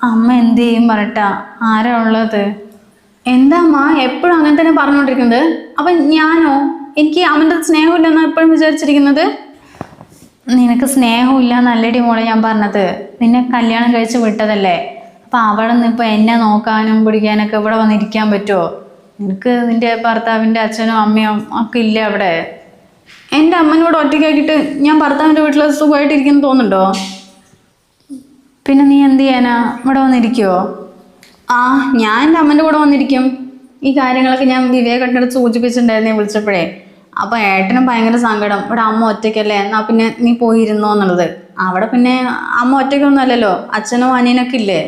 അമ്മ എന്ത് ചെയ്യും പറഞ്ഞിട്ടാ? ആരാ ഉള്ളത്? എന്താ അമ്മ എപ്പോഴും അങ്ങനെ തന്നെ പറഞ്ഞുകൊണ്ടിരിക്കുന്നത്? അപ്പം ഞാനോ? എനിക്ക് അവൻ്റെ സ്നേഹമില്ലെന്നാ എപ്പോഴും വിചാരിച്ചിരിക്കുന്നത്? നിനക്ക് സ്നേഹമില്ല നല്ലടി മോളെ ഞാൻ പറഞ്ഞത്. നിന്നെ കല്യാണം കഴിച്ച് വിട്ടതല്ലേ, അപ്പം അവിടെ നിന്ന് ഇപ്പം എന്നെ നോക്കാനും പിടിക്കാനൊക്കെ ഇവിടെ വന്നിരിക്കാൻ പറ്റുമോ? നിനക്ക് നിൻ്റെ ഭർത്താവിൻ്റെ അച്ഛനും അമ്മയും ഒക്കെ ഇല്ലേ അവിടെ? എൻ്റെ അമ്മനോട് ഒറ്റയ്ക്കാക്കിയിട്ട് ഞാൻ ഭർത്താവിൻ്റെ വീട്ടിൽ സുഖമായിട്ടിരിക്കുന്നു തോന്നുന്നുണ്ടോ? പിന്നെ നീ എന്ത് ചെയ്യാനാ, ഇവിടെ വന്നിരിക്കുമോ? ആ ഞാൻ എൻ്റെ അമ്മൻ്റെ കൂടെ വന്നിരിക്കും. ഈ കാര്യങ്ങളൊക്കെ ഞാൻ വിവേകേട്ടൻ്റെ അടുത്ത് സൂചിപ്പിച്ചിട്ടുണ്ടായിരുന്നേ വിളിച്ചപ്പോഴേ. അപ്പോൾ ഏട്ടനും ഭയങ്കര സങ്കടം, ഇവിടെ അമ്മ ഒറ്റയ്ക്കല്ലേ, എന്നാൽ പിന്നെ നീ പോയിരുന്നോ എന്നുള്ളത്. അവിടെ പിന്നെ അമ്മ ഒറ്റയ്ക്കൊന്നും അല്ലല്ലോ, അച്ഛനും അനിയനൊക്കെ ഇല്ലേ.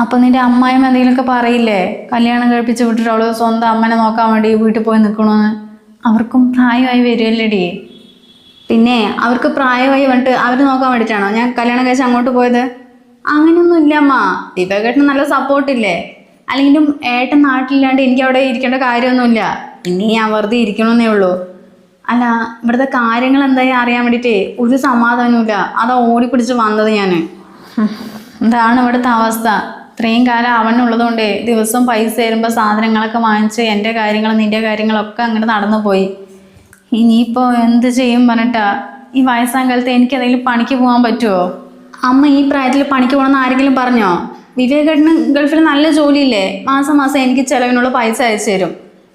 അപ്പം നിൻ്റെ അമ്മായിയും എന്തെങ്കിലുമൊക്കെ പറയില്ലേ, കല്യാണം കഴിപ്പിച്ച് വിട്ടിട്ട് അവള് സ്വന്തം അമ്മനെ നോക്കാൻ വേണ്ടി വീട്ടിൽ പോയി നിൽക്കണമെന്ന്? അവർക്കും പ്രായമായി വരുമല്ലേടി. പിന്നെ അവർക്ക് പ്രായമായി വന്നിട്ട് അവർ നോക്കാൻ വേണ്ടിയിട്ടാണോ ഞാൻ കല്യാണം കഴിച്ച് അങ്ങോട്ട് പോയത്? അങ്ങനെയൊന്നും ഇല്ല അമ്മ. വിവേകേട്ടന് നല്ല സപ്പോർട്ടില്ലേ. അല്ലെങ്കിലും ഏട്ടൻ നാട്ടിലില്ലാണ്ട് എനിക്ക് അവിടെ ഇരിക്കേണ്ട കാര്യമൊന്നുമില്ല. ഇനി ഞാൻ വെറുതെ ഇരിക്കണമെന്നേ ഉള്ളൂ. അല്ല ഇവിടുത്തെ കാര്യങ്ങൾ എന്തായി അറിയാൻ വേണ്ടിയിട്ടേ ഒരു സമാധാനമില്ല, അതാ ഓടിപ്പിടിച്ച് വന്നത് ഞാൻ. ഇതാണ് ഇവിടുത്തെ അവസ്ഥ. ഇത്രയും കാലം അവനുള്ളതുകൊണ്ടേ ദിവസവും പൈസ തരുമ്പോൾ സാധനങ്ങളൊക്കെ വാങ്ങിച്ച് എൻ്റെ കാര്യങ്ങളും നിൻ്റെ കാര്യങ്ങളൊക്കെ അങ്ങനെ നടന്നു പോയി. ഇനിയിപ്പോൾ എന്ത് ചെയ്യും പറഞ്ഞിട്ടാ? ഈ വയസ്സാം കാലത്ത് എനിക്ക് എന്തെങ്കിലും പണിക്ക് പോകാൻ പറ്റുമോ? അമ്മ ഈ പ്രായത്തിൽ പണിക്ക് പോകണമെന്ന് ആരെങ്കിലും പറഞ്ഞോ? വിവേകേട്ടന് ഗൾഫിൽ നല്ല ജോലിയില്ലേ, മാസം മാസം എനിക്ക് ചിലവിനുള്ള പൈസ അയച്ചു തരും.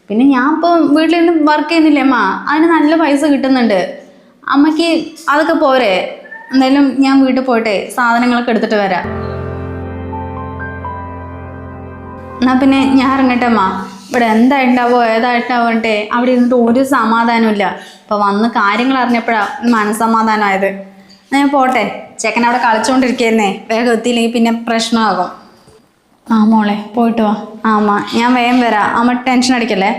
പിന്നെ ഞാൻ ഇപ്പോൾ വീട്ടിലിരുന്ന് വർക്ക് ചെയ്യുന്നില്ലേ അമ്മ, അതിന് നല്ല പൈസ കിട്ടുന്നുണ്ട്. അമ്മയ്ക്ക് അതൊക്കെ പോരെ? എന്തായാലും ഞാൻ വീട്ടിൽ പോയിട്ടെ സാധനങ്ങളൊക്കെ എടുത്തിട്ട് വരാം. എന്നാൽ പിന്നെ ഞാൻ ഇറങ്ങട്ടെ അമ്മ. ഇവിടെ എന്തായിട്ടുണ്ടാവോ ഏതായിട്ടുണ്ടാവട്ടെ, അവിടെ ഇരുന്നിട്ട് ഒരു സമാധാനമില്ല. അപ്പോൾ വന്ന് കാര്യങ്ങൾ അറിഞ്ഞപ്പോഴാണ് മനസ്സമാധാനമായത്. ഞാൻ പോട്ടെ, ചെക്കൻ അവിടെ കളിച്ചോണ്ടിരിക്കുന്നേ, വേഗം എത്തിയില്ലെങ്കിൽ പിന്നെ പ്രശ്നമാകും. ആ മോളെ പോയിട്ട് വാ. ആ അമ്മ ഞാൻ വേഗം വരാം, അമ്മ ടെൻഷൻ അടിക്കല്ലേ.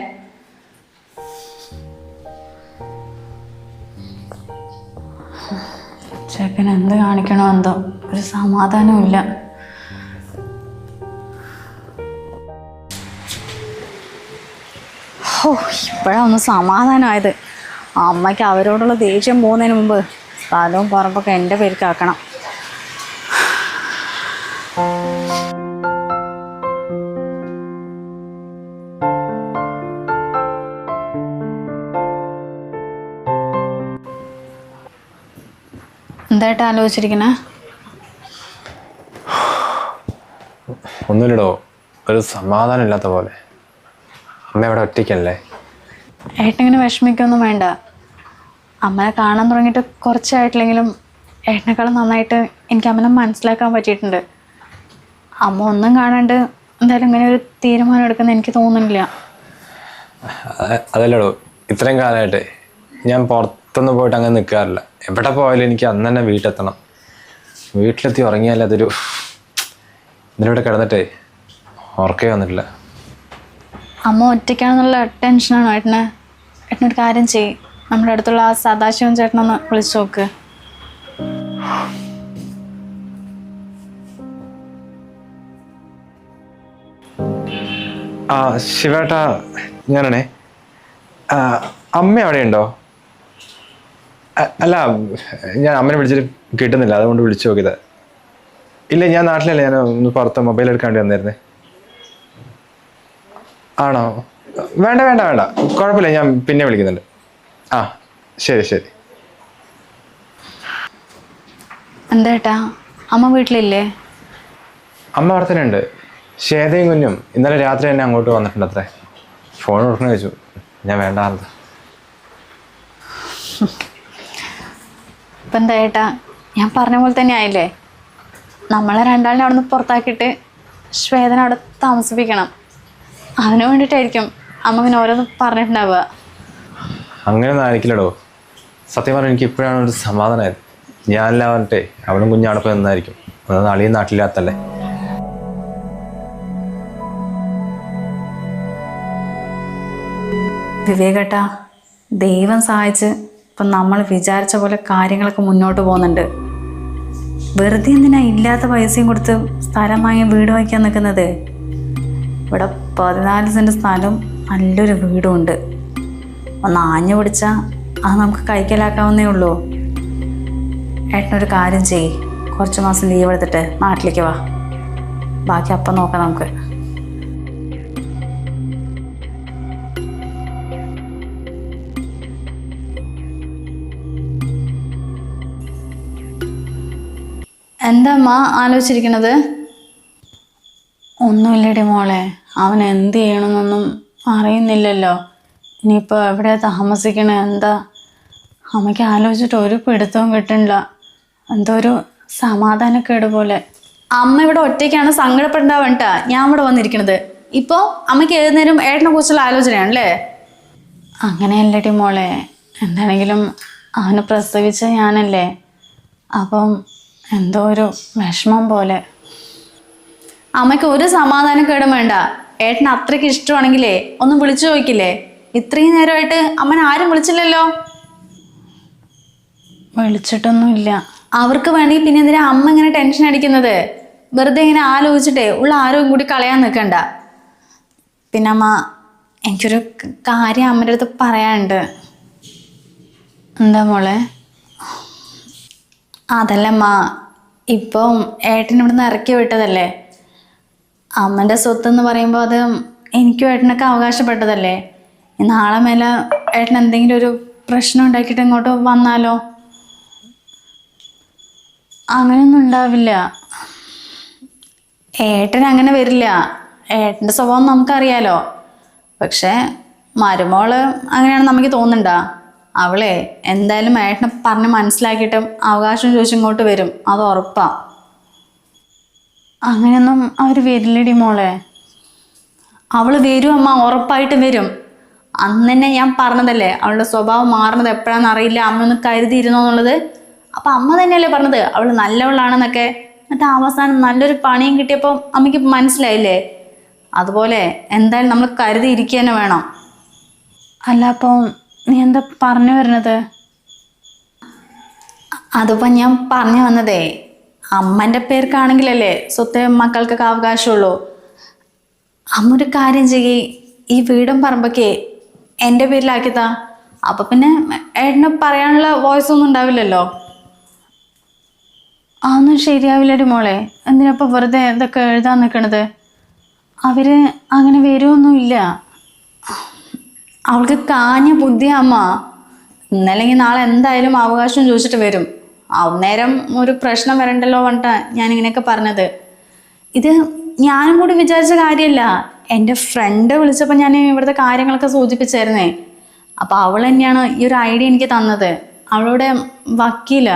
ചെക്കൻ എന്ത് കാണിക്കണോ എന്തോ, ഒരു സമാധാനവും ഇല്ല. ഓ, ഇപ്പോഴാണ് ഒന്ന് സമാധാനമായത്. അമ്മയ്ക്ക് അവരോടുള്ള ദേഷ്യം പോകുന്നതിന് മുമ്പ് സ്ഥലവും പറമ്പൊക്കെ എൻ്റെ പേരിക്കാക്കണം. എന്തായിട്ട് ആലോചിച്ചിരിക്കണേ? ഒന്നുമില്ലടോ, ഒരു സമാധാനം ഇല്ലാത്ത പോലെ. അമ്മ അവിടെ ഒറ്റയ്ക്കല്ലേ? ഏട്ടനിങ്ങനെ വിഷമിക്കൊന്നും വേണ്ട. അമ്മനെ കാണാൻ തുടങ്ങിയിട്ട് കുറച്ചായിട്ടില്ലെങ്കിലും ഏട്ടനേക്കാളും നന്നായിട്ട് എനിക്ക് അമ്മനെ മനസ്സിലാക്കാൻ പറ്റിയിട്ടുണ്ട്. അമ്മ ഒന്നും കാണാണ്ട് എന്തായാലും ഇങ്ങനെ ഒരു തീരുമാനം എടുക്കുന്ന എനിക്ക് തോന്നുന്നില്ല. അതല്ലടോ, ഇത്രയും കാലമായിട്ട് ഞാൻ പുറത്തൊന്നും പോയിട്ട് അങ്ങനെ നിൽക്കാറില്ല. എവിടെ പോയാലും എനിക്ക് അന്ന് തന്നെ വീട്ടിലെത്തണം. വീട്ടിലെത്തി ഉറങ്ങിയാൽ അതൊരു ഇതിലൂടെ കിടന്നിട്ടേ ഉറക്കേ വന്നിട്ടില്ല. അമ്മ ഒറ്റയ്ക്കാണെന്നുള്ള ടെൻഷനാണോ ഏട്ടന്? ഏട്ടനൊരു കാര്യം ചെയ്യും, നമ്മുടെ അടുത്തുള്ള ആ സദാശിവൻ ചേട്ടനൊന്ന് വിളിച്ചു നോക്ക്. ആ ശിവേട്ടാ, ഞാനാണേ. അമ്മ അവിടെ ഉണ്ടോ? അല്ല, ഞാൻ അമ്മനെ വിളിച്ചിട്ട് കിട്ടുന്നില്ല, അതുകൊണ്ട് വിളിച്ചു നോക്കിയത്. ഇല്ല, ഞാൻ നാട്ടിലല്ലേ, ഞാൻ ഒന്ന് പുറത്ത് മൊബൈൽ എടുക്കാണ്ടി വന്നായിരുന്നേ. ആണോ? വേണ്ട വേണ്ട വേണ്ട, കുഴപ്പമില്ല, ഞാൻ പിന്നെ വിളിക്കുന്നുണ്ട്. ആ ശരി ശരി. എന്താ ഏട്ടാ, അമ്മ വീട്ടിലില്ലേ? അമ്മ അവിടെ തന്നെ ഉണ്ട്. ശ്വേതയും കുഞ്ഞും ഇന്നലെ രാത്രി തന്നെ അങ്ങോട്ട് വന്നിട്ടുണ്ട് അത്രേ. ഫോൺ കൊടുക്കണ വെച്ചു, ഞാൻ വേണ്ടാർന്നത്. ഇപ്പം എന്താ ഏട്ടാ, ഞാൻ പറഞ്ഞ പോലെ തന്നെ ആയില്ലേ? നമ്മളെ രണ്ടാളിനെ അവിടെ നിന്ന് പുറത്താക്കിയിട്ട് ശ്വേതനെ അവിടെ താമസിപ്പിക്കണം. അതിനു വേണ്ടിയിട്ടായിരിക്കും അമ്മ ഇങ്ങനെ ഓരോന്ന് പറഞ്ഞിട്ടുണ്ടാവുക. അങ്ങനെയൊന്നും ആയിരിക്കില്ലടോ. സത്യം പറഞ്ഞാൽ എനിക്ക് ഇപ്പോഴാണ് ഒരു സമാധാനമായത്. ഞാനെല്ലാം പറഞ്ഞിട്ടേ അവളും കുഞ്ഞാടപ്പം എന്നായിരിക്കും. അതൊന്നും അളിയും നാട്ടിലില്ലാത്തല്ലേ. വിവേകേട്ടാ, ദൈവം സഹായിച്ച് ഇപ്പം നമ്മൾ വിചാരിച്ച പോലെ കാര്യങ്ങളൊക്കെ മുന്നോട്ട് പോകുന്നുണ്ട്. വെറുതെ എന്തിനാ ഇല്ലാത്ത പൈസയും കൊടുത്ത് സ്ഥലം വാങ്ങി വീട് വയ്ക്കാൻ നിൽക്കുന്നത്? ഇവിടെ 14 സെൻറ്റ് സ്ഥലവും നല്ലൊരു വീടും ഉണ്ട്. ഒന്ന് ആഞ്ഞു പിടിച്ചാൽ അത് നമുക്ക് കൈക്കലാക്കാവുന്നേ ഉള്ളൂ. ഏട്ടനൊരു കാര്യം ചെയ്യ്, കുറച്ച് മാസം ലീവ് എടുത്തിട്ട് നാട്ടിലേക്ക് വാ. ബാക്കി അപ്പം നോക്കാം നമുക്ക്. എന്താ അമ്മ ആലോചിച്ചിരിക്കണത്? ഒന്നുമില്ലടി മോളെ, അവൻ എന്ത് ചെയ്യണമെന്നൊന്നും അറിയുന്നില്ലല്ലോ. ഇനിയിപ്പോൾ എവിടെ താമസിക്കണേ എന്താ അമ്മയ്ക്ക് ആലോചിച്ചിട്ട് ഒരു പിടുത്തവും കിട്ടണില്ല. എന്തോ ഒരു സമാധാനക്കേട് പോലെ. അമ്മ ഇവിടെ ഒറ്റയ്ക്കാണ്, സങ്കടപ്പെടേണ്ട ഞാൻ ഇവിടെ വന്നിരിക്കണത്. ഇപ്പോൾ അമ്മയ്ക്ക് ഏത് നേരം ഏട്ടനെ കുറിച്ചുള്ള ആലോചനയാണല്ലേ? അങ്ങനെയല്ലടി മോളെ, എന്താണെങ്കിലും അവനെ പ്രസവിച്ച ഞാനല്ലേ. അപ്പം എന്തോ ഒരു വിഷമം പോലെ. അമ്മയ്ക്ക് ഒരു സമാധാനക്കേടും വേണ്ട. ഏട്ടന് അത്രയ്ക്ക് ഇഷ്ടമാണെങ്കിലേ ഒന്ന് വിളിച്ചു ചോദിക്കില്ലേ? ഇത്രയും നേരമായിട്ട് അമ്മനെ ആരും വിളിച്ചില്ലല്ലോ. വിളിച്ചിട്ടൊന്നുമില്ല. അവർക്ക് വേണമെങ്കിൽ പിന്നെ എന്തിനാ അമ്മ ഇങ്ങനെ ടെൻഷൻ അടിക്കുന്നത്? വെറുതെ ഇങ്ങനെ ആലോചിച്ചിട്ടേ ഉള്ള ആരോഗ്യം കൂടി കളയാൻ നിൽക്കണ്ട. പിന്നെ അമ്മ, എനിക്കൊരു കാര്യം അമ്മയുടെ അടുത്ത് പറയാനുണ്ട്. എന്താ മോളെ? അതല്ലമ്മ, ഇപ്പം ഏട്ടൻ ഇവിടുന്ന് ഇറക്കി വിട്ടതല്ലേ. അമ്മൻ്റെ സ്വത്ത് എന്ന് പറയുമ്പോൾ അത് എനിക്കും ഏട്ടനൊക്കെ അവകാശപ്പെട്ടതല്ലേ. നാളെ മേലെ ഏട്ടൻ എന്തെങ്കിലും ഒരു പ്രശ്നം ഉണ്ടാക്കിയിട്ട് ഇങ്ങോട്ട് വന്നാലോ? അങ്ങനെയൊന്നും ഉണ്ടാവില്ല. ഏട്ടൻ അങ്ങനെ വരില്ല. ഏട്ടൻ്റെ സ്വഭാവം നമുക്കറിയാലോ. പക്ഷേ മരുമോള് അങ്ങനെയാണ് നമുക്ക് തോന്നുന്നുണ്ടാ? അവളെ എന്തായാലും ഏട്ടനെ പറഞ്ഞ് മനസ്സിലാക്കിയിട്ടും അവകാശം ചോദിച്ച് ഇങ്ങോട്ട് വരും, അത് ഉറപ്പാ. അങ്ങനെയൊന്നും അവർ വരില്ലടി മോളെ. അവൾ വരും അമ്മ, ഉറപ്പായിട്ട് വരും. അന്ന് തന്നെ ഞാൻ പറഞ്ഞതല്ലേ അവളുടെ സ്വഭാവം മാറുന്നത് എപ്പോഴാണെന്ന് അറിയില്ല, അമ്മ ഒന്ന് കരുതിയിരുന്നോ എന്നുള്ളത്. അപ്പം അമ്മ തന്നെയല്ലേ പറഞ്ഞത് അവൾ നല്ലവളാണെന്നൊക്കെ. എന്നിട്ട് അവസാനം നല്ലൊരു പണിയും കിട്ടിയപ്പോൾ അമ്മയ്ക്ക് മനസ്സിലായില്ലേ. അതുപോലെ എന്തായാലും നമ്മൾ കരുതിയിരിക്കുക തന്നെ വേണം. അല്ല അപ്പം നീ എന്താ പറഞ്ഞു വരുന്നത്? അതിപ്പോൾ ഞാൻ പറഞ്ഞു വന്നതേ, അമ്മൻ്റെ പേർക്കാണെങ്കിലല്ലേ സ്വത്ത് മക്കൾക്കൊക്കെ അവകാശമുള്ളൂ. അമ്മ ഒരു കാര്യം ചെയ്യേ, ഈ വീടും പറമ്പൊക്കെ എൻ്റെ പേരിലാക്കിത്താ. അപ്പം പിന്നെ ഏട്ടന് പറയാനുള്ള വോയിസ് ഒന്നും ഉണ്ടാവില്ലല്ലോ. അതൊന്നും ശരിയാവില്ലടി മോളെ. എന്തിനപ്പോൾ വെറുതെ ഇതൊക്കെ എഴുതാൻ നിൽക്കണത്? അവര് അങ്ങനെ വരുമൊന്നുമില്ല. അവൾക്ക് കാഞ്ഞ ബുദ്ധിയാ അമ്മ. ഇന്നല്ലെങ്കിൽ നാളെ എന്തായാലും അവകാശം ചോദിച്ചിട്ട് വരും. അന്നേരം ഒരു പ്രശ്നം വരണ്ടല്ലോ പറഞ്ഞിട്ടാ ഞാനിങ്ങനെയൊക്കെ പറഞ്ഞത്. ഇത് ഞാനും കൂടി വിചാരിച്ച കാര്യമല്ല. എൻ്റെ ഫ്രണ്ട് വിളിച്ചപ്പോൾ ഞാൻ ഇവിടുത്തെ കാര്യങ്ങളൊക്കെ സൂചിപ്പിച്ചായിരുന്നേ. അപ്പോൾ അവൾ തന്നെയാണ് ഈ ഒരു ഐഡിയ എനിക്ക് തന്നത്. അവളുടെ വക്കീല.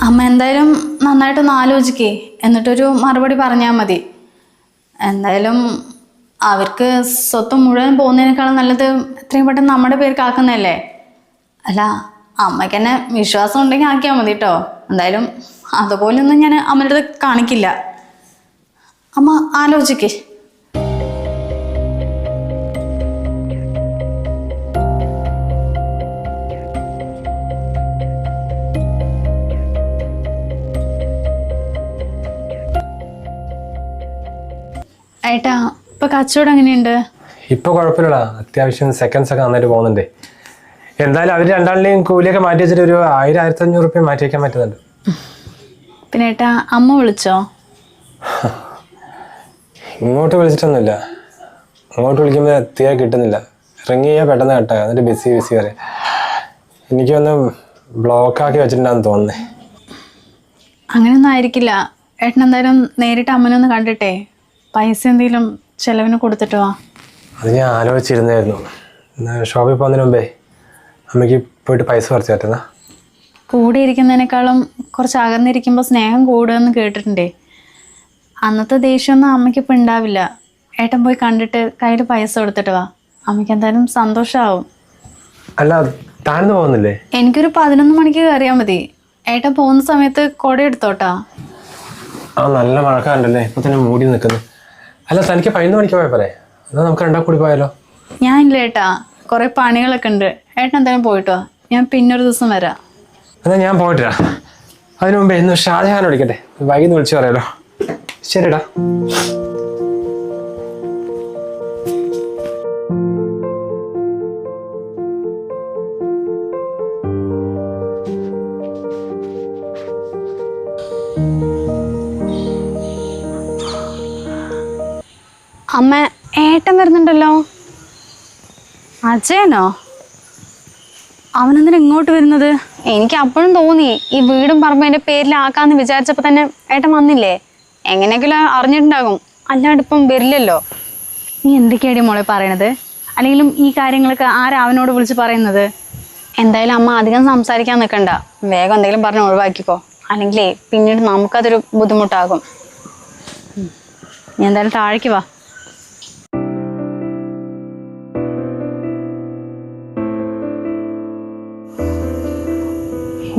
അമ്മ എന്തായാലും നന്നായിട്ടൊന്ന് ആലോചിക്കേ, എന്നിട്ടൊരു മറുപടി പറഞ്ഞാൽ മതി. എന്തായാലും അവർക്ക് സ്വത്ത് മുഴുവൻ പോകുന്നതിനേക്കാളും നല്ലത് എത്രയും പെട്ടെന്ന് നമ്മുടെ പേർക്ക് ആക്കുന്നതല്ലേ. അല്ല, അമ്മയ്ക്ക് തന്നെ വിശ്വാസം ഉണ്ടെങ്കിൽ ആക്കിയാൽ മതി കേട്ടോ. എന്തായാലും അതുപോലൊന്നും ഞാൻ അമ്മയുടെ അടുത്ത് കാണിക്കില്ല. അമ്മ ആലോചിക്കേ. ഏട്ടാ, ഇപ്പൊ കച്ചവടം എങ്ങനെയുണ്ട്? ഇപ്പൊ കുഴപ്പമില്ലടാ, അത്യാവശ്യം സെക്കൻഡ്സ് ഒക്കെ നന്നായിട്ട് പോകുന്നുണ്ട്. എന്തായാലും അവർ രണ്ടാളിനെയും കൂലിയൊക്കെ മാറ്റി വെച്ചിട്ട് ഒരു 1000-1500 റുപ്യ മാറ്റി വയ്ക്കാൻ പറ്റുന്നുണ്ട്. പിന്നെ ഏട്ടാ, അമ്മ വിളിച്ചോ? ഇങ്ങോട്ട് വിളിച്ചിട്ടൊന്നുമില്ല. അങ്ങോട്ട് വിളിക്കുമ്പോൾ തീരെ കിട്ടുന്നില്ല. റിങ് ചെയ്യാൻ പെട്ടെന്ന് കട്ടാ, എന്നിട്ട് ബിസി പറയാം. എനിക്കൊന്ന് ബ്ലോക്കാക്കി വെച്ചിട്ടുണ്ടാന്ന് തോന്നുന്നേ. അങ്ങനെയൊന്നും ആയിരിക്കില്ല. ഏട്ടൻ എന്തായാലും നേരിട്ട് അമ്മനൊന്ന് കണ്ടിട്ടേ പൈസ എന്തെങ്കിലും ചെലവിന് കൊടുത്തിട്ട് വാ. അത് ഞാൻ ആലോചിച്ചിരുന്നായിരുന്നു. ഷോപ്പിൽ പോകുന്നതിന് മുമ്പേ അമ്മയ്ക്ക് പോയിട്ട് പൈസ കുറച്ച് പറ്റുന്ന. കൂടെ ഇരിക്കുന്നതിനേക്കാളും കുറച്ച് അകന്നിരിക്കുമ്പോൾ സ്നേഹം കൂടുകയെന്ന് കേട്ടിട്ടുണ്ടേ. അന്നത്തെ ദേഷ്യമൊന്നും അമ്മയ്ക്ക് ഇപ്പം ഉണ്ടാവില്ല. ഏട്ടൻ പോയി കണ്ടിട്ട് കയ്യിൽ പൈസ കൊടുത്തിട്ട് വാ. അമ്മയ്ക്ക് എന്തായാലും സന്തോഷമാവും. അല്ല, താഴ്ന്നു പോകുന്നില്ലേ? എനിക്കൊരു 11 മണിക്ക് കയറിയാൽ മതി. ഏട്ടൻ പോകുന്ന സമയത്ത് കുട എടുത്തോട്ടാ. ആ, നല്ല മഴക്കാറുണ്ടല്ലേ, ഇപ്പൊ തന്നെ മൂടി നിൽക്കുന്നു. അല്ല, തനിക്ക് 11 മണിക്ക് പോയാൽ പോരെ? എന്നാൽ നമുക്ക് രണ്ടാം കൂടി പോയാലോ? ഞാൻ ഇല്ല ഏട്ടാ, കുറെ പണികളൊക്കെ ഉണ്ട്. ഏട്ടൻ എന്തായാലും പോയിട്ടോ. ഞാൻ പിന്നൊരു ദിവസം വരാം. എന്നാൽ ഞാൻ പോയിട്ടാ. അതിനു മുമ്പേ ഇന്ന് ഷാജഹാൻ വിളിക്കട്ടെ, വൈകുന്ന് വിളിച്ചു പറയാലോ. ശരിടാ. അമ്മ, ഏട്ടൻ വരുന്നുണ്ടല്ലോ. അജയനോ? അവനെന്തിനാ ഇങ്ങോട്ട് വരുന്നത്? എനിക്ക് അപ്പോഴും തോന്നി ഈ വീടും പറമ്പും എൻ്റെ പേരിലാക്കാന്ന് വിചാരിച്ചപ്പോൾ തന്നെ ഏട്ടൻ വന്നില്ലേ. എങ്ങനെയെങ്കിലും അറിഞ്ഞിട്ടുണ്ടാകും, അല്ലാണ്ട് ഇപ്പം വരില്ലല്ലോ. നീ എന്തൊക്കെയാടി മോളെ പറയണത്? അല്ലെങ്കിലും ഈ കാര്യങ്ങളൊക്കെ ആരാ അവനോട് വിളിച്ച് പറയുന്നത്? എന്തായാലും അമ്മ അധികം സംസാരിക്കാൻ നിൽക്കണ്ട. വേഗം എന്തെങ്കിലും പറഞ്ഞ് ഒഴിവാക്കിക്കോ. അല്ലെങ്കിലേ പിന്നീട് നമുക്കതൊരു ബുദ്ധിമുട്ടാകും. നീ എന്തായാലും താഴേക്ക് വാ.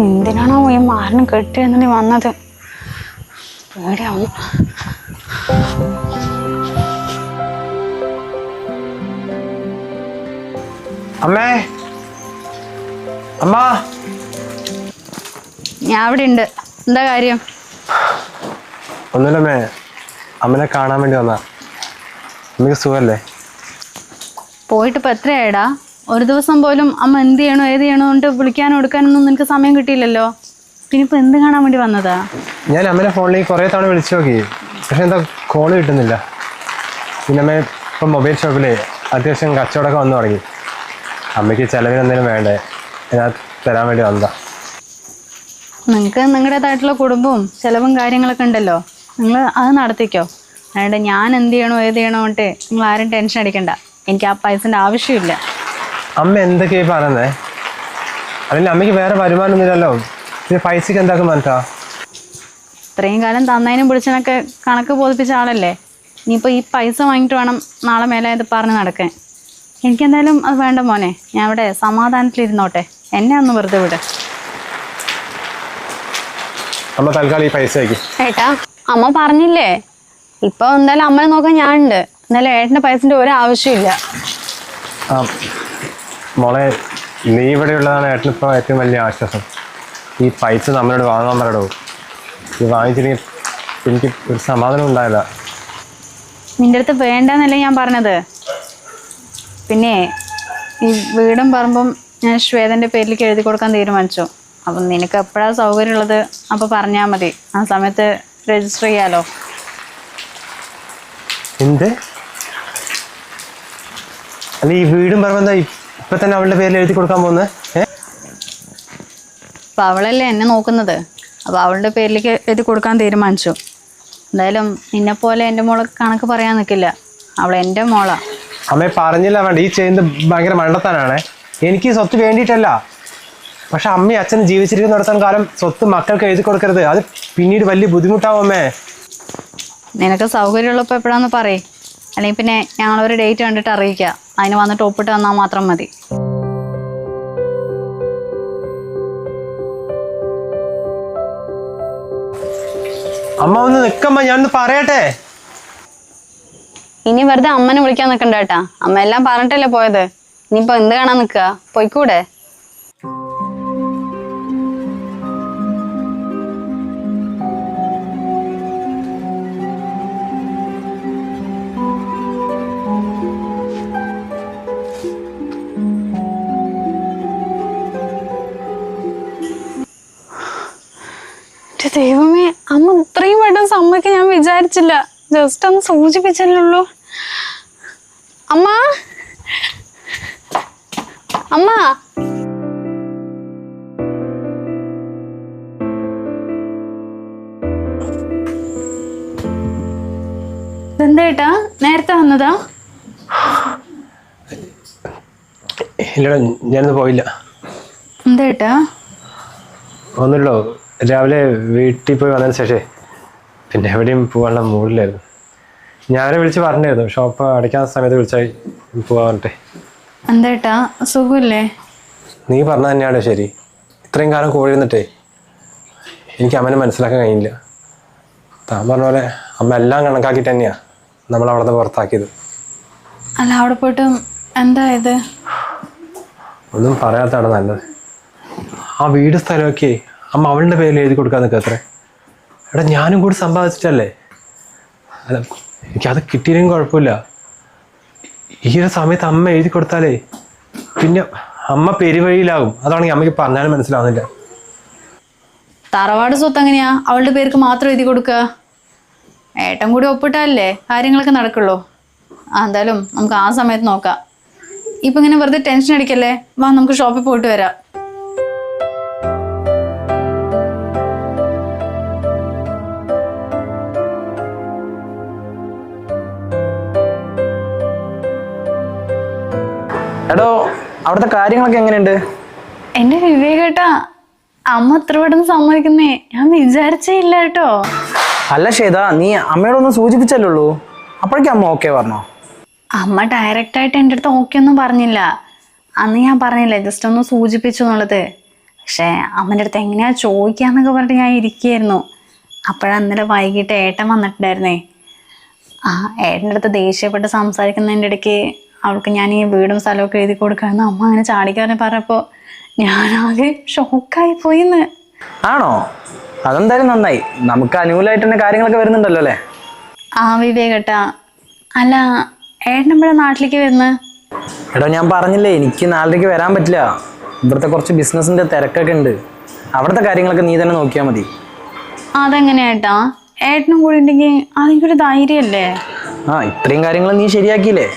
എന്തിനാണോ ഈ മാറിന് കെട്ടിയെന്നു വന്നത്? പേടിയാവുന്നു. അമ്മേ, അമ്മ. ഞാൻ അവിടെ ഉണ്ട്. എന്താ കാര്യം? ഒന്നുമില്ലമ്മേ, അമ്മനെ കാണാൻ വേണ്ടി വന്നാ. അമ്മക്ക് സുഖല്ലേ? പോയിട്ട് ഇപ്പം എത്രയായിടാ? ഒരു ദിവസം പോലും അമ്മ എന്ത് ചെയ്യണോ ഏത് ചെയ്യണോ കൊണ്ട് വിളിക്കാനോ എടുക്കാനൊന്നും നിനക്ക് സമയം കിട്ടിയില്ലല്ലോ. പിന്നെ ഇപ്പം എന്ത് കാണാൻ വേണ്ടി വന്നതാ? ഞാൻ അമ്മനെ ഫോണിലേക്ക് കുറേ തവണ വിളിച്ചു നോക്കി, പക്ഷെ എന്താ കോള് കിട്ടുന്നില്ല. പിന്നെ അമ്മ ഇപ്പം മൊബൈൽ ഷോപ്പിലേ അത്യാവശ്യം കച്ചവടമൊക്കെ വന്നു തുടങ്ങി. അമ്മയ്ക്ക് ചിലവിന് എന്തെങ്കിലും വേണ്ടേ, ഞാൻ തരാൻ വേണ്ടി വന്നതാ. നിങ്ങൾക്ക് നിങ്ങളുടേതായിട്ടുള്ള കുടുംബവും ചിലവും കാര്യങ്ങളൊക്കെ ഉണ്ടല്ലോ, നിങ്ങൾ അത് നടത്തിക്കോ. അതായത് ഞാൻ എന്ത് ചെയ്യണോ ഏത് ചെയ്യണോ കൊണ്ട് നിങ്ങൾ ആരും ടെൻഷൻ അടിക്കണ്ട. എനിക്ക് ആ പൈസൻ്റെ ആവശ്യമില്ല. അമ്മ എന്തൊക്കെയായി പറയുന്നേ? അല്ലെങ്കിൽ അമ്മയ്ക്ക് വേറെ വരുമാനമൊന്നുമില്ലല്ലോ, പിന്നെ പൈസക്ക് എന്താക്കും മനസ്സാ? ഇത്രയും കാലം തന്നതിനും പിടിച്ചതിനൊക്കെ കണക്ക് ബോധിപ്പിച്ച ആളല്ലേ. ഇനിയിപ്പോൾ ഈ പൈസ വാങ്ങിയിട്ട് വേണം നാളെ മേലെ ഇത് പറഞ്ഞ് നടക്കാൻ. എനിക്കെന്തായാലും അത് വേണ്ട മോനെ. ഞാൻ ഇവിടെ സമാധാനത്തിലിരുന്നോട്ടെ. എന്നെ ഒന്ന് വെറുതെ വിട്. അമ്മ തൽക്കാലം ഈ പൈസ ആക്കി. ഏട്ടാ അമ്മ പറഞ്ഞില്ലേ, ഇപ്പൊ എന്തായാലും അമ്മനെ നോക്കാൻ ഞാനുണ്ട്. എന്നാലും ഏട്ടന്റെ പൈസന്റെ ഒരു ആവശ്യമില്ല. ആ മോളെ, നീ ഇവിടെ ഉള്ളതാണ് ഏട്ടനിപ്പോൾ ഏറ്റവും വലിയ ആശ്വാസം. ഈ പൈസ നമ്മളോട് വാങ്ങാൻ പറയടോ. ഇത് വാങ്ങിച്ചില്ലെങ്കിൽ എനിക്ക് ഒരു സമാധാനം ഉണ്ടായില്ല. നിന്റെ അടുത്ത് വേണ്ടെന്നല്ലേ ഞാൻ പറഞ്ഞത്. പിന്നെ ഈ വീടും പറമ്പും ഞാൻ ശ്വേതൻ്റെ പേരിലേക്ക് എഴുതി കൊടുക്കാൻ തീരുമാനിച്ചു. അപ്പം നിനക്ക് എപ്പോഴാണ് സൗകര്യമുള്ളത് അപ്പോൾ പറഞ്ഞാൽ മതി. ആ സമയത്ത് രജിസ്റ്റർ ചെയ്യാലോ. എന്ത്? അല്ല ഈ വീടും പറമ്പെന്താ ഇപ്പം തന്നെ അവളുടെ പേരിൽ എഴുതി കൊടുക്കാൻ പോകുന്നത്? അപ്പോൾ അവളല്ലേ എന്നെ നോക്കുന്നത്. അപ്പോൾ അവളുടെ പേരിലേക്ക് എഴുതി കൊടുക്കാൻ തീരുമാനിച്ചു. എന്തായാലും നിന്നെപ്പോലെ എൻ്റെ മോളെ കണക്ക് പറയാൻ നിൽക്കില്ല. അവൾ എൻ്റെ മോളാ. അമ്മയെ പറഞ്ഞില്ല വേണ്ട. ഈ ചെയ്യുന്നത് ഭയങ്കര മണ്ടത്താനാണ്. എനിക്ക് സ്വത്ത് വേണ്ടിയിട്ടല്ല. പക്ഷെ അമ്മയും അച്ഛനും ജീവിച്ചിരിക്കുന്നിടത്തോളം കാലം സ്വത്ത് മക്കൾക്ക് എഴുതി കൊടുക്കരുത്. അത് പിന്നീട് വലിയ ബുദ്ധിമുട്ടാവും അമ്മേ. നിനക്ക് സൗകര്യമുള്ളപ്പോൾ എപ്പോഴാന്ന് പറയേ. അല്ലെങ്കിൽ പിന്നെ ഞങ്ങളൊരു ഡേറ്റ് കണ്ടിട്ട് അറിയിക്കുക. അതിന് വന്നിട്ട് ഒപ്പിട്ട് തന്നാൽ മാത്രം മതി. അമ്മ ഒന്ന് നിൽക്കമ്മ, ഞാനൊന്ന് പറയട്ടെ. ഇനി വെറുതെ അമ്മനെ വിളിക്കാൻ നിൽക്കണ്ട ഏട്ടാ. അമ്മ എല്ലാം പറഞ്ഞിട്ടല്ലേ പോയത്. ഇനിയിപ്പോ എന്ത് കാണാൻ നിൽക്കുക? പോയിക്കൂടെ? ദൈവമേ, അമ്മ ഇത്രയും പെട്ടെന്ന് സമ്മതിക്കാൻ ഞാൻ വിചാരിച്ചില്ല. ജസ്റ്റ് ഒന്ന് സൂചിപ്പിച്ചല്ലേ. അമ്മ അമ്മ ഇതെന്തേട്ടാ നേരത്തെ വന്നതാ? ഇല്ലടാ, ഞാനൊന്ന് പോയില്ല. എന്തേട്ടാ? ഒന്നുമില്ലോ, രാവിലെ വീട്ടിൽ പോയി വന്നതിന് ശേഷമേ പിന്നെ എവിടെയും പോകാനുള്ള മൂഡിലായിരുന്നു. ഞാനെ വിളിച്ച് പറഞ്ഞായിരുന്നു ഷോപ്പ് അടയ്ക്കാൻ സമയത്ത് വിളിച്ചാൽ പോകാൻ പറഞ്ഞിട്ടെ. എന്തേട്ടാ സുഖമില്ലേ? നീ പറഞ്ഞത് തന്നെയാണ് ശരി. ഇത്രയും കാലം കൂടെ ഇരുന്നിട്ടേ എനിക്ക് അമ്മനെ മനസ്സിലാക്കാൻ കഴിയില്ല. താൻ പറഞ്ഞ പോലെ അമ്മ എല്ലാം കണക്കാക്കിയിട്ട് തന്നെയാണ് നമ്മളവിടെ നിന്ന് പുറത്താക്കിയത്. അല്ല, അവിടെ പോയിട്ടും എന്തായത്? ഒന്നും പറയാത്തതാണ് നല്ലത്. ആ വീട് സ്ഥലമൊക്കെ അമ്മ അവളുടെ പേരിൽ എഴുതി കൊടുക്കാൻ നിൽക്കുക അത്രേ. എടാ, ഞാനും കൂടി സമ്പാദിച്ചിട്ടല്ലേ. അല്ല, എനിക്കത് കിട്ടിയില്ലെങ്കിൽ കുഴപ്പമില്ല. ഈ ഒരു സമയത്ത് അമ്മ എഴുതി കൊടുത്താലേ പിന്നെ അമ്മ പെരുവഴിയിലാകും. അതാണെങ്കിൽ അമ്മയ്ക്ക് പറഞ്ഞാലും മനസ്സിലാവുന്നില്ല. തറവാട് സ്വത്ത് എങ്ങനെയാ അവളുടെ പേർക്ക് മാത്രം എഴുതി കൊടുക്കുക? ഏട്ടൻ കൂടി ഒപ്പിട്ടാലല്ലേ കാര്യങ്ങളൊക്കെ നടക്കുള്ളൂ. എന്തായാലും നമുക്ക് ആ സമയത്ത് നോക്കാം. ഇപ്പം ഇങ്ങനെ വെറുതെ ടെൻഷൻ അടിക്കല്ലേ. വാ, നമുക്ക് ഷോപ്പിൽ പോയിട്ട് വരാം. എടോ, അവിടുത്തെ കാര്യങ്ങളൊക്കെ എങ്ങനെയുണ്ട്? എൻ്റെ വിവേകേട്ടാ, അമ്മ ഇത്ര പെട്ടെന്ന് സമ്മതിക്കുന്നേ ഞാൻ വിചാരിച്ചേ ഇല്ല കേട്ടോ. അല്ല ശ്വേത, നീ അമ്മയോടൊന്ന് സൂചിപ്പിച്ചല്ലേ ഉള്ളൂ. അപ്പോഴേക്കും അമ്മ ഓക്കെ പറഞ്ഞോ? അമ്മ ഡയറക്റ്റായിട്ട് എൻ്റെ അടുത്ത് ഓക്കെ ഒന്നും പറഞ്ഞില്ല. അന്ന് ഞാൻ പറഞ്ഞില്ലേ ജസ്റ്റ് ഒന്ന് സൂചിപ്പിച്ചു എന്നുള്ളത്. പക്ഷേ അമ്മൻ്റെ അടുത്ത് എങ്ങനെയാ ചോദിക്കാന്നൊക്കെ പറഞ്ഞിട്ട് ഞാൻ ഇരിക്കുകയായിരുന്നു. അപ്പോഴന്നലെ വൈകിട്ട് ഏട്ടൻ വന്നിട്ടുണ്ടായിരുന്നേ. ഏട്ടൻ്റെ അടുത്ത് ദേഷ്യപ്പെട്ട് സംസാരിക്കുന്നതിൻ്റെ ഇടയ്ക്ക് അവൾക്ക് ഞാൻ ഈ വീടും സ്ഥലമൊക്കെ എഴുതി കൊടുക്കാമെന്ന് അമ്മ അങ്ങനെ ചാടിക്കാരനെ പറഞ്ഞപ്പോൾ ഞാനാകെ ഷോക്കായി പോയിന്ന്. ആണോ? അതെന്തായാലും നന്നായി. നമുക്ക് അനുകൂലമായിട്ട് തന്നെ കാര്യങ്ങളൊക്കെ വരുന്നുണ്ടല്ലോ അല്ലേ? വിവേകേട്ടാ, അല്ല ഏട്ടനെപ്പോഴാണ് നാട്ടിലേക്ക് വരുന്നത്? എടോ, ഞാൻ പറഞ്ഞില്ലേ എനിക്ക് നാളേക്ക് വരാൻ പറ്റില്ല. ഇവിടുത്തെ കുറച്ച് ബിസിനസ്സിൻ്റെ തിരക്കൊക്കെ ഉണ്ട്. അവിടുത്തെ കാര്യങ്ങളൊക്കെ നീ തന്നെ നോക്കിയാൽ മതി. അതെങ്ങനെയാട്ടാ? ഏട്ടനും കൂടി ഉണ്ടെങ്കിൽ അതെനിക്കൊരു ധൈര്യമല്ലേ? ഇത്രയും കാര്യങ്ങൾ നീ ശരിയാക്കിയില്ലേ.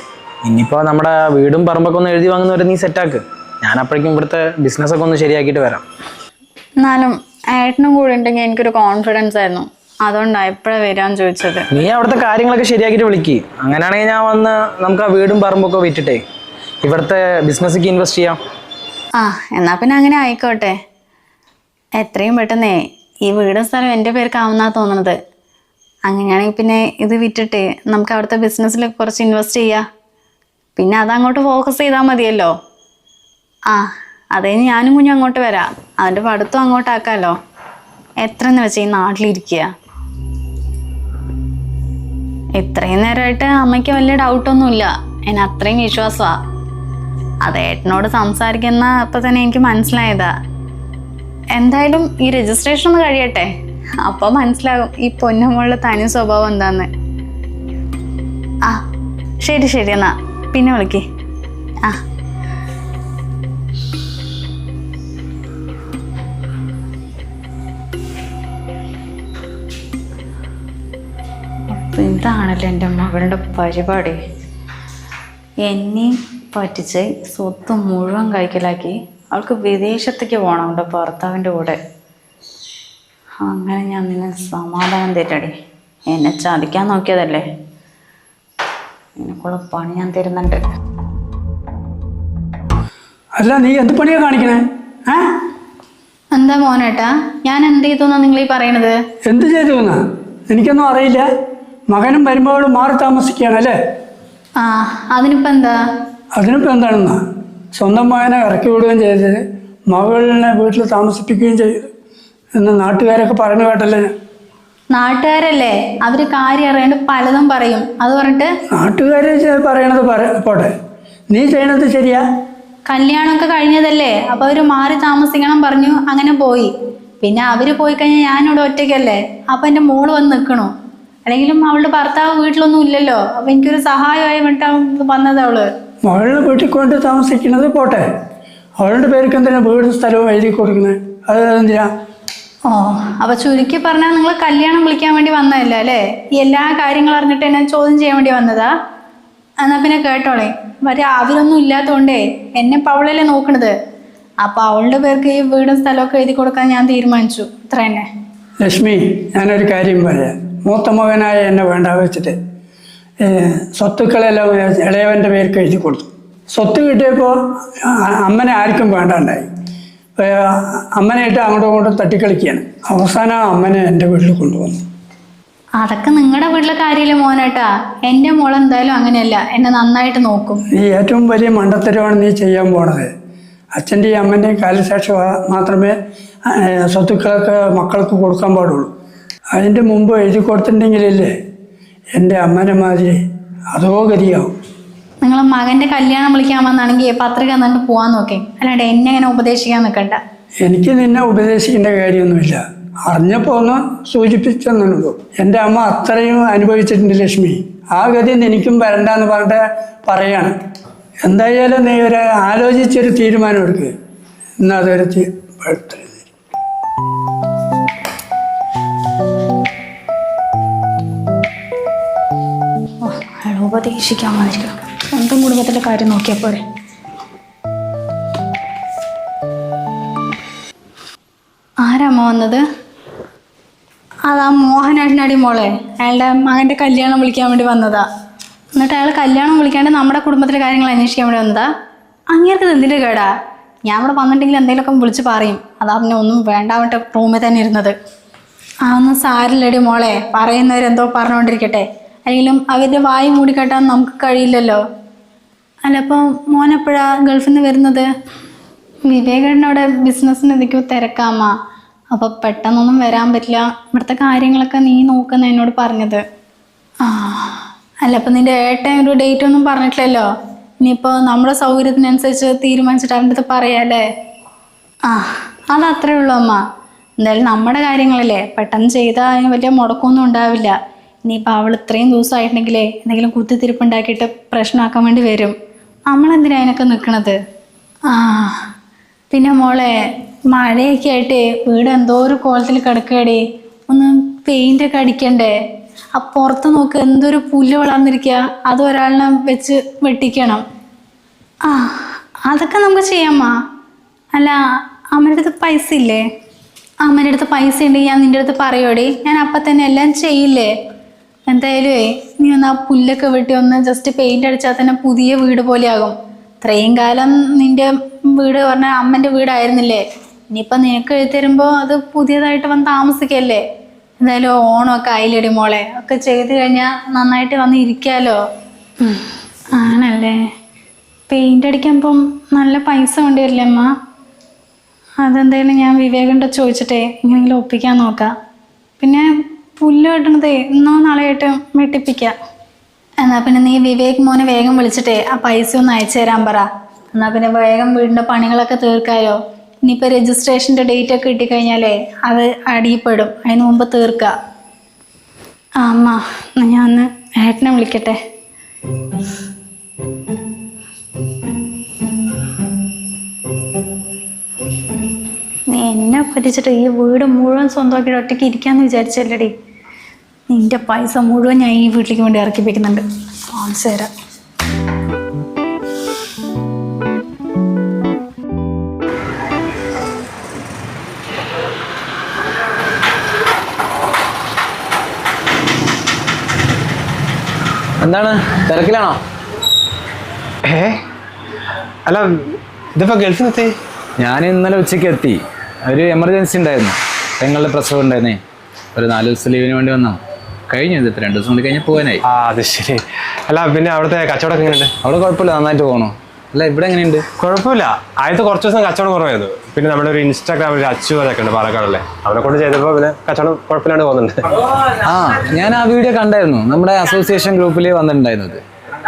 ഇനിയിപ്പോൾ നമ്മുടെ വീടും പറമ്പൊക്കെ ഒന്ന് എഴുതി വാങ്ങുന്നവരെ നീ സെറ്റാക്ക്. ഞാൻ അപ്പോഴേക്കും ഇവിടുത്തെ ബിസിനസ്സൊക്കെ ഒന്ന് ശരിയാക്കിയിട്ട് വരാം. എന്നാലും ഏട്ടനും കൂടെ ഉണ്ടെങ്കിൽ എനിക്കൊരു കോൺഫിഡൻസ് ആയിരുന്നു. അതുകൊണ്ടാണ് എപ്പോഴാണ് വരാമെന്ന് ചോദിച്ചത്. നീ അവിടുത്തെ കാര്യങ്ങളൊക്കെ ശരിയാക്കിയിട്ട് വിളിക്ക്. അങ്ങനെയാണെങ്കിൽ ഞാൻ വന്ന് നമുക്ക് ആ വീടും പറമ്പൊക്കെ വിറ്റിട്ടേ ഇവിടുത്തെ ബിസിനസ്സിലേക്ക് ഇൻവെസ്റ്റ് ചെയ്യാം. എന്നാൽ പിന്നെ അങ്ങനെ ആയിക്കോട്ടെ. എത്രയും പെട്ടെന്നേ ഈ വീടും സ്ഥലം എൻ്റെ പേർക്കാവുന്നാ തോന്നുന്നത്. അങ്ങനെയാണെങ്കിൽ പിന്നെ ഇത് വിറ്റിട്ട് നമുക്ക് അവിടുത്തെ ബിസിനസ്സിൽ കുറച്ച് ഇൻവെസ്റ്റ് ചെയ്യാം. പിന്നെ അതങ്ങോട്ട് ഫോക്കസ് ചെയ്താൽ മതിയല്ലോ. ആ അതേ ഞാനും കുഞ്ഞും അങ്ങോട്ട് വരാം. അതിൻ്റെ പഠിത്തം അങ്ങോട്ടാക്കാമല്ലോ. എത്രയെന്ന് വെച്ചാൽ ഈ നാട്ടിലിരിക്കുക. ഇത്രയും നേരമായിട്ട് അമ്മയ്ക്ക് വലിയ ഡൗട്ടൊന്നുമില്ല. എന്നെ അത്രയും വിശ്വാസമാണ്. അത് ഏട്ടനോട് സംസാരിക്കുന്ന അപ്പം തന്നെ എനിക്ക് മനസ്സിലായതാ. എന്തായാലും ഈ രജിസ്ട്രേഷൻ ഒന്ന് കഴിയട്ടെ, അപ്പോൾ മനസ്സിലാകും ഈ പൊന്നുമോളുടെ തനി സ്വഭാവം എന്താന്ന്. ആ ശരി ശരി, എന്നാ പിന്നെ വിളിക്കേ. ആ ഇതാണല്ലോ എൻ്റെ മകളുടെ പരിപാടി. എന്നെ പറ്റിച്ച് സ്വത്ത് മുഴുവൻ കൈക്കലാക്കി അവൾക്ക് വിദേശത്തേക്ക് പോകണം അവളുടെ ഭർത്താവിൻ്റെ കൂടെ. അങ്ങനെ ഞാൻ നിന്നെ സമാധാനം തരടി. എന്നെ ചതിക്കാൻ നോക്കിയതല്ലേ, എന്നെക്കുള്ള പണി ഞാൻ തരുന്നുണ്ട്. അല്ല നീ എന്ത് പണിയാ കാണിക്കണേ? എന്താ മോനേട്ടാ, ഞാൻ എന്ത് ചെയ്തു നിങ്ങൾ ഈ പറയണത്? എന്ത് ചെയ്തു എന്നാ? എനിക്കൊന്നും അറിയില്ല. മകനും വരുമ്പോഴും മാറി താമസിക്കുകയാണല്ലേ? ആ അതിനിപ്പോൾ എന്താ? അതിനിപ്പോൾ എന്താണെന്നാ, സ്വന്തം മകനെ ഇറക്കി വിടുകയും ചെയ്ത് മകളിനെ വീട്ടിൽ താമസിപ്പിക്കുകയും ചെയ്തു എന്ന് നാട്ടുകാരൊക്കെ പറഞ്ഞു കേട്ടല്ലേ? നാട്ടുകാരല്ലേ, അവര് കാര്യം അറിയാണ്ട് പലതും പറയും. അത് പറഞ്ഞിട്ട് നാട്ടുകാർ പറയണത് പോട്ടെ, നീ ചെയ്യണത് ശരിയാ? കല്യാണമൊക്കെ കഴിഞ്ഞതല്ലേ, അപ്പൊ അവര് മാറി താമസിക്കണം പറഞ്ഞു, അങ്ങനെ പോയി. പിന്നെ അവര് പോയി കഴിഞ്ഞാൽ ഞാനിവിടെ ഒറ്റയ്ക്കല്ലേ, അപ്പൊ എൻ്റെ മോള് വന്ന് നിൽക്കണു. അല്ലെങ്കിലും അവളുടെ ഭർത്താവ് വീട്ടിലൊന്നും ഇല്ലല്ലോ, അപ്പൊ എനിക്കൊരു സഹായമായി വേണ്ടിട്ടാണ് വന്നത്. അവള് മകളിനെ വീട്ടിൽ കൊണ്ട് താമസിക്കുന്നത് പോട്ടെ, അവളുടെ പേർക്ക് എന്തിനാ വീടും സ്ഥലവും എഴുതി കൊടുക്കുന്നത്? അത് എന്തിനാ? ഓ അപ്പൊ ചുരുക്കി പറഞ്ഞാൽ നിങ്ങൾ കല്യാണം വിളിക്കാൻ വേണ്ടി വന്നതല്ല അല്ലേ? ഈ എല്ലാ കാര്യങ്ങളും അറിഞ്ഞിട്ട് എന്നെ ചോദ്യം ചെയ്യാൻ വേണ്ടി വന്നതാ? എന്നാ പിന്നെ കേട്ടോളേ, അവരൊന്നും ഇല്ലാത്തതുകൊണ്ടേ എന്നെ ഇപ്പം അവളല്ലേ നോക്കണത്. അപ്പൊ അവളുടെ പേർക്ക് ഈ വീടും സ്ഥലമൊക്കെ എഴുതി കൊടുക്കാൻ ഞാൻ തീരുമാനിച്ചു. ഇത്ര തന്നെ. ലക്ഷ്മി, ഞാനൊരു കാര്യം പറയാം. മൂത്ത മകനായ എന്നെ വേണ്ട വെച്ചിട്ട് സ്വത്തുക്കളെല്ലാം ഇളയവൻ്റെ പേർക്ക് എഴുതി കൊടുത്തു. സ്വത്ത് കിട്ടിയപ്പോൾ അമ്മനെ ആർക്കും വേണ്ടാണ്ടായി. അമ്മനായിട്ട് അങ്ങോട്ടും ഇങ്ങോട്ടും തട്ടിക്കളിക്കുകയാണ്. അവസാനം അമ്മനെ എൻ്റെ വീട്ടിൽ കൊണ്ടുവന്നു. അതൊക്കെ നിങ്ങളുടെ വീട്ടിലെ കാര്യമില്ല മോനേട്ടാ. എൻ്റെ മോൾ എന്തായാലും അങ്ങനെയല്ല, എന്നെ നന്നായിട്ട് നോക്കും. നീ ഏറ്റവും വലിയ മണ്ടത്തരമാണ് നീ ചെയ്യാൻ പോണത്. അച്ഛൻ്റെയും അമ്മൻ്റെയും കാലശേഷം മാത്രമേ സ്വത്തുക്കളൊക്കെ മക്കൾക്ക് കൊടുക്കാൻ പാടുള്ളൂ. അതിൻ്റെ മുമ്പ് എഴുതി കൊടുത്തിട്ടുണ്ടെങ്കിലല്ലേ എൻ്റെ അമ്മനെ മാതിരി അതോ ഗതിയാവും. നിങ്ങൾ മകൻ്റെ കല്യാണം വിളിക്കാൻ വന്നാണെങ്കിൽ പത്രിക എന്നിട്ട് പോകാൻ നോക്കേ, അല്ലാണ്ട് എന്നെ അങ്ങനെ ഉപദേശിക്കാൻ നിൽക്കണ്ട. എനിക്ക് നിന്നെ ഉപദേശിക്കേണ്ട കാര്യമൊന്നുമില്ല. അറിഞ്ഞപ്പോൾ ഒന്ന് സൂചിപ്പിച്ചെന്നുള്ളൂ. എൻ്റെ അമ്മ അത്രയും അനുഭവിച്ചിട്ടുണ്ട് ലക്ഷ്മി. ആ ഗതി എനിക്കും വരണ്ടെന്ന് പറഞ്ഞിട്ട് പറയാണ്. എന്തായാലും നീ ഒരു ആലോചിച്ചൊരു തീരുമാനം എടുക്കുക. എന്നാൽ അതൊരു ഉപദേശിക്കാൻ വന്നിരിക്കണം. സ്വന്തം കുടുംബത്തിൻ്റെ കാര്യം നോക്കിയാൽ പോരെ. ആരാമ്മ വന്നത്? അതാ മോഹനേട്ടനടി മോളെ, അയാളുടെ മകൻ്റെ കല്യാണം വിളിക്കാൻ വേണ്ടി വന്നതാ. എന്നിട്ട് അയാൾ കല്യാണം വിളിക്കാണ്ട് നമ്മുടെ കുടുംബത്തിലെ കാര്യങ്ങൾ അന്വേഷിക്കാൻ വേണ്ടി വന്നതാ. അങ്ങേർക്ക് എന്തിൻ്റെ കേടാ? ഞാൻ ഇവിടെ വന്നിട്ടുണ്ടെങ്കിൽ എന്തെങ്കിലുമൊക്കെ വിളിച്ച് പറയും. അതാ പിന്നെ ഒന്നും വേണ്ടാവട്ടെ റൂമിൽ തന്നെ ഇരുന്നത്. അതൊന്നും സാരില്ലടി മോളെ, പറയുന്നവരെന്തോ പറഞ്ഞുകൊണ്ടിരിക്കട്ടെ. അല്ലെങ്കിലും അവരുടെ വായി മൂടിക്കെട്ടാൻ നമുക്ക് കഴിയില്ലല്ലോ. അല്ല അപ്പോൾ മോനെപ്പോഴാണ് ഗൾഫിൽ നിന്ന് വരുന്നത്? വിവേകേട്ടനോടെ ബിസിനസ്സിന് എന്തൊക്കെയോ തിരക്കാമ്മ, അപ്പോൾ പെട്ടെന്നൊന്നും വരാൻ പറ്റില്ല. ഇവിടുത്തെ കാര്യങ്ങളൊക്കെ നീ നോക്കുന്ന എന്നോട് പറഞ്ഞത്. അല്ല അപ്പം നിൻ്റെ ഏട്ടൻ ഒരു ഡേറ്റ് ഒന്നും പറഞ്ഞിട്ടില്ലല്ലോ. ഇനിയിപ്പോൾ നമ്മുടെ സൗകര്യത്തിനനുസരിച്ച് തീരുമാനിച്ചിട്ട് അവൻ്റെ അടുത്ത് പറയാല്ലേ? അതത്രേ ഉള്ളൂ അമ്മ. എന്തായാലും നമ്മുടെ കാര്യങ്ങളല്ലേ, പെട്ടെന്ന് ചെയ്താൽ അതിന് വലിയ മുടക്കമൊന്നും ഉണ്ടാവില്ല. ഇനിയിപ്പോൾ അവൾ ഇത്രയും ദിവസമായിട്ടുണ്ടെങ്കിലേ എന്തെങ്കിലും കുത്തിത്തിരിപ്പുണ്ടാക്കിയിട്ട് പ്രശ്നമാക്കാൻ വേണ്ടി വരും. നമ്മളെന്തിനാ അതിനൊക്കെ നിൽക്കണത്? പിന്നെ മോളെ, മഴയൊക്കെ ആയിട്ട് വീട് എന്തോ ഒരു കോലത്തിൽ കിടക്കുകയടി. ഒന്ന് പെയിൻ്റൊക്കെ അടിക്കണ്ടേ? ആ പുറത്ത് നോക്ക്, എന്തൊരു പുല്ല് വളർന്നിരിക്കുക. അത് ഒരാളിനെ വെച്ച് വെട്ടിക്കണം. അതൊക്കെ നമുക്ക് ചെയ്യാമ്മ. അല്ല അമ്മയുടെ അടുത്ത് പൈസ ഇല്ലേ? അമ്മയുടെ അടുത്ത് പൈസ ഉണ്ടെങ്കിൽ ഞാൻ നിൻ്റെ അടുത്ത് പറയുമോടി, ഞാൻ അപ്പം തന്നെ എല്ലാം ചെയ്യില്ലേ? എന്തായാലും നീ ഒന്ന് ആ പുല്ലൊക്കെ വെട്ടി ഒന്ന് ജസ്റ്റ് പെയിൻ്റ് അടിച്ചാൽ തന്നെ പുതിയ വീട് പോലെയാകും. ഇത്രയും കാലം നിൻ്റെ വീട് പറഞ്ഞാൽ അമ്മൻ്റെ വീടായിരുന്നില്ലേ? ഇനിയിപ്പോൾ നിനക്ക് എഴുതരുമ്പോൾ അത് പുതിയതായിട്ട് വന്ന് താമസിക്കല്ലേ? എന്തായാലും ഓണമൊക്കെ ആയില്ലടി മോളെ, ഒക്കെ ചെയ്ത് കഴിഞ്ഞാൽ നന്നായിട്ട് വന്ന് ഇരിക്കാമല്ലോ. ആണല്ലേ? പെയിൻ്റ് അടിക്കുമ്പം നല്ല പൈസ കൊണ്ടുവരില്ലേ അമ്മ? അതെന്തായാലും ഞാൻ വിവേകൻ്റെ ചോദിച്ചിട്ടേ എങ്ങനെയെങ്കിലും ഒപ്പിക്കാൻ നോക്കാം. പിന്നെ പുല്ല് വെട്ടണതേ ഇന്നോ നാളെയായിട്ട് വെട്ടിപ്പിക്കാം. എന്നാൽ പിന്നെ നീ വിവേക് മോനെ വേഗം വിളിച്ചിട്ടേ ആ പൈസ ഒന്ന് അയച്ചു തരാൻ പറ. എന്നാൽ പിന്നെ വേഗം വീടിൻ്റെ പണികളൊക്കെ തീർക്കായോ. ഇനിയിപ്പോൾ രജിസ്ട്രേഷൻ്റെ ഡേറ്റ് ഒക്കെ കിട്ടിക്കഴിഞ്ഞാലേ അത് അടിയിൽപ്പെടും. അതിന് മുമ്പ് തീർക്കുക. ആ അമ്മ, ഞാൻ ഒന്ന് ഏട്ടനെ വിളിക്കട്ടെ. നീ എന്നെ പറ്റിച്ചിട്ട് ഈ വീട് മുഴുവൻ സ്വന്തമാക്കിയിട്ട് ഒറ്റയ്ക്ക് ഇരിക്കാന്ന് വിചാരിച്ചല്ലേടി. നിന്റെ പൈസ മുഴുവൻ ഞാൻ ഈ വീട്ടിലേക്ക് വേണ്ടി ഇറക്കിപ്പിക്കുന്നുണ്ട്. കാണിച്ചു തരാം. എന്താണ്, തിരക്കിലാണോ? അല്ല, ഇതിപ്പോ ഗൾഫിൽ എത്തി? ഞാൻ ഇന്നലെ ഉച്ചയ്ക്ക് എത്തി. ഒരു എമർജൻസി ഉണ്ടായിരുന്നു, പെങ്ങളുടെ പ്രസവം ഉണ്ടായിരുന്നേ. ഒരു 4 ദിവസം ലീവിന് വേണ്ടി വന്നാ കഴിഞ്ഞു. ഇതിപ്പോൾ 2 ദിവസം കൂടി കഴിഞ്ഞാൽ പോകാനായി. ആ, അത് ശരി. അല്ല, പിന്നെ അവിടുത്തെ കച്ചവടം എങ്ങനെയുണ്ട്? അവിടെ കുഴപ്പമില്ല, നന്നായിട്ട് പോകണോ? അല്ല, ഇവിടെ എങ്ങനെയുണ്ട്? കുഴപ്പമില്ല. ആദ്യത്തെ കുറച്ച് ദിവസം കച്ചവടം കുറവായിരുന്നു. പിന്നെ നമ്മുടെ ഒരു ഇൻസ്റ്റാഗ്രാമിൽ അച്ചു അതൊക്കെ ഉണ്ട് പാലക്കാടല്ലേ, അവനെ കൊണ്ട് ചെയ്തപ്പോൾ പിന്നെ കച്ചവടം കുഴപ്പമില്ലാണ്ട് പോകുന്നുണ്ട്. ആ, ഞാൻ ആ വീഡിയോ കണ്ടായിരുന്നു. നമ്മുടെ അസോസിയേഷൻ ഗ്രൂപ്പിൽ വന്നിട്ടുണ്ടായിരുന്നത്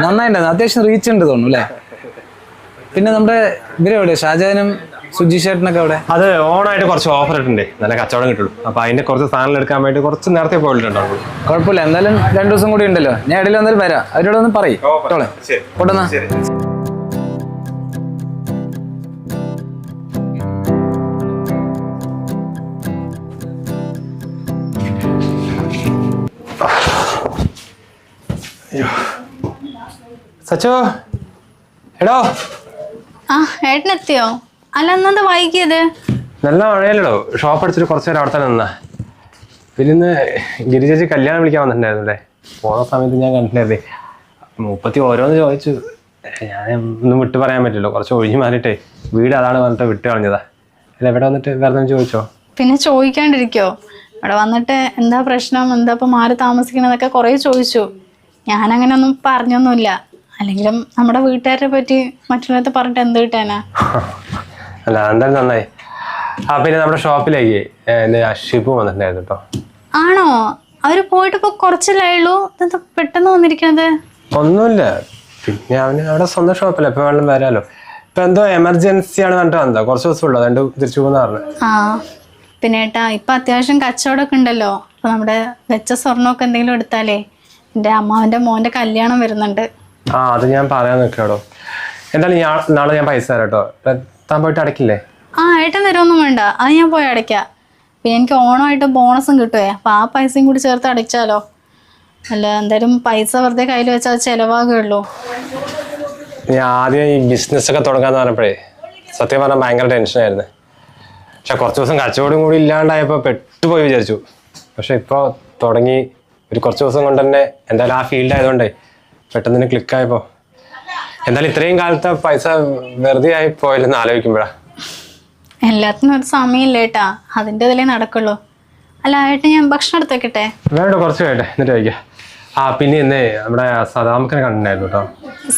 നന്നായിട്ടുണ്ടായിരുന്നു. അത്യാവശ്യം റീച്ച് ഉണ്ട് തോന്നുന്നു അല്ലേ? പിന്നെ നമ്മുടെ ഇവരെവിടെ, ഷാജാനും സുജി ചേട്ടനൊക്കെ അവിടെ? അത് ഓണായിട്ട് കുറച്ച് ഓഫർ ഇട്ടുണ്ടേ, നല്ല കച്ചവടം കിട്ടുള്ളൂ. അപ്പൊ അതിന്റെ കുറച്ച് സാധനങ്ങൾ എടുക്കാൻ വേണ്ടി കുറച്ച് നേരത്തെ പോയിട്ടുണ്ടാവും. കുഴപ്പമില്ല, എന്തായാലും 2 ദിവസം കൂടി ഉണ്ടല്ലോ. ഞാൻ ഇടയിൽ എന്തായാലും വരാം. അവരോടൊന്ന് പറയും കൊണ്ടുവന്നാ. സച്ചോ, എടോ. ആ, ഏട്ടനെത്തിയോ? അല്ല, എന്നെന്താ വൈകിയത്? നല്ല മഴയല്ലോ. ഷോപ്പ് അടിച്ചിട്ട് കുറച്ച് നേരം അവിടെ തന്നെ നിന്നാ. പിന്നെ ഇന്ന് ഗിരിചേച്ചി കല്യാണം വിളിക്കാൻ വന്നിട്ടുണ്ടായിരുന്നു അല്ലേ? പോണ സമയത്ത് ഞാൻ കണ്ടിട്ടുണ്ടായിരുന്നേ. 30 ഓരോന്ന് ചോദിച്ചു. ഞാൻ ഒന്നും വിട്ട് പറയാൻ പറ്റില്ലോ. കുറച്ച് ഒഴിഞ്ഞു മാറിയിട്ടേ വീട് അതാണ് പറഞ്ഞിട്ട് വിട്ട് കളഞ്ഞതാ. അല്ല, ഇവിടെ വന്നിട്ട് വേറെ ചോദിച്ചോ? പിന്നെ ചോദിക്കാണ്ടിരിക്കോ? ഇവിടെ വന്നിട്ട് എന്താ പ്രശ്നം, എന്താ ഇപ്പം മാറി താമസിക്കണതൊക്കെ കുറേ ചോദിച്ചു. ഞാനങ്ങനെ ഒന്നും പറഞ്ഞൊന്നുമില്ല. അല്ലെങ്കിലും നമ്മുടെ വീട്ടുകാരെ പറ്റി മറ്റുള്ളവർക്ക് പറഞ്ഞിട്ട് എന്ത് കിട്ടാനാ? അല്ല, എന്തായാലും നന്നായി. ആ, പിന്നെ നമ്മുടെ ഷോപ്പിലേക്ക് ഷിബു വന്നിട്ടുണ്ടായിരുന്നു കേട്ടോ. ആണോ? അവര് പോയിട്ട് ഇപ്പൊ കുറച്ചല്ലേ ഉള്ളൂ, എന്താ പെട്ടെന്ന് വന്നിരിക്കണത്? ഒന്നുമില്ല, പിന്നെ അവന് അവിടെ സ്വന്തം ഷോപ്പല്ലേ, ഇപ്പൊ വേണം വരാലോ. ഇപ്പൊ എന്തോ എമർജൻസി ആണ് പറഞ്ഞിട്ട് വന്നതാ. കുറച്ച് ദിവസം ഉള്ളൂ, അതുകൊണ്ട് തിരിച്ചു പോകുന്ന പറഞ്ഞു. ആ, പിന്നെ ഏട്ടാ, ഇപ്പൊ അത്യാവശ്യം കച്ചവടമൊക്കെ ഉണ്ടല്ലോ. അപ്പൊ നമ്മുടെ വെച്ച സ്വർണ്ണമൊക്കെ എന്തെങ്കിലും എടുത്താലേ, എൻ്റെ അമ്മാവന്റെ മോന്റെ കല്യാണം വരുന്നുണ്ട്. ആ, അത് ഞാൻ പറയാൻ നിൽക്കാടോ. എന്തായാലും നാളെ ഞാൻ പൈസ തരാം കേട്ടോ. താൻ പോയിട്ട് അടയ്ക്കില്ലേ? ആ, ഏട്ടൻ തരുമൊന്നും വേണ്ട, അത് ഞാൻ പോയി അടയ്ക്കാം. പിന്നെ എനിക്ക് ഓണമായിട്ട് ബോണസും കിട്ടുവേ, അപ്പൊ ആ പൈസയും കൂടി ചേർത്ത് അടയ്ച്ചാലോ. അല്ല, എന്തായാലും പൈസ വെറുതെ കയ്യിൽ വെച്ചാൽ അത് ചിലവാകുള്ളൂ. ഞാൻ ആദ്യം ഈ ബിസിനസ്സൊക്കെ തുടങ്ങാന്ന് പറഞ്ഞപ്പോഴേ സത്യം പറഞ്ഞാൽ ഭയങ്കര ടെൻഷനായിരുന്നു. പക്ഷെ കുറച്ച് ദിവസം കച്ചവടം കൂടി ഇല്ലാണ്ടായപ്പോൾ പെട്ടുപോയി വിചാരിച്ചു. പക്ഷെ ഇപ്പോൾ തുടങ്ങി ഒരു കുറച്ച് ദിവസം കൊണ്ട് തന്നെ എന്തായാലും ആ ഫീൽഡ് ആയതുകൊണ്ടേ പെട്ടെന്ന് തന്നെ ക്ലിക്കായപ്പോൾ എന്തായാലും ഇത്രയും കാലത്തെ പൈസ വെറുതെ ആയി പോയില്ലെന്ന് ആലോചിക്കുമ്പോഴാ. എല്ലാത്തിനും ഒരു സമയമില്ല ഏട്ടാ, അതിൻ്റെ ഇതിലേ നടക്കുള്ളൂ. അല്ല ഏട്ടാ, ഞാൻ ഭക്ഷണം എടുത്തേക്കട്ടെ? വേണ്ട, കുറച്ച് വേണ്ടേ, എന്നിട്ട് കഴിക്കാം. ആ, പിന്നെ ഇന്നേ നമ്മുടെ സദാമുക്കനെ കണ്ടിട്ടുണ്ടായിരുന്നു കേട്ടോ.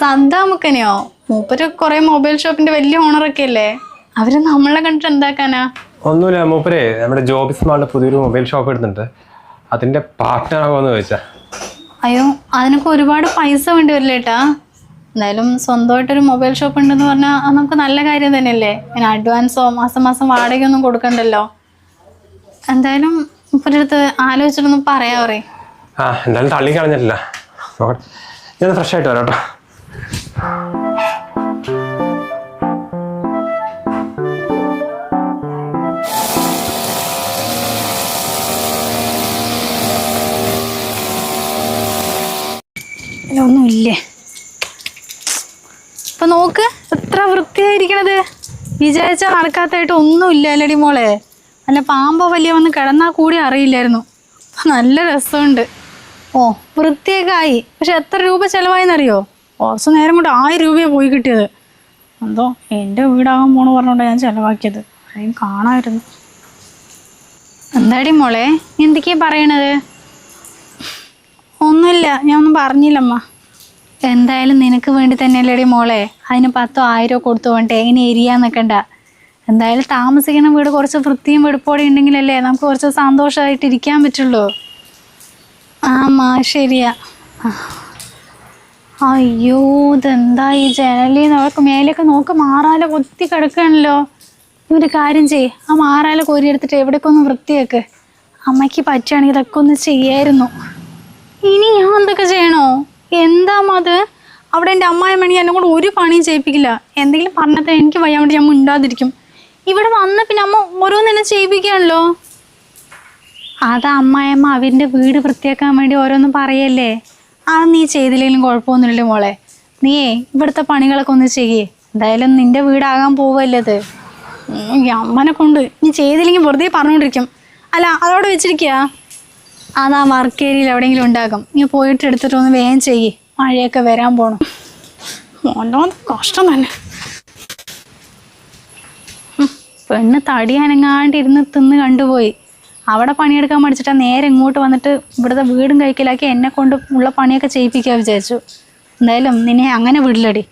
സദ്ദാമുക്കനെയോ? മൂപ്പര് കുറെ മൊബൈൽ ഷോപ്പിന്റെ വലിയ ഓണറൊക്കെ അല്ലേ? അവര് നമ്മളെ കണ്ടിട്ട് എന്താക്കാനാ? ഒന്നുമില്ല, മൂപ്പരെ നമ്മുടെ ജോബിസ് മാളിൽ പുതിയൊരു മൊബൈൽ ഷോപ്പ് എടുത്തിട്ടുണ്ട്. അതിന്റെ പാർട്ട്ണർ ആകുമെന്ന് ചോദിച്ചാ. അയ്യോ, അതിനൊക്കെ ഒരുപാട് പൈസ വേണ്ടി വരില്ല ഏട്ടാ. എന്തായാലും സ്വന്തമായിട്ടൊരു മൊബൈൽ ഷോപ്പ് ഉണ്ടെന്ന് പറഞ്ഞാൽ അത് നമുക്ക് നല്ല കാര്യം തന്നെയല്ലേ. പിന്നെ അഡ്വാൻസോ മാസം മാസം വാടകയൊന്നും കൊടുക്കണ്ടല്ലോ. എന്തായാലും മൂപ്പരുടെ അടുത്ത് ആലോചിച്ചിട്ടൊന്നും പറയാ പറയും. ആ, എന്തായാലും തള്ളി കളഞ്ഞിട്ടില്ല. ഞാൻ ഫ്രഷ് ആയിട്ട് വരാം കേട്ടോ. ഒന്നുമില്ലേ? ഇപ്പൊ നോക്ക്, എത്ര വൃത്തിയായിരിക്കണത്. വിചാരിച്ചാൽ നടക്കാത്തായിട്ട് ഒന്നുമില്ല അല്ലടി മോളെ. അല്ല, പാമ്പോ വലിയ വന്ന് കിടന്നാൽ കൂടി അറിയില്ലായിരുന്നു. നല്ല രസമുണ്ട്. ഓ, വൃത്തിയൊക്കെ ആയി. പക്ഷെ എത്ര രൂപ ചിലവായെന്നറിയോ? കുറച്ച് നേരം കൊണ്ട് 1000 രൂപയാണ് പോയി കിട്ടിയത്. എന്തോ എൻ്റെ വീടാകാൻ പോണെന്ന് പറഞ്ഞുകൊണ്ട് ഞാൻ ചിലവാക്കിയത്. അതിന് കാണാമായിരുന്നു. എന്താടി മോളെ, എന്തൊക്കെയാ പറയണത്? ഒന്നുമില്ല, ഞാൻ ഒന്നും പറഞ്ഞില്ലമ്മ. എന്തായാലും നിനക്ക് വേണ്ടി തന്നെയല്ലേടി മോളെ, അതിന് 10,000 1000 കൊടുത്തു വേണ്ടേ, ഇനി എരിയാൻ നിൽക്കണ്ട. എന്തായാലും താമസിക്കുന്ന വീട് കുറച്ച് വൃത്തിയും വെടുപ്പോടെ ഉണ്ടെങ്കിലല്ലേ നമുക്ക് കുറച്ച് സന്തോഷമായിട്ട് ഇരിക്കാൻ പറ്റുള്ളൂ. ആമാ ശരിയാ. അയ്യോ ഇതെന്താ ഈ ജനലിൽ നിന്ന് മേലേക്ക് നോക്ക്, മാറാല കൊത്തി കിടക്കുകയാണല്ലോ. ഒരു കാര്യം ചെയ്യ്, ആ മാറാല കോരിയെടുത്തിട്ട് എവിടേക്ക് ഒന്ന് വൃത്തിയാക്ക്. അമ്മയ്ക്ക് പറ്റുകയാണെങ്കിൽ ഇതൊക്കെ ഒന്ന് ചെയ്യായിരുന്നു. ഇനി ഞാൻ എന്തൊക്കെ ചെയ്യണോ? എന്താ അത്? അവിടെ എൻ്റെ അമ്മായിമണി എന്നെ കൊണ്ട് ഒരു പണിയും ചെയ്യിപ്പിക്കില്ല. എന്തെങ്കിലും പറഞ്ഞാൽ എനിക്ക് വയ്യാൻ വേണ്ടി ഞാൻ മിണ്ടാതിരിക്കും. ഇവിടെ വന്ന പിന്നെ അമ്മ ഓരോന്നെന്നെ ചെയ്യിപ്പിക്കുകയാണല്ലോ. അത് അമ്മായിയമ്മ അവരുടെ വീട് വൃത്തിയാക്കാൻ വേണ്ടി ഓരോന്നും പറയല്ലേ. അത് നീ ചെയ്തില്ലെങ്കിലും കുഴപ്പമൊന്നുമില്ല മോളെ. നീയേ ഇവിടുത്തെ പണികളൊക്കെ ഒന്ന് ചെയ്യേ. എന്തായാലും നിന്റെ വീടാകാൻ പോവല്ലത്. ഈ അമ്മനെ കൊണ്ട് നീ ചെയ്തില്ലെങ്കിൽ വെറുതെ പറഞ്ഞുകൊണ്ടിരിക്കും. അല്ല അതോടെ വെച്ചിരിക്കുക, അതാ വർക്ക് ഏരിയയിൽ എവിടെയെങ്കിലും ഉണ്ടാക്കും. നീ പോയിട്ട് എടുത്തിട്ടൊന്ന് വേഗം ചെയ്യേ, മഴയൊക്കെ വരാൻ പോണം. മോനോ കഷ്ടം തന്നെ. പെണ്ണ് തടി അനങ്ങാണ്ടിരുന്ന് തിന്ന് കണ്ടുപോയി. അവിടെ പണിയെടുക്കാൻ മടിച്ചിട്ടാ നേരെ ഇങ്ങോട്ട് വന്നിട്ട് ഇവിടുത്തെ വീടും കഴിക്കലാക്കി എന്നെ കൊണ്ട് ഉള്ള പണിയൊക്കെ ചെയ്യിപ്പിക്കാൻ വിചാരിച്ചു. എന്തായാലും നിന്നെ അങ്ങനെ വിടില്ലടി.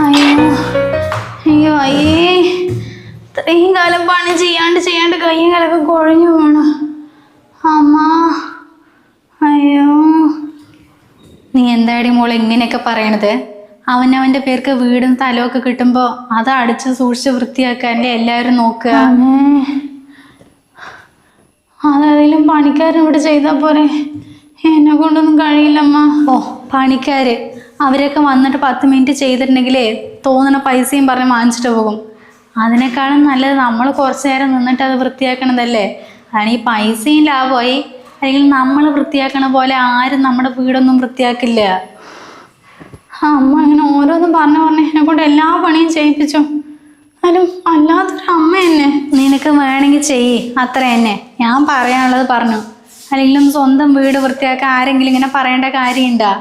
അയ്യോ അയ്യോ അയ്യേ, ഇത്രയും കാലം പണി ചെയ്യാണ്ട് കയ്യും കാലൊക്കെ കുഴഞ്ഞു പോണു. അമ്മ അയ്യോ. നീ എന്താടി മോളെ ഇങ്ങനെയൊക്കെ പറയണത്? അവനവൻ്റെ പേർക്ക് വീടും സ്ഥലമൊക്കെ കിട്ടുമ്പോൾ അത് അടിച്ച് സൂക്ഷിച്ച് വൃത്തിയാക്കാനല്ലേ എല്ലാവരും നോക്കുക. അതേലും പണിക്കാരൻ ഇവിടെ ചെയ്താൽ പോരെ, എന്നെ കൊണ്ടൊന്നും കഴിയില്ലമ്മ. ഓ പണിക്കാര് അവരൊക്കെ വന്നിട്ട് 10 മിനിറ്റ് ചെയ്തിട്ടുണ്ടെങ്കിലേ തോന്നുന്ന പൈസയും പറഞ്ഞ് വാങ്ങിച്ചിട്ട് പോകും. അതിനേക്കാളും നല്ലത് നമ്മൾ കുറച്ച് നേരം നിന്നിട്ട് അത് വൃത്തിയാക്കണതല്ലേ. അതാണ് ഈ പൈസയും ലാഭമായി. അല്ലെങ്കിൽ നമ്മൾ വൃത്തിയാക്കണ പോലെ ആരും നമ്മുടെ വീടൊന്നും വൃത്തിയാക്കില്ല. അമ്മ ഇങ്ങനെ ഓരോന്നും പറഞ്ഞ് എന്നെ കൊണ്ട് എല്ലാ പണിയും ചെയ്യിപ്പിച്ചു. എന്നാലും അല്ലാത്തൊരു അമ്മ തന്നെ. നിനക്ക് വേണമെങ്കിൽ ചെയ്യ്, അത്ര തന്നെ. ഞാൻ പറയാനുള്ളത് പറഞ്ഞു. അല്ലെങ്കിലും സ്വന്തം വീട് വൃത്തിയാക്കാൻ ആരെങ്കിലും ഇങ്ങനെ പറയേണ്ട കാര്യമുണ്ടാ?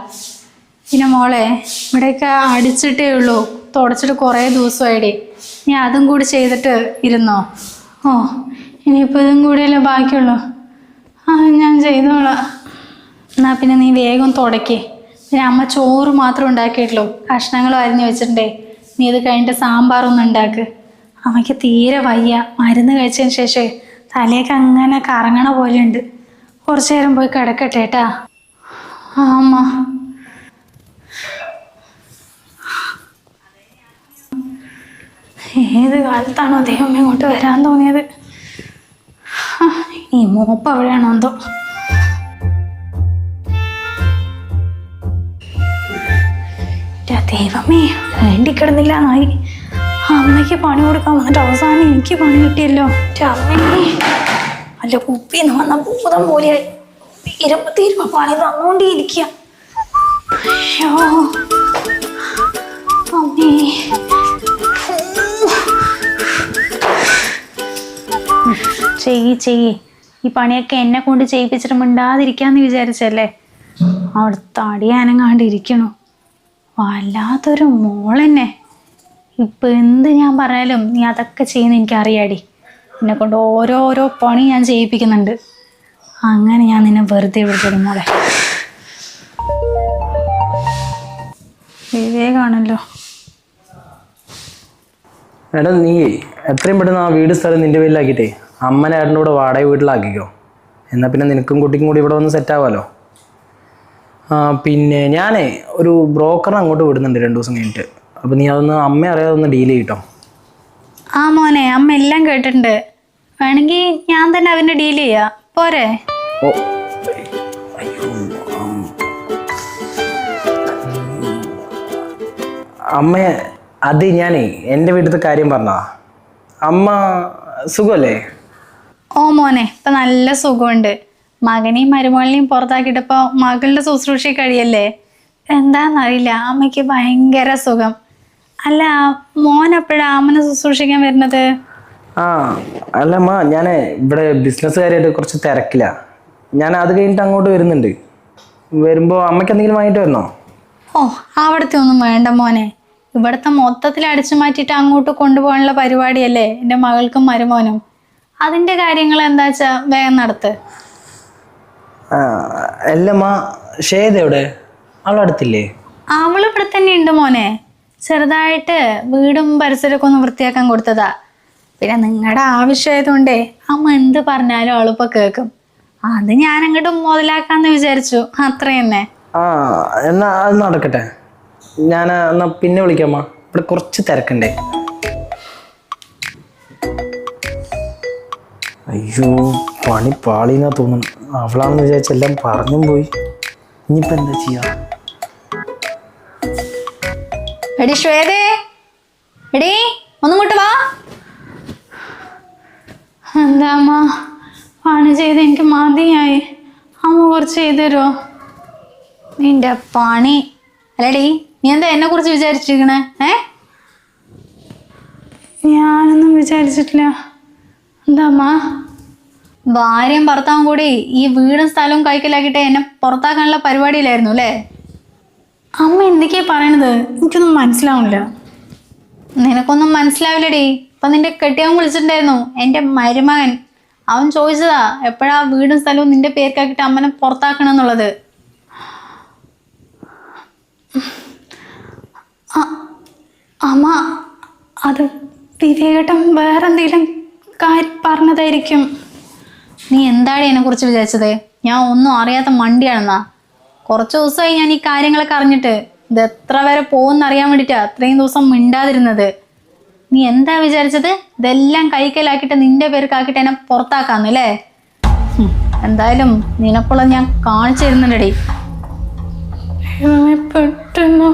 പിന്നെ മോളെ ഇവിടെയൊക്കെ അടിച്ചിട്ടേ ഉള്ളൂ, തുടച്ചിട്ട് കുറേ ദിവസമായിടേ. നീ അതും കൂടി ചെയ്തിട്ട് ഇരുന്നോ? ഓ ഇനിയിപ്പോൾ ഇതും കൂടിയല്ലേ ബാക്കിയുള്ളൂ. ആ ഞാൻ ചെയ്തോളാം. എന്നാൽ പിന്നെ നീ വേഗം തുടക്കേ. പിന്നെ അമ്മ ചോറ് മാത്രം ഉണ്ടാക്കിയിട്ടുള്ളൂ, കഷ്ണങ്ങളും അരിഞ്ഞ് വെച്ചിട്ടുണ്ടേ. നീ ഇത് കഴിഞ്ഞിട്ട് സാമ്പാറൊന്നും ഉണ്ടാക്ക്. അമ്മയ്ക്ക് തീരെ വയ്യ. മരുന്ന് കഴിച്ചതിന് ശേഷം തലയൊക്കെ അങ്ങനെ കറങ്ങണ പോലെയുണ്ട്. കുറച്ചു നേരം പോയി കിടക്കട്ടെ കേട്ടാ. ആ അമ്മ. ഏത് കാലത്താണോ ദൈവം ഇങ്ങോട്ട് വരാൻ തോന്നിയത്? ഈ മോപ്പ് എവിടെയാണോ എന്തോ. ദൈവമേ വേണ്ടിക്കിടന്നില്ല നായി. അമ്മയ്ക്ക് പണി കൊടുക്കാൻ വന്നിട്ട് അവസാനം എനിക്ക് പണി കിട്ടിയല്ലോ. അമ്മേ അല്ല കുപ്പിന്ന് വന്ന ഭൂതം പോലെയായി. തീരുമ്പോ പണി തന്നുകൊണ്ടേ ഇരിക്കുക. അയ്യോ അമ്മേ. ചെയ്യ്. ഈ പണിയൊക്കെ എന്നെ കൊണ്ട് ചെയ്യിപ്പിച്ചിട്ട് മിണ്ടാതിരിക്കാന്ന് വിചാരിച്ചല്ലേ. അവിടെ തടി അനങ്ങാണ്ടിരിക്കണു. വല്ലാത്തൊരു മോളെന്നെ. ഇപ്പൊ എന്ത് ഞാൻ പറഞ്ഞാലും നീ അതൊക്കെ ചെയ്യുന്ന എനിക്കറിയാടി. എന്നെ കൊണ്ട് ഓരോരോ പണി ഞാൻ ചെയ്യിപ്പിക്കുന്നുണ്ട്. അങ്ങനെ ഞാൻ നിന്നെ വെറുതെ വിളിച്ചടി മോളെ. വിവേകാണല്ലോ. എടാ നീ എത്രയും പെട്ടെന്ന് ആ വീട് സ്ഥലം നിൻ്റെ പേരിലാക്കിയിട്ടേ അമ്മനെ ഏട്ടൻ്റെ കൂടെ വാടക വീട്ടിലാക്കിക്കോ. എന്നാൽ പിന്നെ നിനക്കും കുട്ടിക്കും കൂടി ഇവിടെ വന്ന് സെറ്റാവാമല്ലോ. പിന്നെ ഞാനേ ഒരു ബ്രോക്കറിനെ അങ്ങോട്ട് വിടുന്നുണ്ട് 2 ദിവസം കഴിഞ്ഞിട്ട്. അപ്പോൾ നീ അതൊന്ന് അമ്മ അറിയാതെ ഒന്ന് ഡീൽ ചെയ്യട്ടോ. ആ മോനെ അമ്മ എല്ലാം കേട്ടിട്ടുണ്ട്. വേണമെങ്കിൽ ഞാൻ തന്നെ അവൻ്റെ ഡീൽ ചെയ്യാം, പോരെ? ഓ അമ്മ അത് ഞാനേ എൻ്റെ വീട്ടിലത്തെ കാര്യം പറഞ്ഞാ. അമ്മ സുഖമല്ലേ? ഓ മോനെ ഇപ്പം നല്ല സുഖമുണ്ട്. മകനെയും മരുമകളിനെയും പുറത്താക്കിയിട്ടപ്പോൾ മകളുടെ ശുശ്രൂഷ കഴിയല്ലേ. എന്താണെന്നറിയില്ല, അമ്മയ്ക്ക് ഭയങ്കര സുഖം. അല്ല മോൻ എപ്പോഴാ അമ്മനെ ശുശ്രൂഷിക്കാൻ വരുന്നത്? അല്ല അമ്മ ഞാൻ ഇവിടെ ബിസിനസ്സുകാരായിട്ട് കുറച്ച് തിരക്കില്ല. ഞാൻ അത് കഴിഞ്ഞിട്ട് അങ്ങോട്ട് വരുന്നുണ്ട്. വരുമ്പോൾ അമ്മയ്ക്ക് എന്തെങ്കിലും വാങ്ങിയിട്ട് വരണോ? ഓ അവിടുത്തെ ഒന്നും വേണ്ട മോനെ. ഇവിടുത്തെ മൊത്തത്തിൽ അടിച്ചു മാറ്റിയിട്ട് അങ്ങോട്ട് കൊണ്ടുപോകാനുള്ള പരിപാടിയല്ലേ എൻ്റെ മകൾക്കും മരുമോനും. അതിന്റെ കാര്യങ്ങൾ എന്താ വെച്ചാ വേഗം നടത്ത്. അല്ലമ്മ ഷേത് എവിടെ? അവളടുത്തില്ലേ? അവള് ഇവിടെ തന്നെ ഉണ്ട് മോനെ. ചെറുതായിട്ട് വീടും പരിസരമൊക്കെ ഒന്ന് വൃത്തിയാക്കാൻ കൊടുത്തതാ. പിന്നെ നിങ്ങളുടെ ആവശ്യമായതുകൊണ്ടേ അമ്മ എന്ത് പറഞ്ഞാലും അവളിപ്പോ കേൾക്കും. അത് ഞാൻ അങ്ങോട്ട് മുതലാക്കാന്ന് വിചാരിച്ചു, അത്ര തന്നെ. എന്നാ അത് നടക്കട്ടെ. ഞാൻ എന്നാ പിന്നെ വിളിക്കാമ്മ, ഇവിടെ കുറച്ച് തിരക്കണ്ടേ. അയ്യോ പണി പാളിന്നാ തോന്നുന്നു. അവളാണെന്ന് വിചാരിച്ചെല്ലാം പറഞ്ഞും പോയി. ഇനിയിപ്പോ എന്താ ചെയ്യാ? എടി ശ്വേതേ, എടി ഒന്നിങ്ങോട്ട് വാ. എന്താ അമ്മ പണി ചെയ്ത് എനിക്ക് മതിയായി. അമ്മ കുറച്ച് ചെയ്തു തരുമോ? നിന്റെ പണി അല്ലടി. നീ എന്താ എന്നെ കുറിച്ച് വിചാരിച്ചിരിക്കണേ? ഞാനൊന്നും വിചാരിച്ചിട്ടില്ല. എന്താ അമ്മ, ഭാര്യയും ഭർത്താവും കൂടി ഈ വീടും സ്ഥലവും കൈക്കലാക്കിയിട്ട് എന്നെ പുറത്താക്കാനുള്ള പരിപാടിയിലായിരുന്നു അല്ലേ? അമ്മ എന്തൊക്കെയാ പറയണത്? എനിക്കൊന്നും മനസ്സിലാവില്ല. നിനക്കൊന്നും മനസ്സിലാവില്ലടി. ഇപ്പൊ നിന്റെ കെട്ടിയവൻ വിളിച്ചിട്ടുണ്ടായിരുന്നു, എൻ്റെ മരുമകൻ. അവൻ ചോദിച്ചതാ എപ്പോഴാ വീടും സ്ഥലവും നിന്റെ പേർക്കാക്കിയിട്ട് അമ്മനെ പുറത്താക്കണം എന്നുള്ളത്. അമ്മ അത് വിവേകട്ടം വേറെന്തെങ്കിലും കാര്യം പറഞ്ഞതായിരിക്കും. നീ എന്താണ് എന്നെ കുറിച്ച് വിചാരിച്ചത്? ഞാൻ ഒന്നും അറിയാത്ത മണ്ടിയാണെന്നാ? കുറച്ച് ദിവസമായി ഞാൻ ഈ കാര്യങ്ങളൊക്കെ അറിഞ്ഞിട്ട്. ഇത് എത്ര വരെ പോകുമെന്ന് അറിയാൻ വേണ്ടിയിട്ടാ അത്രയും ദിവസം മിണ്ടാതിരുന്നത്. നീ എന്താ വിചാരിച്ചത്? ഇതെല്ലാം കൈക്കലാക്കിയിട്ട് നിന്റെ പേർക്കാക്കിയിട്ട് എന്നെ പുറത്താക്കാന്നല്ലേ? എന്തായാലും നിനക്കുള്ളത് ഞാൻ കാണിച്ചു തരുന്നുണ്ടടി. പെട്ടെന്ന്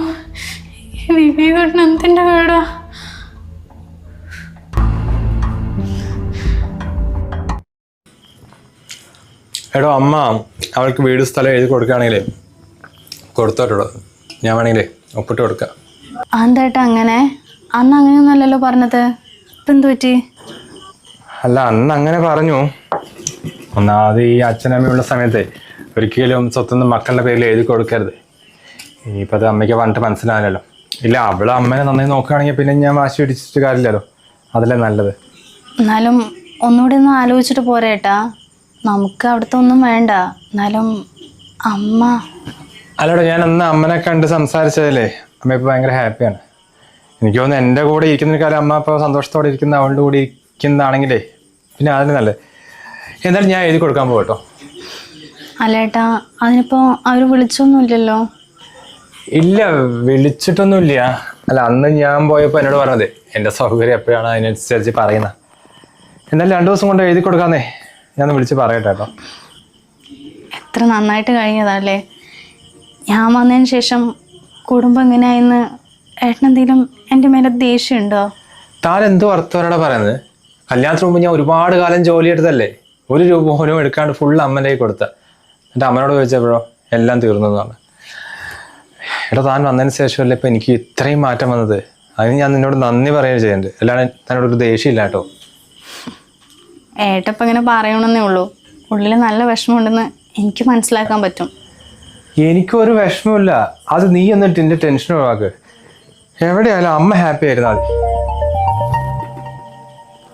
വിവേകേട്ടൻ എന്തിൻ്റെ കേടാ? എടോ അമ്മ അവൾക്ക് വീട് സ്ഥലം എഴുതി കൊടുക്കുകയാണെങ്കിലേ കൊടുത്തോട്ടോ. ഞാൻ വേണമെങ്കിലേ ഒപ്പിട്ട് കൊടുക്കാം. എന്താ അങ്ങനെ? അന്ന് അങ്ങനെയൊന്നുമല്ലല്ലോ പറഞ്ഞത്. ഇപ്പം എന്ത് പറ്റി? അല്ല അന്ന് അങ്ങനെ പറഞ്ഞു. ഒന്നാമത് ഈ അച്ഛനമ്മയുള്ള സമയത്ത് ഒരിക്കലും സ്വത്തൊന്നും മക്കളുടെ പേരിൽ എഴുതി കൊടുക്കരുത്. ഇനിയിപ്പോൾ അത് അമ്മയ്ക്ക് പറഞ്ഞിട്ട് മനസ്സിലാവില്ലല്ലോ. ഇല്ല അവൾ അമ്മേനെ നന്നായി നോക്കുകയാണെങ്കിൽ പിന്നെ ഞാൻ വാശി പിടിച്ചിട്ട് കാര്യമില്ലല്ലോ. അതല്ലേ നല്ലത്. എന്നാലും ഒന്നുകൂടി ഒന്ന് ആലോചിച്ചിട്ട് പോരേട്ടാ. നമുക്ക് അവിടുത്തെ ഒന്നും വേണ്ട. എന്നാലും അമ്മ അല്ലടോ, ഞാൻ അന്ന് അമ്മനെ കണ്ട് സംസാരിച്ചതല്ലേ. അമ്മ ഇപ്പോൾ ഭയങ്കര ഹാപ്പിയാണ്. എനിക്ക് തോന്നുന്നു എൻ്റെ കൂടെ ഇരിക്കുന്ന കാലം അമ്മ ഇപ്പോൾ സന്തോഷത്തോടെ ഇരിക്കുന്ന അവളുടെ കൂടെ ഇരിക്കുന്നതാണെങ്കിലേ പിന്നെ അതിന് നല്ലത്. എന്തായാലും ഞാൻ എഴുതി കൊടുക്കാൻ പോകട്ടോ. അല്ലേട്ടാ അതിനിപ്പോൾ അവർ വിളിച്ചൊന്നുമില്ലല്ലോ. ഇല്ല വിളിച്ചിട്ടൊന്നുമില്ല. അല്ല അന്ന് ഞാൻ പോയപ്പോൾ എന്നോട് പറഞ്ഞത് എൻ്റെ സൗകര്യം എപ്പോഴാണ് അതിനനുസരിച്ച് പറയുന്നത്. എന്നാലും 2 ദിവസം കൊണ്ട് എഴുതി കൊടുക്കാന്നേ ഞാൻ വിളിച്ച് പറയട്ടെ കേട്ടോ. എത്ര നന്നായിട്ട് കഴിഞ്ഞതല്ലേ. ഞാൻ വന്നതിന് ശേഷം കുടുംബം എങ്ങനെയായിന്ന് ഏട്ടനെന്തെങ്കിലും എൻ്റെ മേലെ ദേഷ്യമുണ്ടോ? താൻ എന്ത് വർത്തമാനോടെ പറയുന്നത്? കല്യാണത്തിന് മുമ്പ് ഞാൻ ഒരുപാട് കാലം ജോലി എടുത്തല്ലേ. 1 രൂപ പോലും എടുക്കാണ്ട് ഫുള്ള് അമ്മൻ്റെ കയ്യിൽ കൊടുത്ത. എൻ്റെ അമ്മനോട് ചോദിച്ചപ്പോഴോ എല്ലാം തീർന്നു എന്ന് പറഞ്ഞു. എടാ താൻ വന്നതിന് ശേഷമല്ലേ ഇപ്പം എനിക്ക് ഇത്രയും മാറ്റം വന്നത്. അതിന് ഞാൻ നിന്നോട് നന്ദി പറയുകയും ചെയ്യുന്നുണ്ട്. അല്ലാതെ തന്നോടൊരു ദേഷ്യമില്ല കേട്ടോ. ഏട്ടപ്പം ഇങ്ങനെ പറയണമെന്നേ ഉള്ളൂ. ഉള്ളിൽ നല്ല വിഷമമുണ്ടെന്ന് എനിക്ക് മനസ്സിലാക്കാൻ പറ്റും. എനിക്കൊരു വിഷമമില്ല. അത് നീ എന്നിട്ട് എൻ്റെ ടെൻഷൻ ഒഴിവാക്ക്. എവിടെയായാലും അമ്മ ഹാപ്പി ആയിരുന്നാൽ മതി.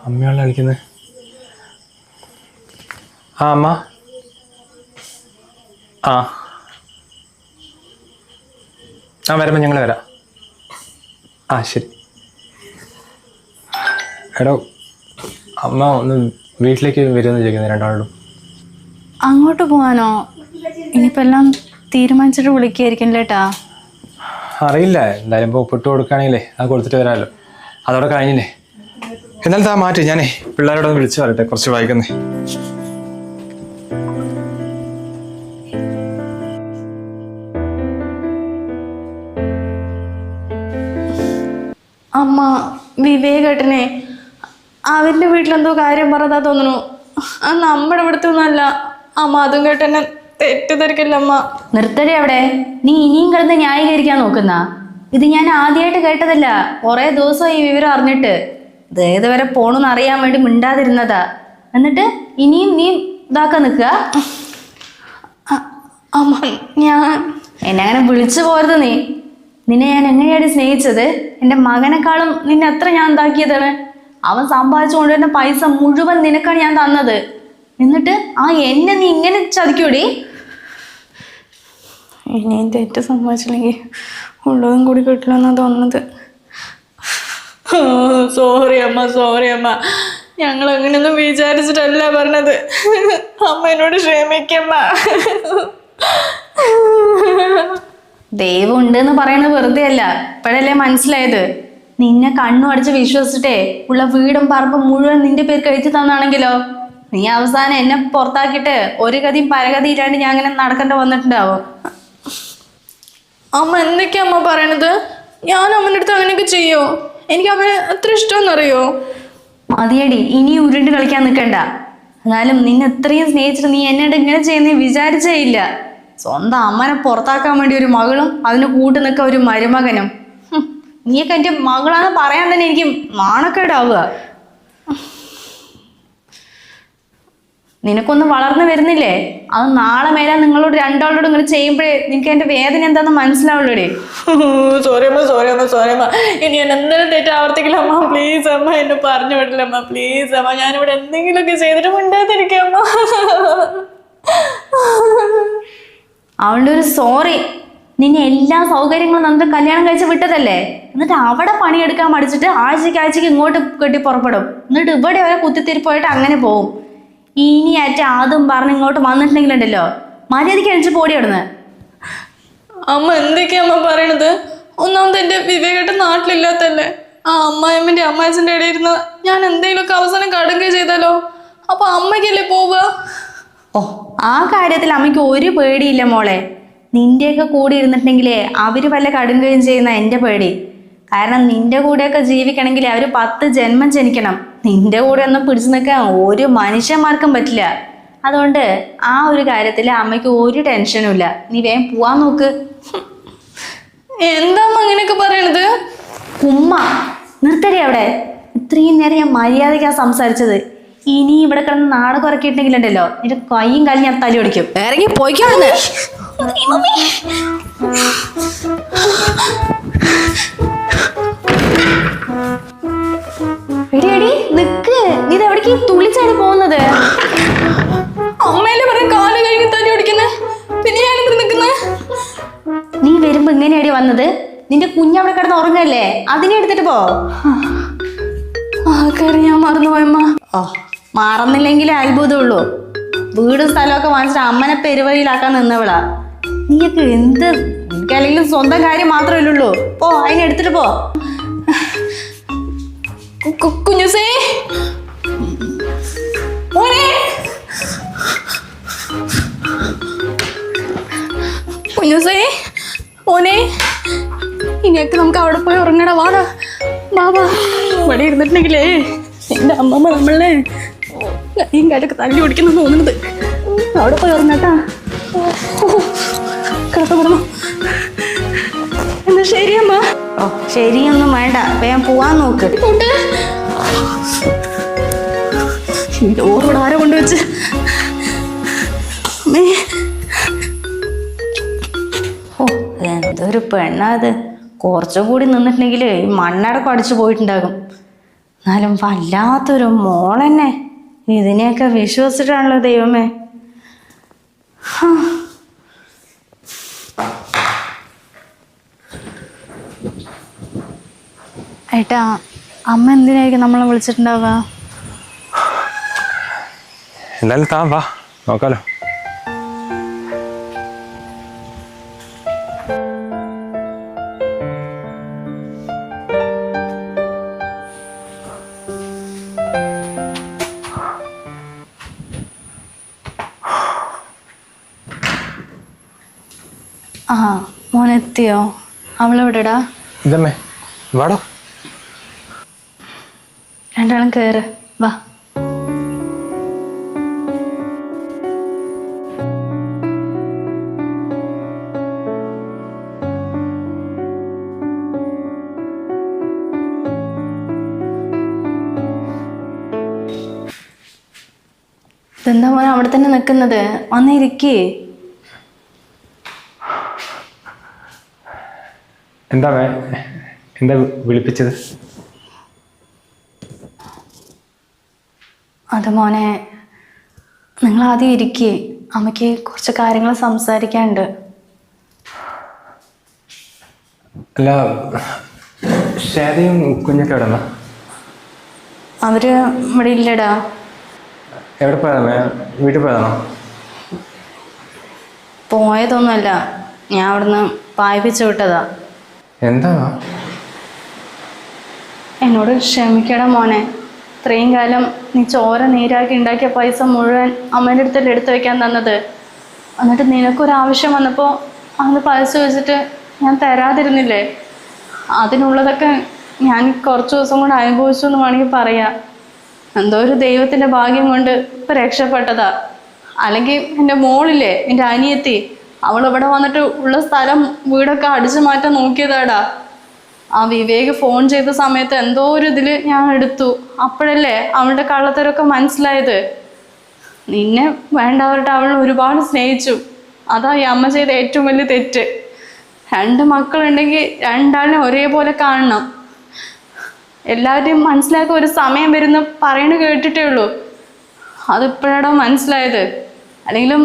അമ്മയാണ് കളിക്കുന്നത്. അമ്മ വരുമ്പോൾ ഞങ്ങൾ വരാം. ശരി. എടോ അമ്മ ഒന്ന് വീട്ടിലേക്ക് വരുമെന്ന് ചോദിക്കുന്നത് രണ്ടാളും. അങ്ങോട്ട് പോകാനോ? ഇനിയിപ്പോൾ എല്ലാം തീരുമാനിച്ചിട്ട് വിളിക്കുകയായിരിക്കും കേട്ടാ. അറിയില്ല. എന്തായാലും ഇപ്പോൾ ഒപ്പിട്ട് കൊടുക്കുകയാണെങ്കിലേ അത് കൊടുത്തിട്ട് വരാമല്ലോ. അതോടെ കഴിഞ്ഞില്ലേ. എന്നാലും താ മാറ്റി. ഞാനേ പിള്ളേരോടൊന്ന് വിളിച്ച് പറയട്ടെ, കുറച്ച് വൈകുന്നേ. അമ്മ വിവേകേട്ടനെ അവരുടെ വീട്ടിലെന്തോ കാര്യം പറഞ്ഞതാ തോന്നുന്നു. അത് നമ്മുടെ ഇവിടുത്തെ ഒന്നല്ല അമ്മ. അതും കേട്ടെന്നെ തെറ്റിദ്ധരിക്കില്ല അമ്മ. നിർത്തടേ അവിടെ. നീ ഇനിയും കിടന്ന് ന്യായീകരിക്കാൻ നോക്കുന്ന. ഇത് ഞാൻ ആദ്യമായിട്ട് കേട്ടതല്ല. കുറേ ദിവസമായി ഈ വിവരം അറിഞ്ഞിട്ട്. ഇത് ഏതുവരെ പോണെന്ന് അറിയാൻ വേണ്ടി മിണ്ടാതിരുന്നതാ. എന്നിട്ട് ഇനിയും നീ ഇതാക്കാൻ നിൽക്കുക. അമ്മ ഞാൻ എന്നെ അങ്ങനെ വിളിച്ചു പോരുത്. നിന്നെ ഞാൻ എങ്ങനെയാണ് സ്നേഹിച്ചത്? എൻ്റെ മകനെക്കാളും നിന്നെ എത്ര ഞാൻ ഇതാക്കിയതാണ്. അവൻ സമ്പാദിച്ചു കൊണ്ടുവരുന്ന പൈസ മുഴുവൻ നിനക്കാണ് ഞാൻ തന്നത്. എന്നിട്ട് എന്നെ നീ ഇങ്ങനെ ചതിക്കൂടി? ഇനി തെറ്റ് സംഭവിച്ചില്ലെങ്കിൽ ഉള്ളതും കൂടി കിട്ടില്ലെന്നാ തോന്നുന്നത്. സോറി അമ്മ, ഞങ്ങൾ അങ്ങനെയൊന്നും വിചാരിച്ചിട്ടല്ല പറഞ്ഞത്. അമ്മ എന്നോട് ക്ഷമിക്കമ്മ. ദൈവം ഉണ്ടെന്ന് പറയണത് വെറുതെ അല്ല, ഇപ്പോഴല്ലേ മനസ്സിലായത്. നിന്നെ കണ്ണു അടിച്ച് വിശ്വസിച്ചിട്ടേ ഉള്ള വീടും പറമ്പും മുഴുവൻ നിന്റെ പേര് കഴിച്ചു തന്നാണെങ്കിലോ നീ അവസാനം എന്നെ പുറത്താക്കിയിട്ട് ഒരു ഗതിയും പരഗതി ഇല്ലാണ്ട് ഞാൻ അങ്ങനെ നടക്കേണ്ട വന്നിട്ടുണ്ടാവും. അമ്മ എന്തൊക്കെയാ അമ്മ പറയണത്? ഞാൻ അമ്മൻ്റെ അടുത്ത് അങ്ങനെയൊക്കെ ചെയ്യോ? എനിക്ക് അവനെ അത്ര ഇഷ്ടമെന്നറിയോ? മതിയടി, ഇനി ഉരുണ്ട് കളിക്കാൻ നിൽക്കണ്ട. എന്നാലും നിന്നെ എത്രയും സ്നേഹിച്ചിട്ട് നീ എന്നോട് ഇങ്ങനെ ചെയ്യുന്ന വിചാരിച്ചേ ഇല്ല. സ്വന്തം അമ്മനെ പുറത്താക്കാൻ വേണ്ടി ഒരു മകളും അതിന് കൂട്ടു നിൽക്കാൻ ഒരു മരുമകനും. നീയൊക്കെ എൻ്റെ മകളാന്ന് പറയാൻ തന്നെ എനിക്ക് നാണക്കേടാവുക. നിനക്കൊന്നും വളർന്നു വരുന്നില്ലേ? അത് നാളെ മേലെ നിങ്ങളോട് രണ്ടാളോട് ഇങ്ങനെ ചെയ്യുമ്പോഴേ നിനക്ക് എൻ്റെ വേദന എന്താണെന്ന് മനസ്സിലാവുള്ളൂടെ. സോറി അമ്മ. ഇനി ഞാൻ എന്തെങ്കിലും തെറ്റ് ആവർത്തിക്കില്ല അമ്മ. പ്ലീസ് അമ്മ, എന്നെ പറഞ്ഞു വിടില്ല അമ്മ. പ്ലീസ് അമ്മ, ഞാനിവിടെ എന്തെങ്കിലുമൊക്കെ ചെയ്തിട്ട് മിണ്ടാതിരിക്കാം അമ്മ. അവളുടെ ഒരു സോറി. നിന്നെ എല്ലാ സൗകര്യങ്ങളും നമുക്ക് കല്യാണം കഴിച്ച് വിട്ടതല്ലേ? എന്നിട്ട് അവിടെ പണിയെടുക്കാൻ മടിച്ചിട്ട് ആഴ്ചയ്ക്ക് ഇങ്ങോട്ട് കെട്ടി പുറപ്പെടും. എന്നിട്ട് ഇവിടെ വരെ കുത്തിത്തിരിപ്പായിട്ട് അങ്ങനെ പോവും. ഇനിയായിട്ട് അതും പറഞ്ഞ് ഇങ്ങോട്ട് വന്നിട്ടുണ്ടെങ്കിലുണ്ടല്ലോ മര്യാദയ്ക്ക് അടിച്ച് പോടി അവിടുന്ന്. അമ്മ എന്തൊക്കെയാ അമ്മ പറയണത്? ഒന്നാമത് എൻ്റെ വിവേകേട്ടൻ നാട്ടിലില്ലാത്തല്ലേ. അമ്മായിമ്മൻ്റെ അമ്മാച്ചൻ്റെ ഇടയിൽ ഇരുന്ന് ഞാൻ എന്തെങ്കിലുമൊക്കെ അവസാനം കടുകയോ ചെയ്താലോ? അപ്പൊ അമ്മയ്ക്കല്ലേ പോവുക? ആ കാര്യത്തിൽ അമ്മയ്ക്ക് ഒരു പേടിയില്ല മോളെ. നിന്റെയൊക്കെ കൂടി ഇരുന്നിട്ടുണ്ടെങ്കിലേ അവര് വല്ല കടുങ്കയും ചെയ്യുന്ന എൻ്റെ പേടി. കാരണം നിന്റെ കൂടെയൊക്കെ ജീവിക്കണമെങ്കിൽ അവർ 10 ജന്മം ജനിക്കണം. നിന്റെ കൂടെ ഒന്നും പിടിച്ചു നിൽക്കാൻ ഒരു മനുഷ്യന്മാർക്കും പറ്റില്ല. അതുകൊണ്ട് ആ ഒരു കാര്യത്തിൽ അമ്മയ്ക്ക് ഒരു ടെൻഷനും ഇല്ല. നീ വേഗം പോവാൻ നോക്ക്. എന്താ അമ്മ അങ്ങനെയൊക്കെ പറയണത്? ഉമ്മ നിർത്തടി അവിടെ. ഇത്രയും നേരം ഞാൻ മര്യാദയ്ക്കാണ് സംസാരിച്ചത്. ഇനി ഇവിടെ കിടന്ന് നാടകം ഇറക്കിയിട്ടുണ്ടെങ്കിലുണ്ടല്ലോ നിന്റെ കൈയും കാലും ഞാൻ തല്ലി ഓടിക്കും. ഇറങ്ങി പോയിക്കോളന്ന്. എടി നിക്ക്, നീ എവിടേക്ക് തുള്ളിച്ചാടി പോകുന്നത്? അമ്മയല്ലേ പറഞ്ഞ കാല് കഴിഞ്ഞ് തല്ലി ഓടിക്കുന്നേ, പിന്നെ ഞാനെന്തിനാ നിൽക്കുന്നേ? നീ വരുമ്പോ ഇങ്ങനെയാടി വന്നത്? നിന്റെ കുഞ്ഞവിടെ കിടന്ന് ഉറങ്ങല്ലേ, അതിനെ എടുത്തിട്ട് പോ. കാര്യം ഞാൻ മറന്നുപോയമ്മ. മറന്നില്ലെങ്കിൽ അത്ഭുതമുള്ളൂ. വീടും സ്ഥലമൊക്കെ വാങ്ങിച്ചിട്ട് അമ്മനെ പെരുവഴിയിലാക്കാൻ നിന്നവളാ. നീയൊക്കെ എന്ത്, എനിക്കല്ലെങ്കിലും സ്വന്തം കാര്യം മാത്രമല്ലുള്ളൂ. പോ, അതിനെ എടുത്തിട്ട് പോ. കുഞ്ഞുസേ, മോനെ, കുഞ്ഞുസേ മോനെ, ഇനിയൊക്കെ നമുക്ക് അവിടെ പോയി ഉറങ്ങടാ. വാടാ ബാബാ. ഇവിടെ ഇരുന്നിട്ടുണ്ടെങ്കിലേ എന്റെ അമ്മമ്മ നമ്മളെ കൈയും കാലൊക്കെ തല്ലി ഓടിക്കുന്ന തോന്നുന്നത്. അവിടെ പോയി ഉറങ്ങട്ടാ. കിടന്നു. എന്നാ ശരി അമ്മ. ശരിയൊന്നും വേണ്ട, വേഗം പോവാൻ നോക്ക്. ഓർമ്മ ആരോ കൊണ്ടുവച്ച്. എന്തൊരു പെണ്ണാ അത്. കുറച്ചുകൂടി നിന്നിട്ടുണ്ടെങ്കിൽ ഈ മണ്ണടക്കം അടിച്ചു പോയിട്ടുണ്ടാകും. എന്നാലും വല്ലാത്തൊരു മോളെന്നെ. ഇതിനെയൊക്കെ വിശ്വസിച്ചിട്ടാണല്ലോ ദൈവമേ. ഏട്ടാ, അമ്മ എന്തിനായിരിക്കും നമ്മളെ വിളിച്ചിട്ടുണ്ടാവുക? എന്തായാലും താൻ വാ, നോക്കാലോ. മോനെത്തിയോ? അവളെവിടെടാ? ഇതമ്മേ വാടോ. രണ്ടാളും കയറ്, വാ. ഇതെന്താ മോനെ അവിടെ തന്നെ നിൽക്കുന്നത്? വന്നിരിക്കേ. എന്താ വിളിപ്പിച്ചത്? അത് മോനെ, നിങ്ങൾ ആദ്യം ഇരിക്കേ, അമ്മയ്ക്ക് കുറച്ച് കാര്യങ്ങൾ സംസാരിക്കാനുണ്ട്. അല്ല, ഷേതയും കുഞ്ഞൊക്കെ എവിടെ? അവര് ഇവിടെ ഇല്ലടാ. എവിടെ പോയതാ? വീട്ടിൽ പോയതാണോ? പോയതൊന്നുമല്ല, ഞാൻ അവിടുന്ന് പായിപ്പിച്ചു വിട്ടതാ. എന്താ? എന്നോട് ക്ഷമിക്കടാ മോനെ. ഇത്രയും കാലം നീ ചോര നീരാക്കി ഉണ്ടാക്കിയ പൈസ മുഴുവൻ അമ്മേൻ്റെ അടുത്തല്ലേ എടുത്തു വെക്കാൻ തന്നത്. എന്നിട്ട് നിനക്കൊരാവശ്യം വന്നപ്പോൾ അന്ന് പൈസ വെച്ചിട്ട് ഞാൻ തരാതിരുന്നില്ലേ? അതിനുള്ളതൊക്കെ ഞാൻ കുറച്ച് ദിവസം കൊണ്ട് അനുഭവിച്ചു എന്ന് വേണമെങ്കിൽ പറയാം. എന്തോ ഒരു ദൈവത്തിൻ്റെ ഭാഗ്യം കൊണ്ട് ഇപ്പം രക്ഷപ്പെട്ടതാ. അല്ലെങ്കിൽ എൻ്റെ മോളില്ലേ, എൻ്റെ അനിയത്തി, അവൾ ഇവിടെ വന്നിട്ട് ഉള്ള സ്ഥലം വീടൊക്കെ അടിച്ചു മാറ്റാൻ നോക്കിയതാടാ. ആ വിവേക് ഫോൺ ചെയ്ത സമയത്ത് എന്തോ ഒരു ഇതിൽ ഞാൻ എടുത്തു. അപ്പോഴല്ലേ അവളുടെ കള്ളത്തരമൊക്കെ മനസ്സിലായത്. നിന്നെ വേണ്ടവരുടെ അവൾ ഒരുപാട് സ്നേഹിച്ചു. അതാ ഈ അമ്മ ചെയ്ത ഏറ്റവും വലിയ തെറ്റ്. 2 മക്കളുണ്ടെങ്കിൽ രണ്ടാളിനെ ഒരേപോലെ കാണണം. എല്ലാവരെയും മനസ്സിലാക്കാൻ ഒരു സമയം വരുന്ന പറയണ കേട്ടിട്ടേ ഉള്ളൂ. അതിപ്പോഴാണോ മനസ്സിലായത്. അല്ലെങ്കിലും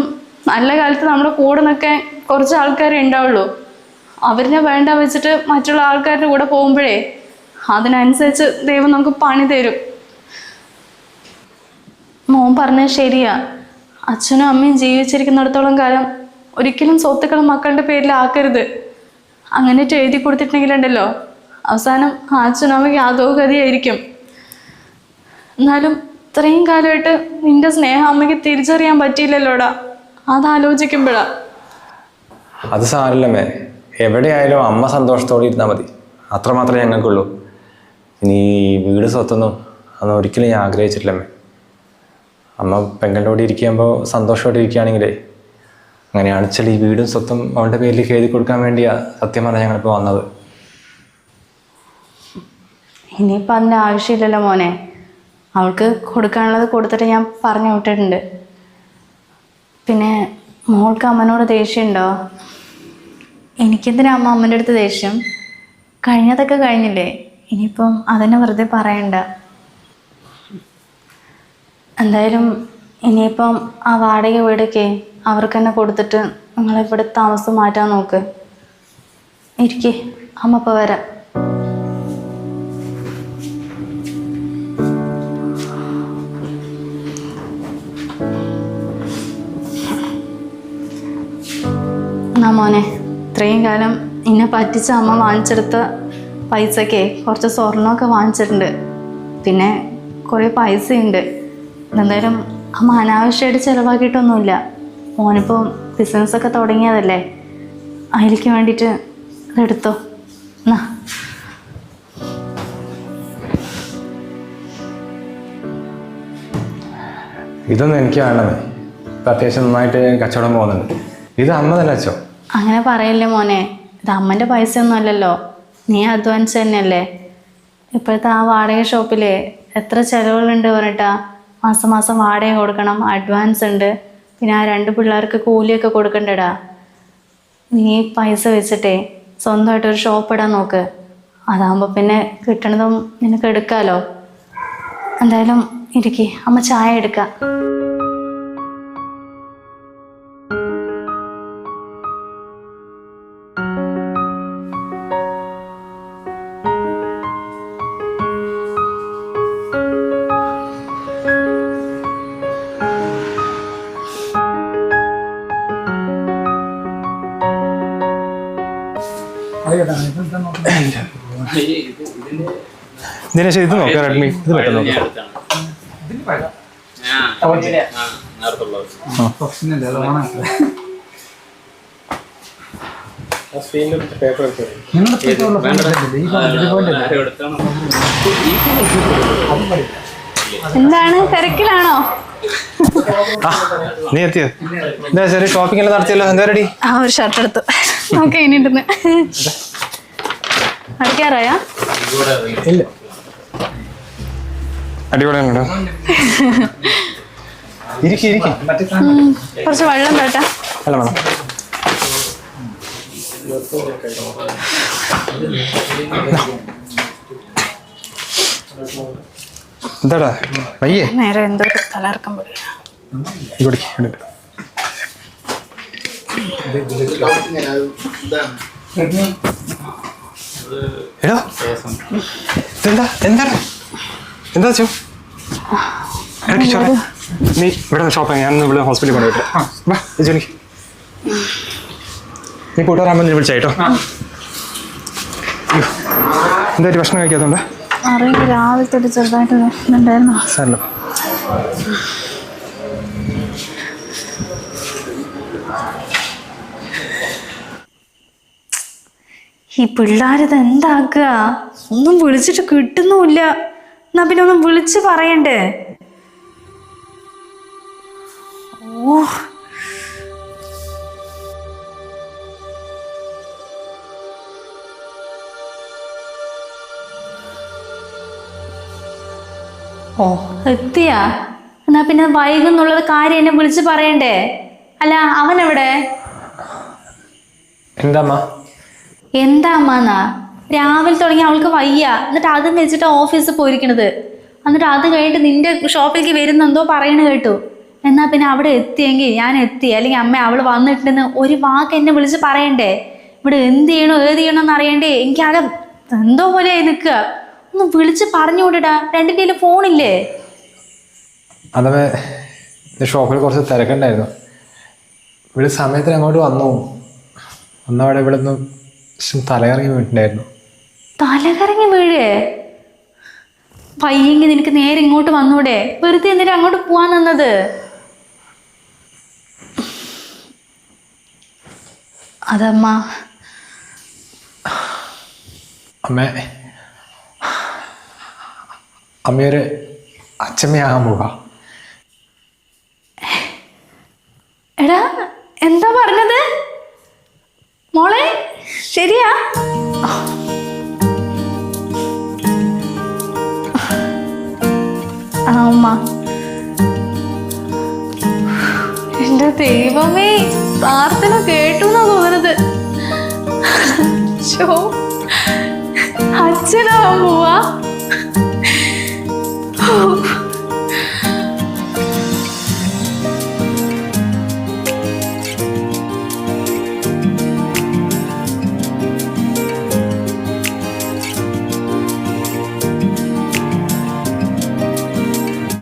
നല്ല കാലത്ത് നമ്മുടെ കൂടെ നിൽക്കാൻ കുറച്ച് ആൾക്കാരേ ഉണ്ടാവുള്ളൂ. അവരിനെ വേണ്ട വെച്ചിട്ട് മറ്റുള്ള ആൾക്കാരുടെ കൂടെ പോകുമ്പോഴേ അതിനനുസരിച്ച് ദൈവം നമുക്ക് പണി തരും. മോൻ പറഞ്ഞത് ശരിയാ. അച്ഛനും അമ്മയും ജീവിച്ചിരിക്കുന്നിടത്തോളം കാലം ഒരിക്കലും സ്വത്തുക്കൾ മക്കളുടെ പേരിൽ ആക്കരുത്. അങ്ങനെ എഴുതി കൊടുത്തിട്ടുണ്ടെങ്കിലുണ്ടല്ലോ, അവസാനം അച്ഛനും അമ്മയ്ക്ക് അതോ ഗതിയായിരിക്കും. എന്നാലും ഇത്രയും കാലമായിട്ട് നിന്റെ സ്നേഹം അമ്മയ്ക്ക് തിരിച്ചറിയാൻ പറ്റിയില്ലല്ലോടാ. അതാലോചിക്കുമ്പോഴാ. അത് സാരില്ലമ്മേ, എവിടെയായാലും അമ്മ സന്തോഷത്തോടെ ഇരുന്നാൽ മതി. അത്രമാത്രമേ ഞങ്ങൾക്കുള്ളൂ. ഇനി വീട് സ്വത്തൊന്നും അതൊന്നും ഒരിക്കലും ഞാൻ ആഗ്രഹിച്ചിട്ടില്ലമ്മേ. അമ്മ പെങ്ങളുടെ കൂടെ ഇരിക്കുമ്പോൾ സന്തോഷത്തോടെ ഇരിക്കുകയാണെങ്കിലേ, അങ്ങനെയാണ് വെച്ചാൽ ഈ വീടും സ്വത്തും അവളുടെ പേരിലേക്ക് എഴുതി കൊടുക്കാൻ വേണ്ടിയാണ് സത്യം പറഞ്ഞാൽ ഞങ്ങളിപ്പോൾ വന്നത്. ഇനിയിപ്പോൾ അതിൻ്റെ ആവശ്യമില്ലല്ലോ മോനെ. അവൾക്ക് കൊടുക്കാനുള്ളത് കൊടുത്തിട്ട് ഞാൻ പറഞ്ഞു വിട്ടിട്ടുണ്ട്. പിന്നെ മോൾക്ക് അമ്മനോട് ദേഷ്യമുണ്ടോ? എനിക്കെന്തിനാ അമ്മ അമ്മൻ്റെ അടുത്ത് ദേഷ്യം? കഴിഞ്ഞതൊക്കെ കഴിഞ്ഞില്ലേ, ഇനിയിപ്പം അതിനെ വെറുതെ പറയണ്ട. എന്തായാലും ഇനിയിപ്പം ആ വാടക വീടൊക്കെ അവർക്ക് തന്നെ കൊടുത്തിട്ട് നിങ്ങളിവിടെ താമസം മാറ്റാൻ നോക്ക്. ഇരിക്കേ, അമ്മ ഇപ്പോൾ വരാം. എന്നാ മോനെ, ഇത്രയും കാലം എന്നെ പറ്റിച്ച അമ്മ വാങ്ങിച്ചെടുത്ത പൈസക്കേ കുറച്ച് സ്വർണ്ണമൊക്കെ വാങ്ങിച്ചിട്ടുണ്ട്. പിന്നെ കുറേ പൈസയുണ്ട്. എന്തായാലും അമ്മ അനാവശ്യമായിട്ട് ചിലവാക്കിയിട്ടൊന്നുമില്ല. മോനിപ്പോൾ ബിസിനസ്സൊക്കെ തുടങ്ങിയതല്ലേ, അതിലേക്ക് വേണ്ടിയിട്ട് ഇതെടുത്തോ. എന്നാ ഇതൊന്നും എനിക്ക് വേണ്ടമേ. ഇപ്പം അത്യാവശ്യം നന്നായിട്ട് കച്ചവടം പോകുന്നുണ്ട്. ഇത് അമ്മ തന്നെ വെച്ചോ. അങ്ങനെ പറയല്ലേ മോനെ, ഇത് അമ്മൻ്റെ പൈസ ഒന്നും അല്ലല്ലോ, നീ അധ്വാനിച്ച് തന്നെയല്ലേ. ഇപ്പോഴത്തെ ആ വാടക ഷോപ്പിൽ എത്ര ചിലവുകളുണ്ട് പറഞ്ഞിട്ടാ. മാസം മാസം വാടക കൊടുക്കണം, അഡ്വാൻസ് ഉണ്ട്, പിന്നെ ആ 2 പിള്ളേർക്ക് കൂലിയൊക്കെ കൊടുക്കണ്ടടാ. നീ പൈസ വെച്ചിട്ടേ സ്വന്തമായിട്ടൊരു ഷോപ്പ് ഇടാൻ നോക്ക്. അതാകുമ്പോൾ പിന്നെ കിട്ടണതും നിനക്ക് എടുക്കാമല്ലോ. എന്തായാലും ഇരിക്കേ, അമ്മ ചായ എടുക്കാം. ദിനേശ്, ഇത് നോക്കാം. റെഡ്മി ഇത് പെട്ടെന്ന് നോക്കാം. എന്താണ്, തിരക്കിലാണോ? നീ എത്തിയത്? എന്താ ചെറിയ ഷോപ്പിംഗ് എല്ലാം നടത്തിയല്ലോ, എന്താ റെഡി? ആ, ഒരു ഷർട്ട് എടുത്തു. ഓക്കെ, ഇനിണ്ടെന്ന് അടിക്കാറായാ? ഇല്ല, അടിപൊളിയാണോ? ഇരിക്കും. കുറച്ച് വെള്ളം തട്ടാ. അല്ല വേണം. എന്താടാ വയ്യേ? നേരെ എന്തോ തലർക്കം പോയി. എടാ എന്താ എന്താണ് എന്താ ചോ നീ ഇവിടെ ഷോപ്പിങ് ഞാൻ ഇവിടെ ഹോസ്പിറ്റലിൽ കൊണ്ടുപോയിട്ട് ജോലിക്ക് നീ കൂട്ടുകാരാകുമ്പോൾ നീ വിളിച്ചായിട്ടോ. എന്തായാലും ഭക്ഷണം കഴിക്കാത്തതുകൊണ്ട് അറിയില്ല, രാവിലത്തെ ഒരു ചെറുതായിട്ട് ഇതുണ്ടായിരുന്നു. സാരല്ലോ. ഈ പിള്ളേരിത് എന്താക്കുക, ഒന്നും വിളിച്ചിട്ട് കിട്ടുന്നുമില്ല. എന്നാ പിന്നെ ഒന്നും വിളിച്ച് പറയണ്ടേ? ഓ ഓ എത്തിയാ? എന്നാ പിന്നെ വൈകുന്നുള്ളത് കാര്യം എന്നെ വിളിച്ച് പറയണ്ടേ? അല്ല അവൻ എവിടെ? എന്താ എന്താ അമ്മന്നാ? രാവിലെ തുടങ്ങി അവൾക്ക് വയ്യ, എന്നിട്ട് അതും വെച്ചിട്ട് ഓഫീസിൽ പോയിരിക്കണത്. എന്നിട്ട് അത് കഴിഞ്ഞിട്ട് നിന്റെ ഷോപ്പിലേക്ക് വരുന്നെന്തോ പറയണ കേട്ടു. എന്നാ പിന്നെ അവിടെ എത്തിയെങ്കിൽ ഞാൻ എത്തി, അല്ലെങ്കിൽ അമ്മ അവള് വന്നിട്ടുണ്ടെന്ന് ഒരു വാക്ക് എന്നെ വിളിച്ച് പറയണ്ടേ? ഇവിടെ എന്ത് ചെയ്യണോ ഏത് ചെയ്യണോന്ന് അറിയണ്ടേ? എനിക്കാകെ എന്തോ പോലെയായി നിൽക്കുക. ഒന്ന് വിളിച്ച് പറഞ്ഞു വിടടാ. രണ്ടിൻ്റെ ഫോണില്ലേ? അതവേ ഷോപ്പിൽ കുറച്ച് തിരക്കുണ്ടായിരുന്നു. ഇവിടെ സമയത്തിന് അങ്ങോട്ട് വന്നു. ഒന്നവിടെ ഇവിടെ നിന്ന് തലകറങ്ങി വീട്ടിലായിരുന്നു. തലകറങ്ങി വീഴേ? പയ്യെങ്കിൽ നിനക്ക് നേരെ ഇങ്ങോട്ട് വന്നൂടെ? വെറുതെ എന്തിനാ അങ്ങോട്ട് പോവാൻ നിന്നത്? അതമ്മ അമ്മയൊരു അച്ഛമ്മയാകാൻ പോവാ. എടാ എന്താ പറഞ്ഞത് മോളെ? ശരിയാ? അമ്മ എന്റെ ദൈവമേ, പ്രാർത്ഥന കേട്ടു എന്നാ തോന്നുന്നത്. അച്ഛനാവാൻ പോവാ.